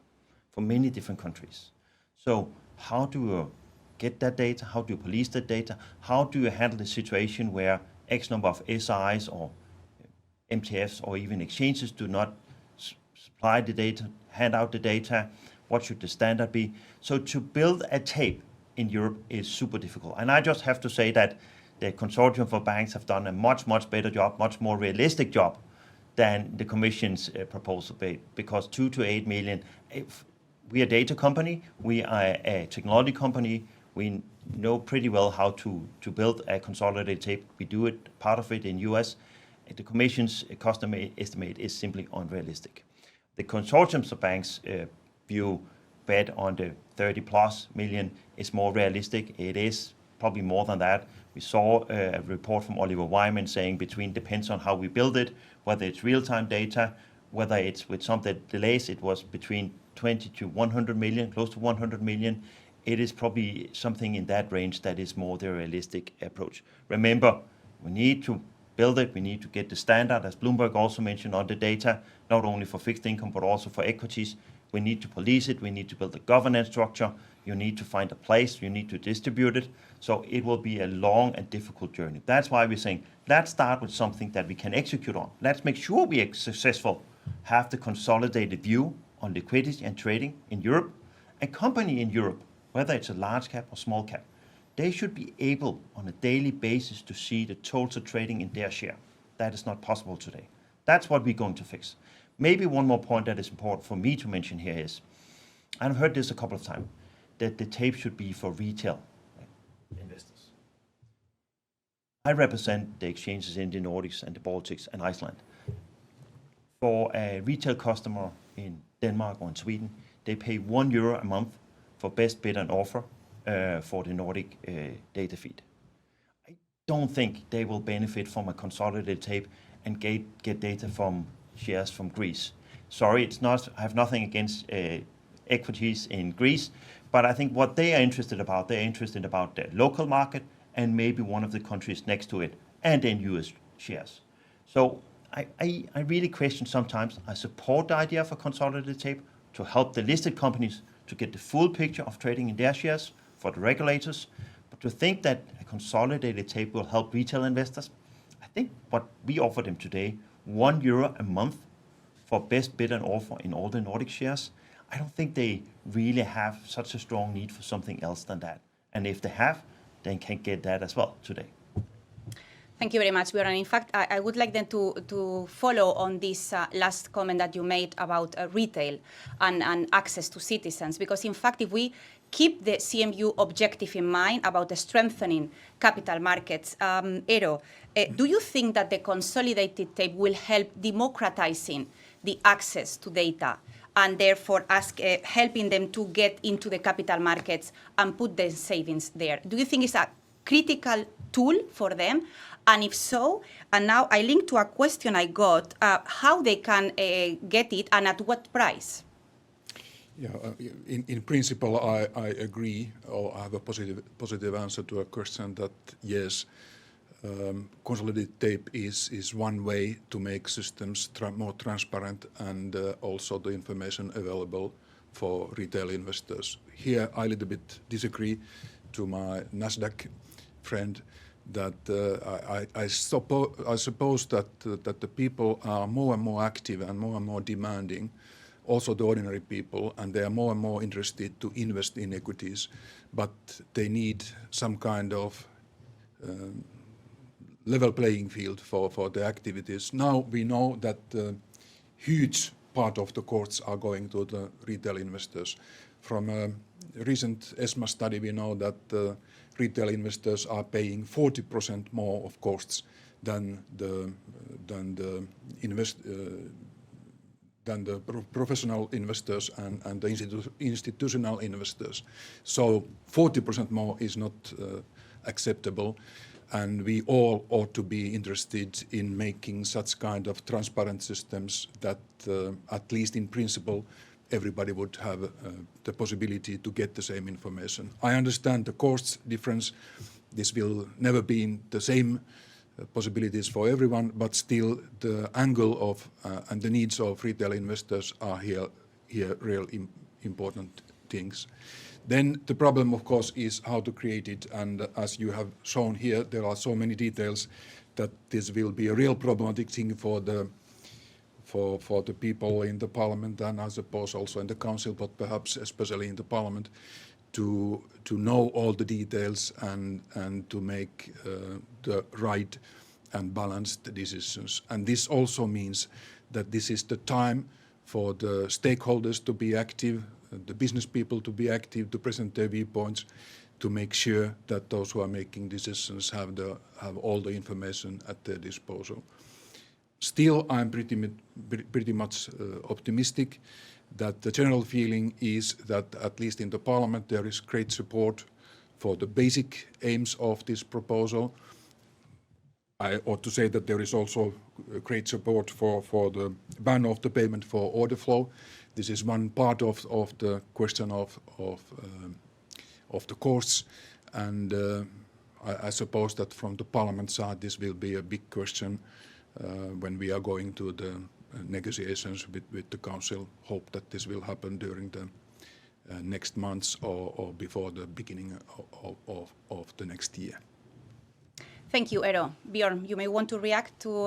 many different countries. So how do you get that data? How do you police that data? How do you handle the situation where X number of SIs or MTFs or even exchanges do not supply the data, hand out the data? What should the standard be? So to build a tape in Europe is super difficult. And I just have to say that the consortium for banks have done a much better job, much more realistic job than the Commission's proposal, because 2 to 8 million, we are a data company, we are a technology company, we know pretty well how to build a consolidated tape. We do it, part of it in US. The Commission's cost estimate is simply unrealistic. The consortiums of banks view bet on the 30+ million is more realistic. It is probably more than that. We saw a report from Oliver Wyman saying depends on how we build it, whether it's real-time data, whether it's with some delays, it was between 20 to 100 million, close to 100 million. It is probably something in that range that is more the realistic approach. Remember, we need to build it, we need to get the standard, as Bloomberg also mentioned, on the data, not only for fixed income, but also for equities. We need to police it, we need to build a governance structure, you need to find a place, you need to distribute it. So it will be a long and difficult journey. That's why we're saying, let's start with something that we can execute on. Let's make sure we are successful, have the consolidated view on liquidity and trading in Europe. A company in Europe, whether it's a large cap or small cap, they should be able on a daily basis to see the total trading in their share. That is not possible today. That's what we're going to fix. Maybe one more point that is important for me to mention here is, I've heard this a couple of times, that the tape should be for retail investors. I represent the exchanges in the Nordics and the Baltics and Iceland. For a retail customer in Denmark or in Sweden, they pay €1 a month for best bid and offer for the Nordic data feed. I don't think they will benefit from a consolidated tape and get data from shares from Greece. Sorry, I have nothing against equities in Greece, but I think what they are interested about, they're interested about the local market and maybe one of the countries next to it, and then US shares. So I really question sometimes. I support the idea for consolidated tape to help the listed companies to get the full picture of trading in their shares for the regulators, but to think that a consolidated tape will help retail investors, I think what we offer them today, €1 a month for best bid and offer in all the Nordic shares, I don't think they really have such a strong need for something else than that. And if they have, they can get that as well today. Thank you very much, Björn. In fact, I would like then to follow on this last comment that you made about retail and access to citizens, because in fact, if we keep the CMU objective in mind about the strengthening capital markets, Eero, do you think that the consolidated tape will help democratizing the access to data and therefore helping them to get into the capital markets and put their savings there? Do you think it's a critical tool for them? And if so, and now I link to a question I got, how they can get it and at what price? Yeah, in principle, I agree, or I have a positive answer to a question that yes, consolidated tape is one way to make systems more transparent and also the information available for retail investors. Here, I a little bit disagree to my Nasdaq friend that I suppose that the people are more and more active and more demanding, also the ordinary people, and they are more and more interested to invest in equities, but they need some kind of level playing field for the activities. Now we know that a huge part of the costs are going to the retail investors. From a recent ESMA study, we know that retail investors are paying 40% more of costs than the professional investors and the institutional investors. So 40% more is not acceptable, and we all ought to be interested in making such kind of transparent systems that at least in principle everybody would have the possibility to get the same information. I understand the costs difference. This will never be the same possibilities for everyone, but still the angle of and the needs of retail investors are here real important things. Then the problem, of course, is how to create it, and as you have shown here, there are so many details that this will be a real problematic thing for the people in the parliament, and I suppose also in the council, but perhaps especially in the parliament, to know all the details and to make the right and balanced decisions. And this also means that this is the time for the stakeholders to be active, the business people to be active, to present their viewpoints, to make sure that those who are making decisions have all the information at their disposal. Still, I'm pretty much optimistic that the general feeling is that at least in the parliament there is great support for the basic aims of this proposal. I ought to say that there is also great support for the ban of the payment for order flow. This is one part of the question of the costs, and I suppose that from the parliament side this will be a big question when we are going to the negotiations with the council. Hope that this will happen during the next months or before the beginning of the next year. Thank you, Eero. Björn, you may want to react to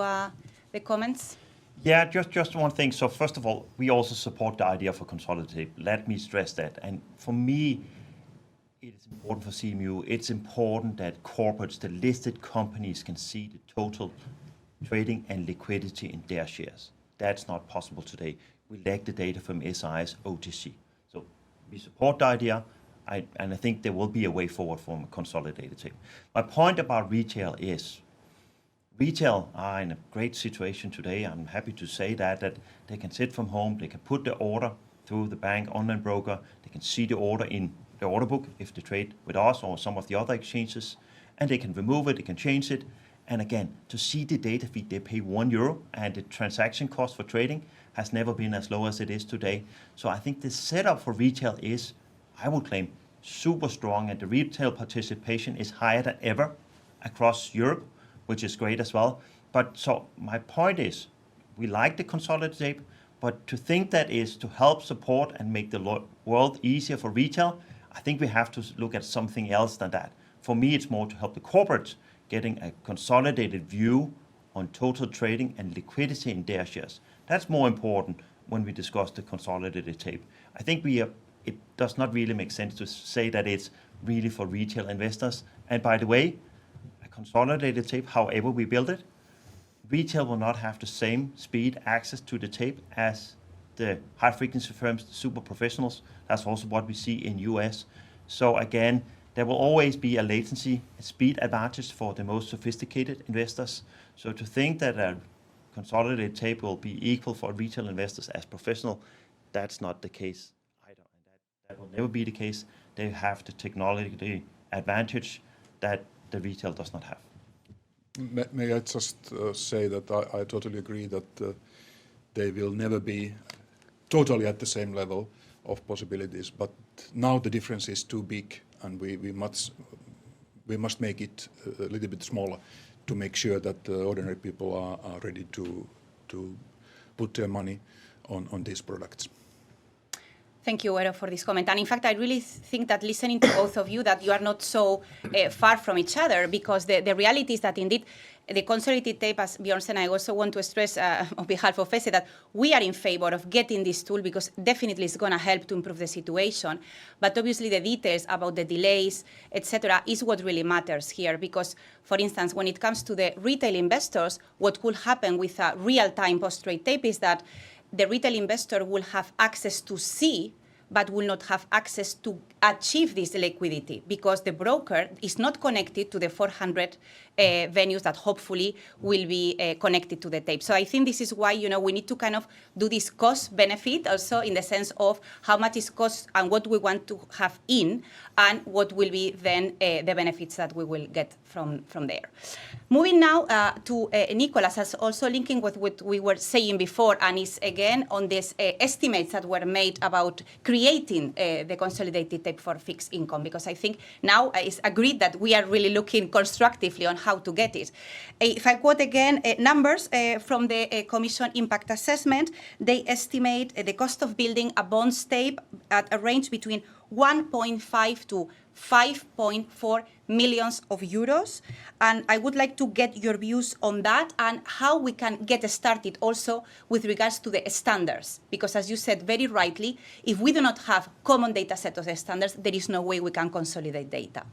the comments. Yeah, just one thing. So first of all, we also support the idea for consolidated. Let me stress that. And for me, it is important for CMU. It's important that corporates, the listed companies, can see the total trading and liquidity in their shares. That's not possible today. We lack the data from SI's OTC. So we support the idea, and I think there will be a way forward from a consolidated tape. My point about retail is, retail are in a great situation today. I'm happy to say that they can sit from home, they can put the order through the bank online broker, they can see the order in the order book if they trade with us or some of the other exchanges, and they can remove it, they can change it. And again, to see the data feed, they pay €1, and the transaction cost for trading has never been as low as it is today. So I think the setup for retail is, I would claim, super strong, and the retail participation is higher than ever across Europe, which is great as well. But so my point is, we like the consolidated tape, but to think that is to help support and make the world easier for retail, I think we have to look at something else than that. For me, it's more to help the corporates getting a consolidated view on total trading and liquidity in their shares. That's more important when we discuss the consolidated tape. I think it does not really make sense to say that it's really for retail investors. And by the way, a consolidated tape, however we build it, retail will not have the same speed access to the tape as the high frequency firms, the super professionals. That's also what we see in US. So again, there will always be a latency speed advantage for the most sophisticated investors. So to think that a consolidated tape will be equal for retail investors as professional, that's not the case either. And that will never be the case. They have the technology advantage that the retail does not have. May I just say that I totally agree that they will never be totally at the same level of possibilities, but now the difference is too big, and we must make it a little bit smaller to make sure that ordinary people are ready to put their money on these products. Thank you, Eero, for this comment. And in fact, I really think that listening to both of you, that you are not so far from each other, because the reality is that indeed the consolidated tape, as Bjorn said, I also want to stress on behalf of FESE that we are in favor of getting this tool, because definitely it's going to help to improve the situation. But obviously the details about the delays, etc., is what really matters here. Because, for instance, when it comes to the retail investors, what could happen with a real-time post-trade tape is that the retail investor will have access to see, but will not have access to achieve this liquidity, because the broker is not connected to the 400 venues that hopefully will be connected to the tape. So I think this is why, we need to kind of do this cost benefit also, in the sense of how much is cost and what we want to have in, and what will be then the benefits that we will get from there. Moving now to Nicholas, as also linking with what we were saying before, and is again on these estimates that were made about creating the consolidated tape for fixed income, because I think now it's agreed that we are really looking constructively on how to get it. If I quote again numbers from the Commission Impact Assessment, they estimate the cost of building a bonds tape at a range between 1.5 to 5.4 millions of euros. And I would like to get your views on that and how we can get started also with regards to the standards. Because as you said very rightly, if we do not have common data set of standards, there is no way we can consolidate data.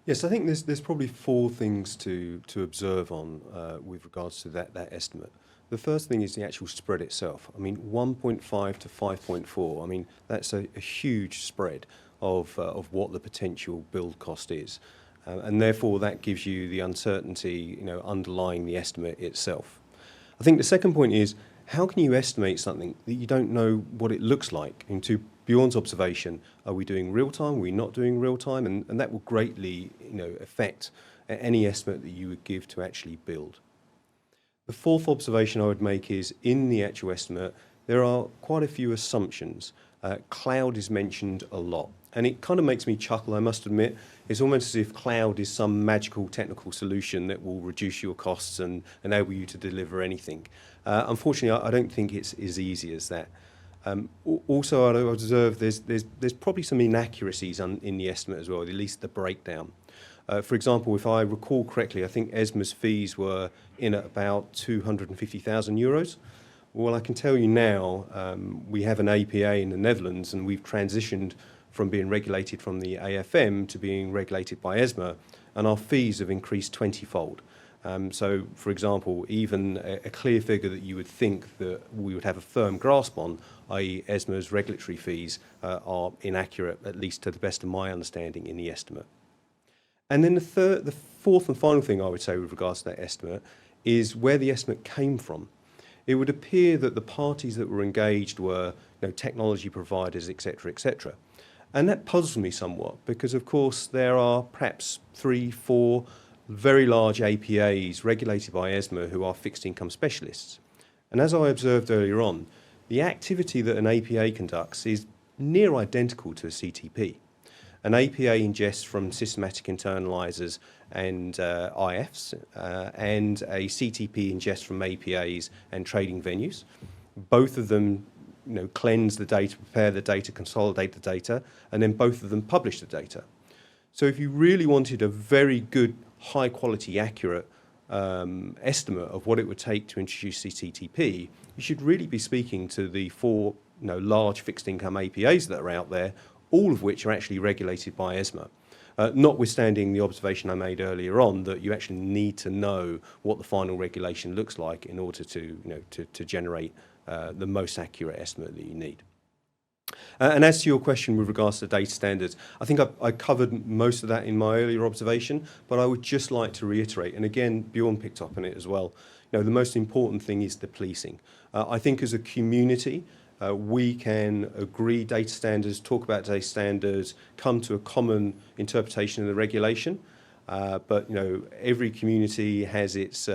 Yes, I think there's probably four things to observe on with regards to that estimate. The first thing is the actual spread itself. I mean, 1.5 to 5.4, I mean, that's a huge spread of what the potential build cost is. And therefore, that gives you the uncertainty, underlying the estimate itself. I think the second point is, how can you estimate something that you don't know what it looks like? And to Bjorn's observation, are we doing real time? Are we not doing real time? And that will greatly, affect any estimate that you would give to actually build. The fourth observation I would make is, in the actual estimate, there are quite a few assumptions. Cloud is mentioned a lot, and it kind of makes me chuckle, I must admit. It's almost as if cloud is some magical technical solution that will reduce your costs and enable you to deliver anything. Unfortunately, I don't think it's as easy as that. Also, I observe there's probably some inaccuracies in the estimate as well, at least the breakdown. For example, if I recall correctly, I think ESMA's fees were in at about 250,000 euros. Well, I can tell you now, we have an APA in the Netherlands, and we've transitioned from being regulated from the AFM to being regulated by ESMA, and our fees have increased 20-fold. So, for example, even a clear figure that you would think that we would have a firm grasp on, i.e. ESMA's regulatory fees, are inaccurate, at least to the best of my understanding, in the estimate. And then the fourth and final thing I would say with regards to that estimate is where the estimate came from. It would appear that the parties that were engaged were technology providers, etc., etc. And that puzzles me somewhat because, of course, there are perhaps 3, 4 very large APAs regulated by ESMA who are fixed income specialists. And as I observed earlier on, the activity that an APA conducts is near identical to a CTP. An APA ingests from systematic internalizers and IFs, and a CTP ingests from APAs and trading venues. Both of them cleanse the data, prepare the data, consolidate the data, and then both of them publish the data. So if you really wanted a very good, high quality, accurate estimate of what it would take to introduce CCTP, you should really be speaking to the four large fixed income APAs that are out there, all of which are actually regulated by ESMA. Notwithstanding the observation I made earlier on that you actually need to know what the final regulation looks like in order to generate the most accurate estimate that you need. And as to your question with regards to data standards, I think I covered most of that in my earlier observation, but I would just like to reiterate, and again, Bjorn picked up on it as well, the most important thing is the policing. I think as a community, we can agree data standards, talk about data standards, come to a common interpretation of the regulation. But every community has its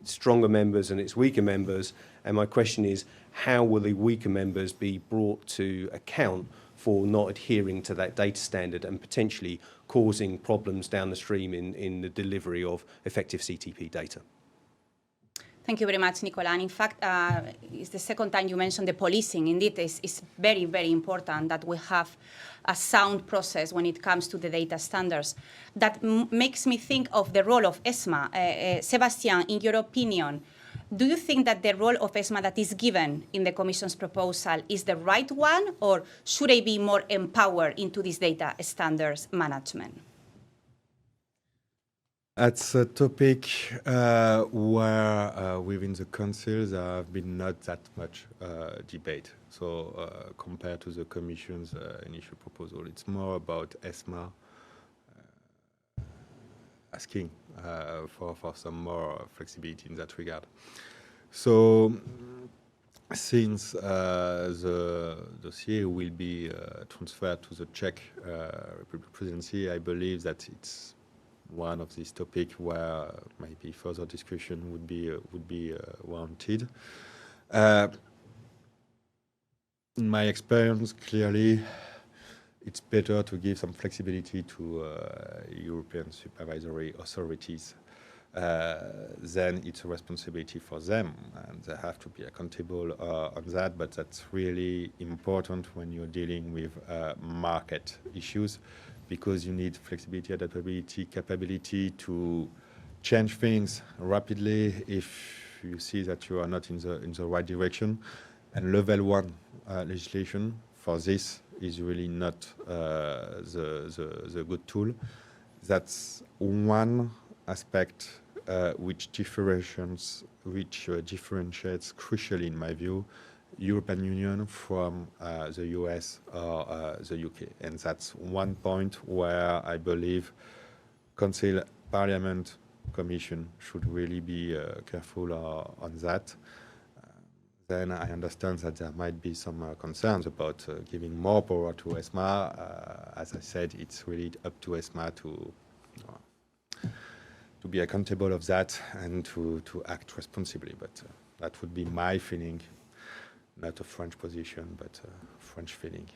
stronger members and its weaker members. And my question is, how will the weaker members be brought to account for not adhering to that data standard and potentially causing problems down the stream in the delivery of effective CTP data? Thank you very much, Nicola. And in fact, it's the second time you mentioned the policing. Indeed, it's very, very important that we have a sound process when it comes to the data standards. That makes me think of the role of ESMA. Sebastian, in your opinion, do you think that the role of ESMA that is given in the Commission's proposal is the right one, or should they be more empowered into this data standards management? That's a topic where within the Council there have been not that much debate. So compared to the Commission's initial proposal, it's more about ESMA asking for some more flexibility in that regard. So since the dossier will be transferred to the Czech presidency, I believe that it's one of these topics where maybe further discussion would be warranted. In my experience, clearly, it's better to give some flexibility to European supervisory authorities. Then it's a responsibility for them, and they have to be accountable on that. But that's really important when you're dealing with market issues, because you need flexibility, adaptability, capability to change things rapidly if you see that you are not in the right direction. And level 1 legislation for this is really not the good tool. That's one aspect which differentiates crucially, in my view, European Union from the US or the UK. And that's one point where I believe Council, Parliament, Commission should really be careful on that. Then I understand that there might be some concerns about giving more power to ESMA. As I said, it's really up to ESMA to be accountable of that and to act responsibly. But that would be my feeling. Not a French position, but a French feeling.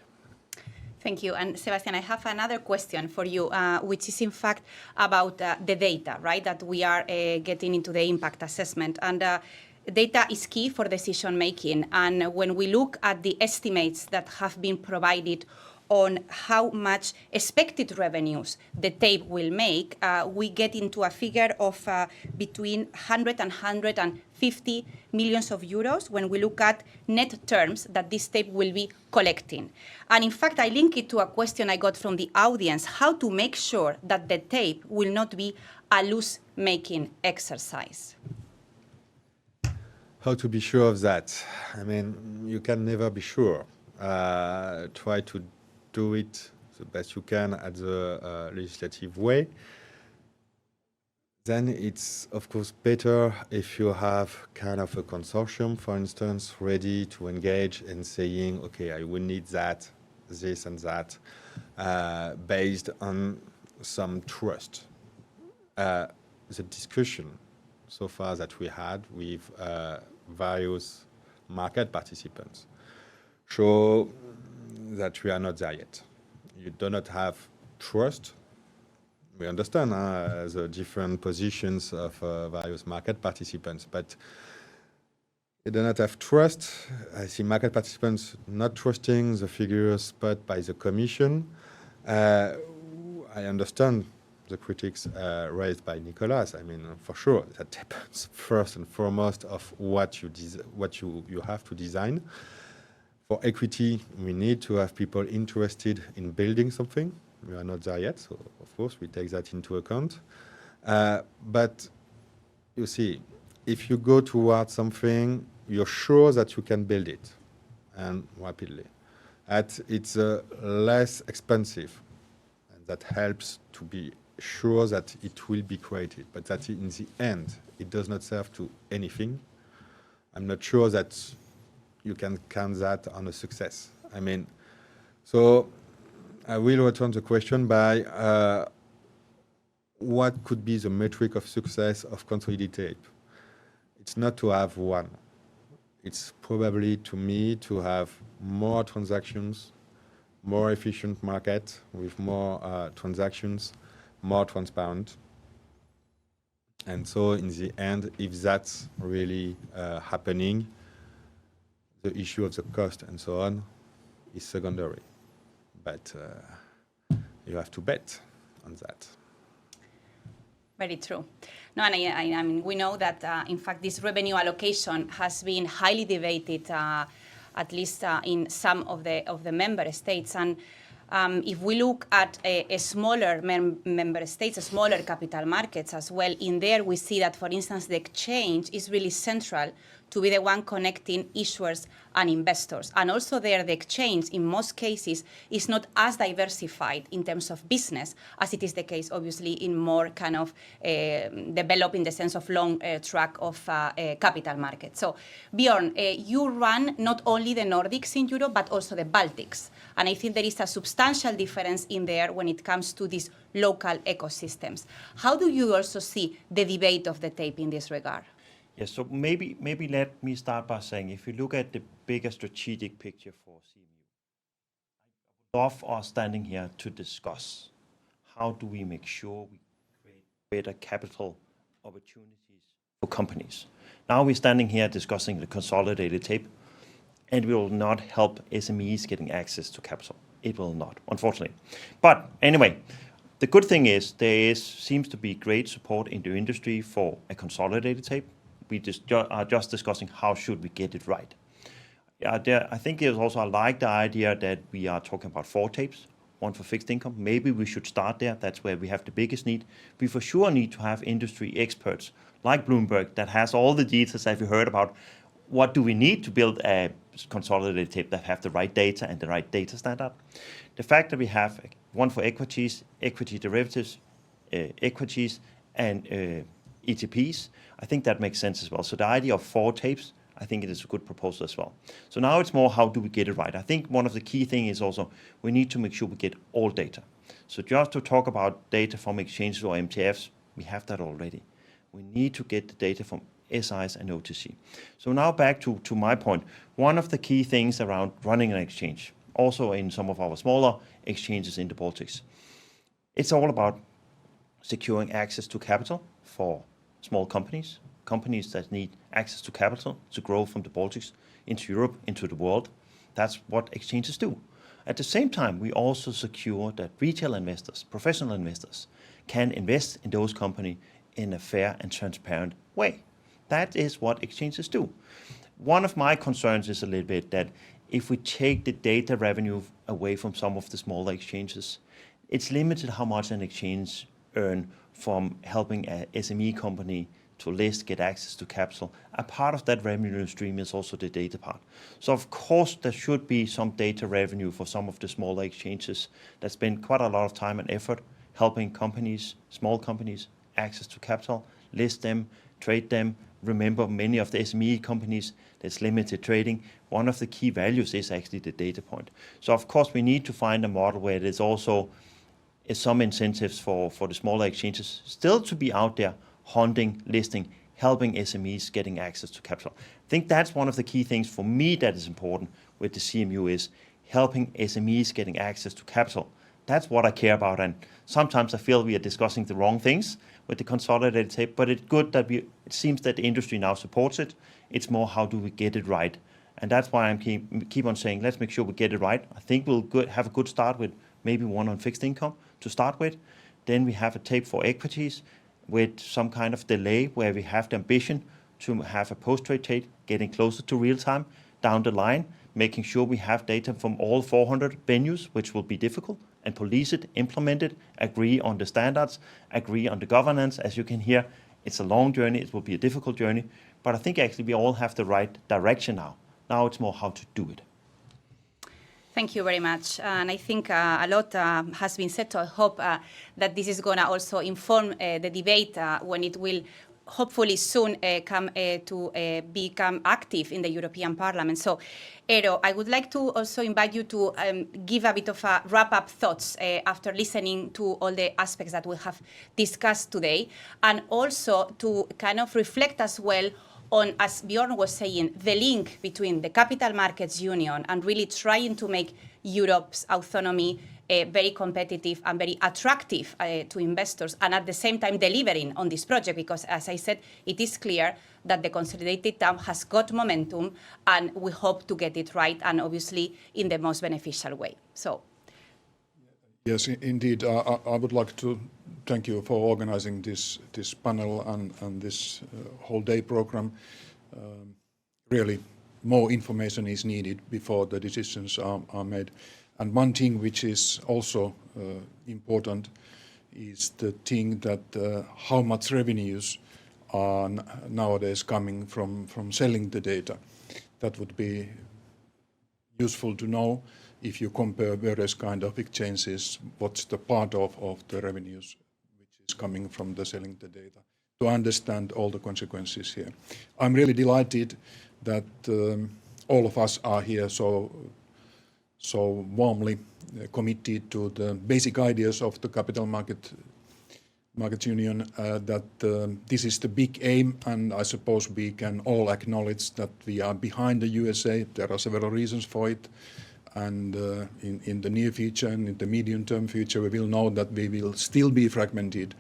Thank you. And Sebastian, I have another question for you, which is in fact about the data, right, that we are getting into the impact assessment. And data is key for decision making. And when we look at the estimates that have been provided on how much expected revenues the tape will make, we get into a figure of between 100 and 150 millions of euros when we look at net terms that this tape will be collecting. And in fact, I link it to a question I got from the audience, how to make sure that the tape will not be a loss-making exercise. How to be sure of that? I mean, you can never be sure. Try to do it the best you can at the legislative way. Then it's, of course, better if you have kind of a consortium, for instance, ready to engage and saying, okay, I will need that, this and that, based on some trust. The discussion so far that we had with various market participants show that we are not there yet. You do not have trust. We understand the different positions of various market participants, but you do not have trust. I see market participants not trusting the figures put by the Commission. I understand the critics raised by Nicolas. I mean, for sure, that depends first and foremost of what you have to design. For equity, we need to have people interested in building something. We are not there yet, so of course we take that into account. But you see, if you go towards something, you're sure that you can build it, and rapidly. It's less expensive, and that helps to be sure that it will be created, but that in the end, it does not serve to anything. I'm not sure that you can count that on a success. I mean, so I will return the question by what could be the metric of success of consolidated tape? It's not to have one. It's probably, to me, to have more transactions, more efficient market with more transactions, more transparent. And so in the end, if that's really happening, the issue of the cost and so on is secondary. But you have to bet on that. Very true. No, and I mean, we know that, in fact, this revenue allocation has been highly debated, at least in some of the member states. And if we look at a smaller member states, smaller capital markets as well, in there we see that, for instance, the exchange is really central to be the one connecting issuers and investors. And also there, the exchange, in most cases, is not as diversified in terms of business as it is the case, obviously, in more kind of developed in the sense of long track of capital markets. So, Bjorn, you run not only the Nordics in Europe, but also the Baltics. And I think there is a substantial difference in there when it comes to these local ecosystems. How do you also see the debate of the tape in this regard? Yes, so maybe let me start by saying, if you look at the bigger strategic picture for CMU, I would love us standing here to discuss how do we make sure we create better capital opportunities for companies. Now we're standing here discussing the consolidated tape, and we will not help SMEs getting access to capital. It will not, unfortunately. But anyway, the good thing is seems to be great support in the industry for a consolidated tape. We are just discussing how should we get it right. I think there's also, I like the idea that we are talking about 4 tapes, one for fixed income. Maybe we should start there. That's where we have the biggest need. We for sure need to have industry experts like Bloomberg that has all the details that we heard about. What do we need to build a consolidated tape that have the right data and the right data standard? The fact that we have one for equities, equity derivatives, equities, and ETPs, I think that makes sense as well. So the idea of 4 tapes, I think it is a good proposal as well. So now it's more how do we get it right. I think one of the key things is also we need to make sure we get all data. So just to talk about data from exchanges or MTFs, we have that already. We need to get the data from SIs and OTC. So now back to my point. One of the key things around running an exchange, also in some of our smaller exchanges in the Baltics, it's all about securing access to capital for small companies that need access to capital to grow from the Baltics into Europe, into the world. That's what exchanges do. At the same time, we also secure that retail investors, professional investors, can invest in those companies in a fair and transparent way. That is what exchanges do. One of my concerns is a little bit that if we take the data revenue away from some of the smaller exchanges, it's limited how much an exchange earn from helping a SME company to list, get access to capital. A part of that revenue stream is also the data part. So of course there should be some data revenue for some of the smaller exchanges that spend quite a lot of time and effort helping companies, small companies, access to capital, list them, trade them. Remember, many of the SME companies, there's limited trading. One of the key values is actually the data point. So of course we need to find a model where there's also some incentives for the smaller exchanges still to be out there hunting, listing, helping SMEs getting access to capital. I think that's one of the key things for me that is important with the CMU is helping SMEs getting access to capital. That's what I care about, and sometimes I feel we are discussing the wrong things with the consolidated tape, but it's good that it seems that the industry now supports it. It's more how do we get it right, and that's why I keep on saying let's make sure we get it right. I think we'll have a good start with maybe one on fixed income to start with. Then we have a tape for equities with some kind of delay where we have the ambition to have a post-trade tape getting closer to real time down the line, making sure we have data from all 400 venues, which will be difficult, and police it, implement it, agree on the standards, agree on the governance. As you can hear, it's a long journey, it will be a difficult journey, but I think actually we all have the right direction now. Now it's more how to do it. Thank you very much. And I think a lot has been said, so I hope that this is going to also inform the debate when it will hopefully soon come to become active in the European Parliament. So, Eero, I would like to also invite you to give a bit of a wrap-up thoughts after listening to all the aspects that we have discussed today, and also to kind of reflect as well on, as Bjorn was saying, the link between the Capital Markets Union and really trying to make Europe's autonomy very competitive and very attractive to investors, and at the same time delivering on this project, because as I said, it is clear that the consolidated TAM has got momentum, and we hope to get it right, and obviously in the most beneficial way. So, yes, indeed. I would like to thank you for organizing this panel and this whole day program. Really, more information is needed before the decisions are made. And one thing which is also important is the thing that how much revenues are nowadays coming from selling the data. That would be useful to know if you compare various kind of exchanges, what's the part of the revenues which is coming from the selling the data, to understand all the consequences here. I'm really delighted that all of us are here so warmly committed to the basic ideas of the Capital Markets Union, that this is the big aim, and I suppose we can all acknowledge that we are behind the USA. There are several reasons for it, and in the near future and in the medium-term future we will know that we will still be fragmented,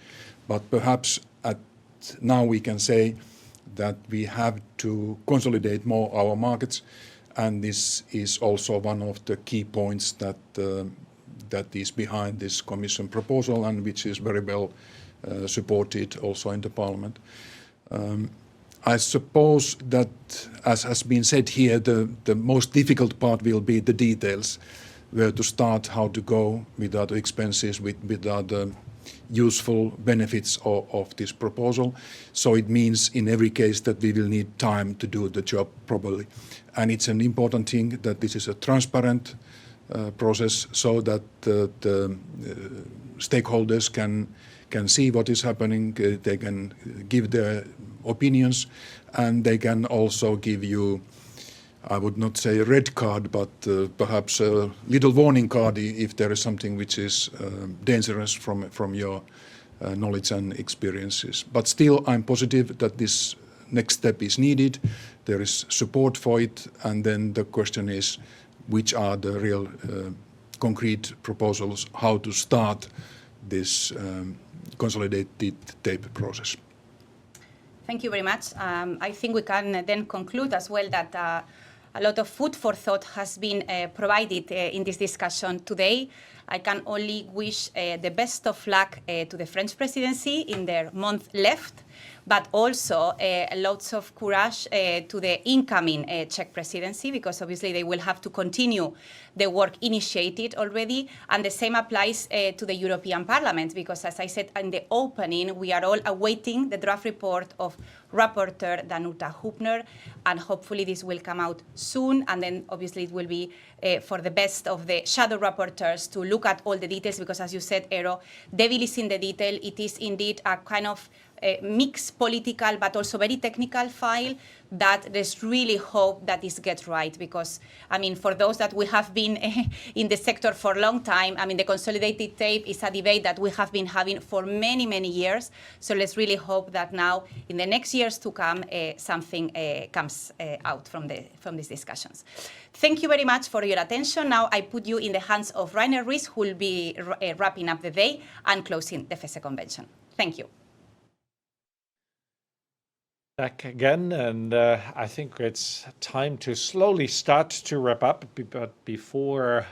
but perhaps now we can say that we have to consolidate more our markets. And this is also one of the key points that is behind this Commission proposal, and which is very well supported also in the Parliament. I suppose that, as has been said here, the most difficult part will be the details, where to start, how to go, with other expenses, with other useful benefits of this proposal. So it means in every case that we will need time to do the job properly. And it's an important thing that this is a transparent process, so that the stakeholders can see what is happening, they can give their opinions, and they can also give you, I would not say a red card, but perhaps a little warning card if there is something which is dangerous from your knowledge and experiences. But still, I'm positive that this next step is needed. There is support for it, and then the question is, which are the real concrete proposals, how to start this consolidated tape process. thank you very much. I think we can then conclude as well that a lot of food for thought has been provided in this discussion today. I can only wish the best of luck to the French presidency in their month left, but also lots of courage to the incoming Czech presidency, because obviously they will have to continue the work initiated already, and the same applies to the European Parliament, because as I said in the opening, we are all awaiting the draft report of Rapporteur Danuta Hübner, and hopefully this will come out soon, and then obviously it will be for the best of the shadow rapporteurs to look at all the details, because as you said, Eero, devil is in the detail. It is indeed a kind of mixed political but also very technical file that there's really hope that this gets right, because I mean, for those that we have been in the sector for a long time, I mean, the consolidated tape is a debate that we have been having for many, many years. So let's really hope that now in the next years to come, something comes out from these discussions. Thank you very much for your attention. Now I put you in the hands of Verena Ross, who will be wrapping up the day and closing the FESE Convention. Thank you. Back again, and I think it's time to slowly start to wrap up. But before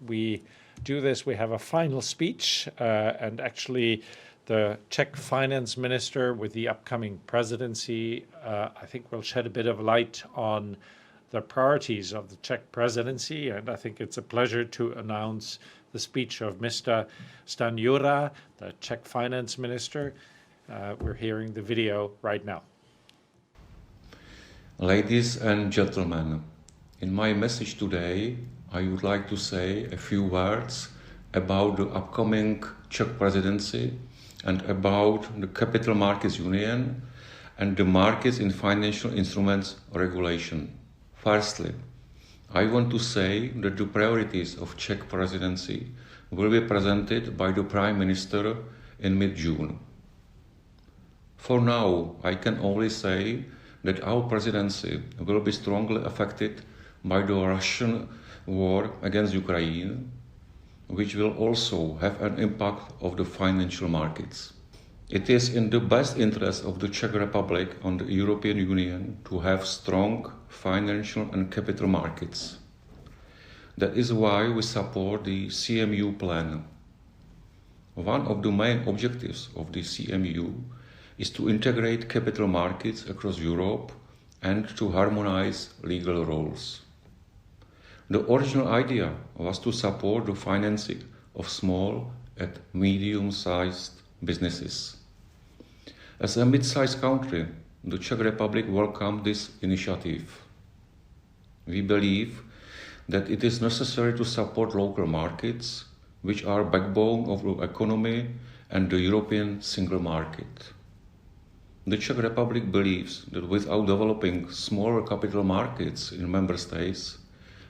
we do this, we have a final speech, and actually the Czech Finance Minister with the upcoming presidency, I think will shed a bit of light on the priorities of the Czech presidency, and I think it's a pleasure to announce the speech of Mr. Stanjura, the Czech Finance Minister. We're hearing the video right now. Ladies and gentlemen, in my message today, I would like to say a few words about the upcoming Czech presidency and about the Capital Markets Union and the Markets in Financial Instruments regulation. Firstly, I want to say that the priorities of Czech presidency will be presented by the Prime Minister in mid-June. For now, I can only say that our presidency will be strongly affected by the Russian war against Ukraine, which will also have an impact on the financial markets. It is in the best interest of the Czech Republic and the European Union to have strong financial and capital markets. That is why we support the CMU plan. One of the main objectives of the CMU is to integrate capital markets across Europe and to harmonize legal rules. The original idea was to support the financing of small and medium-sized businesses. As a mid-sized country, the Czech Republic welcomed this initiative. We believe that it is necessary to support local markets, which are backbone of the economy and the European single market. The Czech Republic believes that without developing smaller capital markets in member states,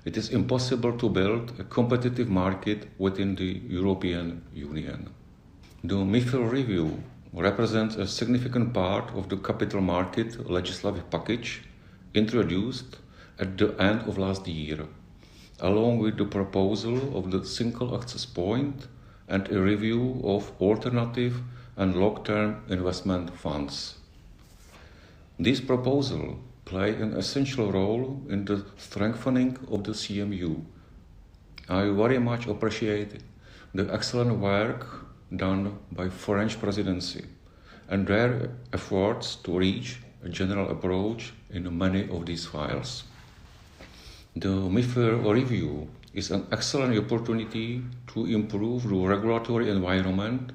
it is impossible to build a competitive market within the European Union. The MiFIR review represents a significant part of the capital market legislative package introduced at the end of last year, along with the proposal of the single access point and a review of alternative and long-term investment funds. These proposals play an essential role in the strengthening of the CMU. I very much appreciate the excellent work done by French presidency and their efforts to reach a general approach in many of these files. The MiFIR review is an excellent opportunity to improve the regulatory environment,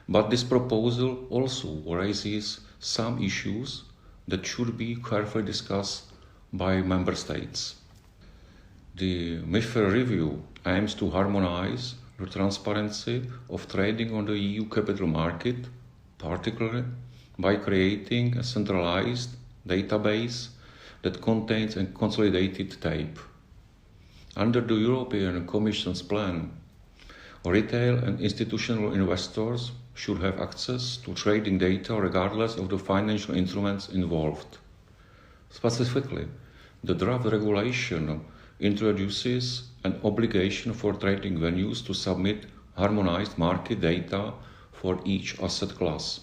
but this proposal also raises some issues that should be carefully discussed by member states. The MiFIR review aims to harmonize the transparency of trading on the EU capital market, particularly by creating a centralized database that contains a consolidated tape. Under the European Commission's plan, retail and institutional investors should have access to trading data regardless of the financial instruments involved. Specifically, the draft regulation introduces an obligation for trading venues to submit harmonized market data for each asset class,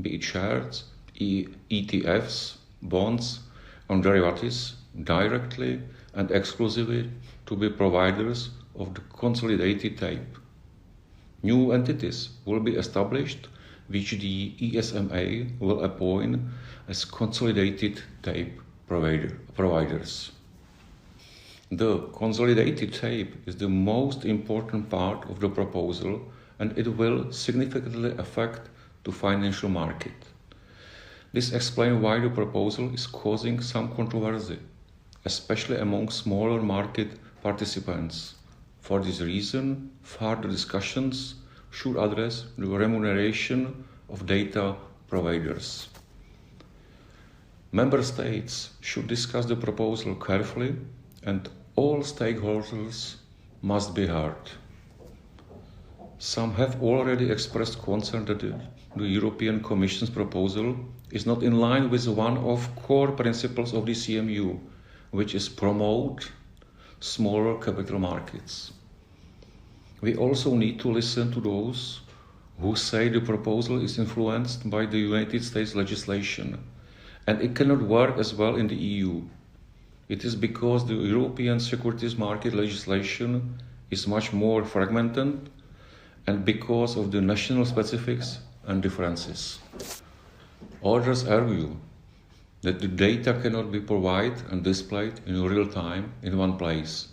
be it shares, ETFs, bonds, and derivatives, directly and exclusively to be providers of the consolidated tape. New entities will be established, which the ESMA will appoint as consolidated tape providers. The consolidated tape is the most important part of the proposal, and it will significantly affect the financial market. This explains why the proposal is causing some controversy, especially among smaller market participants. For this reason, further discussions should address the remuneration of data providers. Member states should discuss the proposal carefully, and all stakeholders must be heard. Some have already expressed concern that the European Commission's proposal is not in line with one of core principles of the CMU, which is promote smaller capital markets. We also need to listen to those who say the proposal is influenced by the United States legislation and it cannot work as well in the EU. It is because the European securities market legislation is much more fragmented and because of the national specifics and differences. Others argue that the data cannot be provided and displayed in real time in one place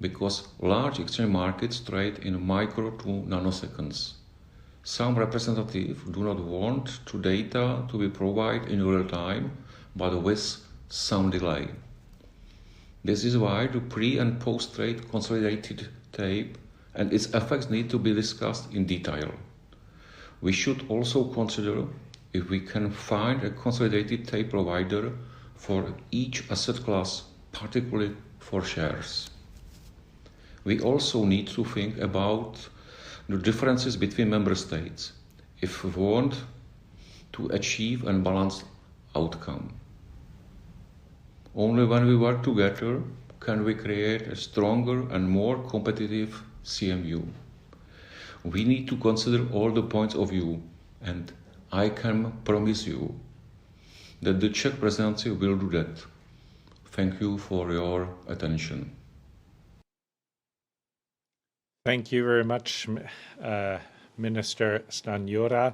because large exchange markets trade in micro to nanoseconds. Some representatives do not want the data to be provided in real time, but with some delay. This is why the pre- and post-trade consolidated tape and its effects need to be discussed in detail. We should also consider if we can find a consolidated tape provider for each asset class, particularly for shares. We also need to think about the differences between member states if we want to achieve a balanced outcome. Only when we work together can we create a stronger and more competitive CMU. We need to consider all the points of view, and I can promise you that the Czech presidency will do that. Thank you for your attention. Thank you very much, Minister Stanjura.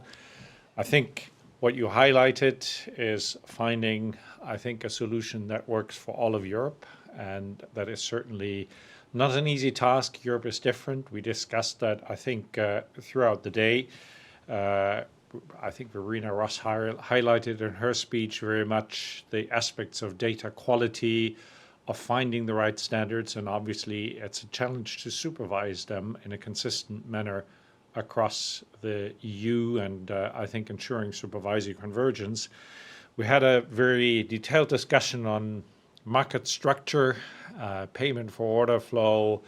I think what you highlighted is finding, I think, a solution that works for all of Europe, and that is certainly not an easy task. Europe is different. We discussed that, I think, throughout the day. I think Verena Ross highlighted in her speech very much the aspects of data quality, of finding the right standards, and obviously it's a challenge to supervise them in a consistent manner across the EU, and I think ensuring supervisory convergence. We had a very detailed discussion on market structure, payment for order flow,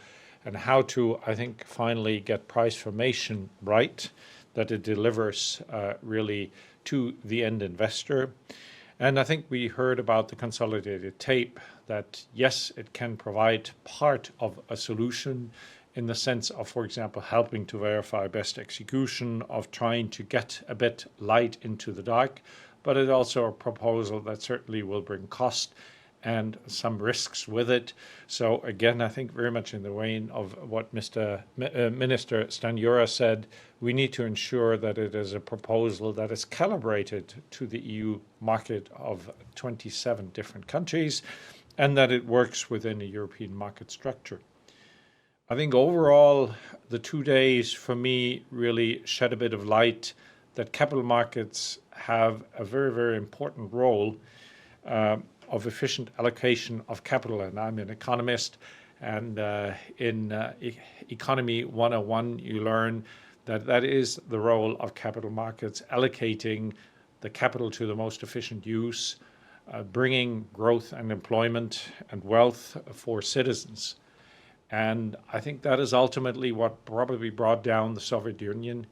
and how to, I think, finally get price formation right, that it delivers really to the end investor. And I think we heard about the consolidated tape, that yes, it can provide part of a solution in the sense of, for example, helping to verify best execution, of trying to get a bit light into the dark, but it's also a proposal that certainly will bring cost and some risks with it. So again, I think very much in the vein of what Minister Stanjura said, we need to ensure that it is a proposal that is calibrated to the EU market of 27 different countries, and that it works within a European market structure. I think overall, the 2 days for me really shed a bit of light that capital markets have a very, very important role of efficient allocation of capital. And I'm an economist, and in Economy 101, you learn that that is the role of capital markets, allocating the capital to the most efficient use, bringing growth and employment and wealth for citizens. And I think that is ultimately what probably brought down the Soviet Union.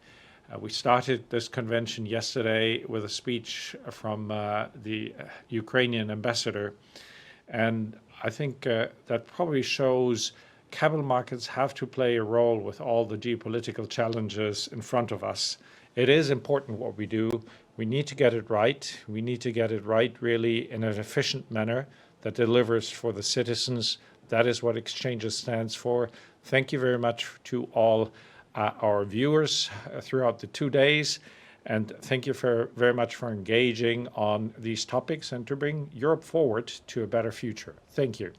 We started this convention yesterday with a speech from the Ukrainian ambassador. And I think that probably shows capital markets have to play a role with all the geopolitical challenges in front of us. It is important what we do. We need to get it right. We need to get it right really in an efficient manner that delivers for the citizens. That is what Exchanges stands for. Thank you very much to all our viewers throughout the 2 days. And thank you very much for engaging on these topics and to bring Europe forward to a better future. Thank you.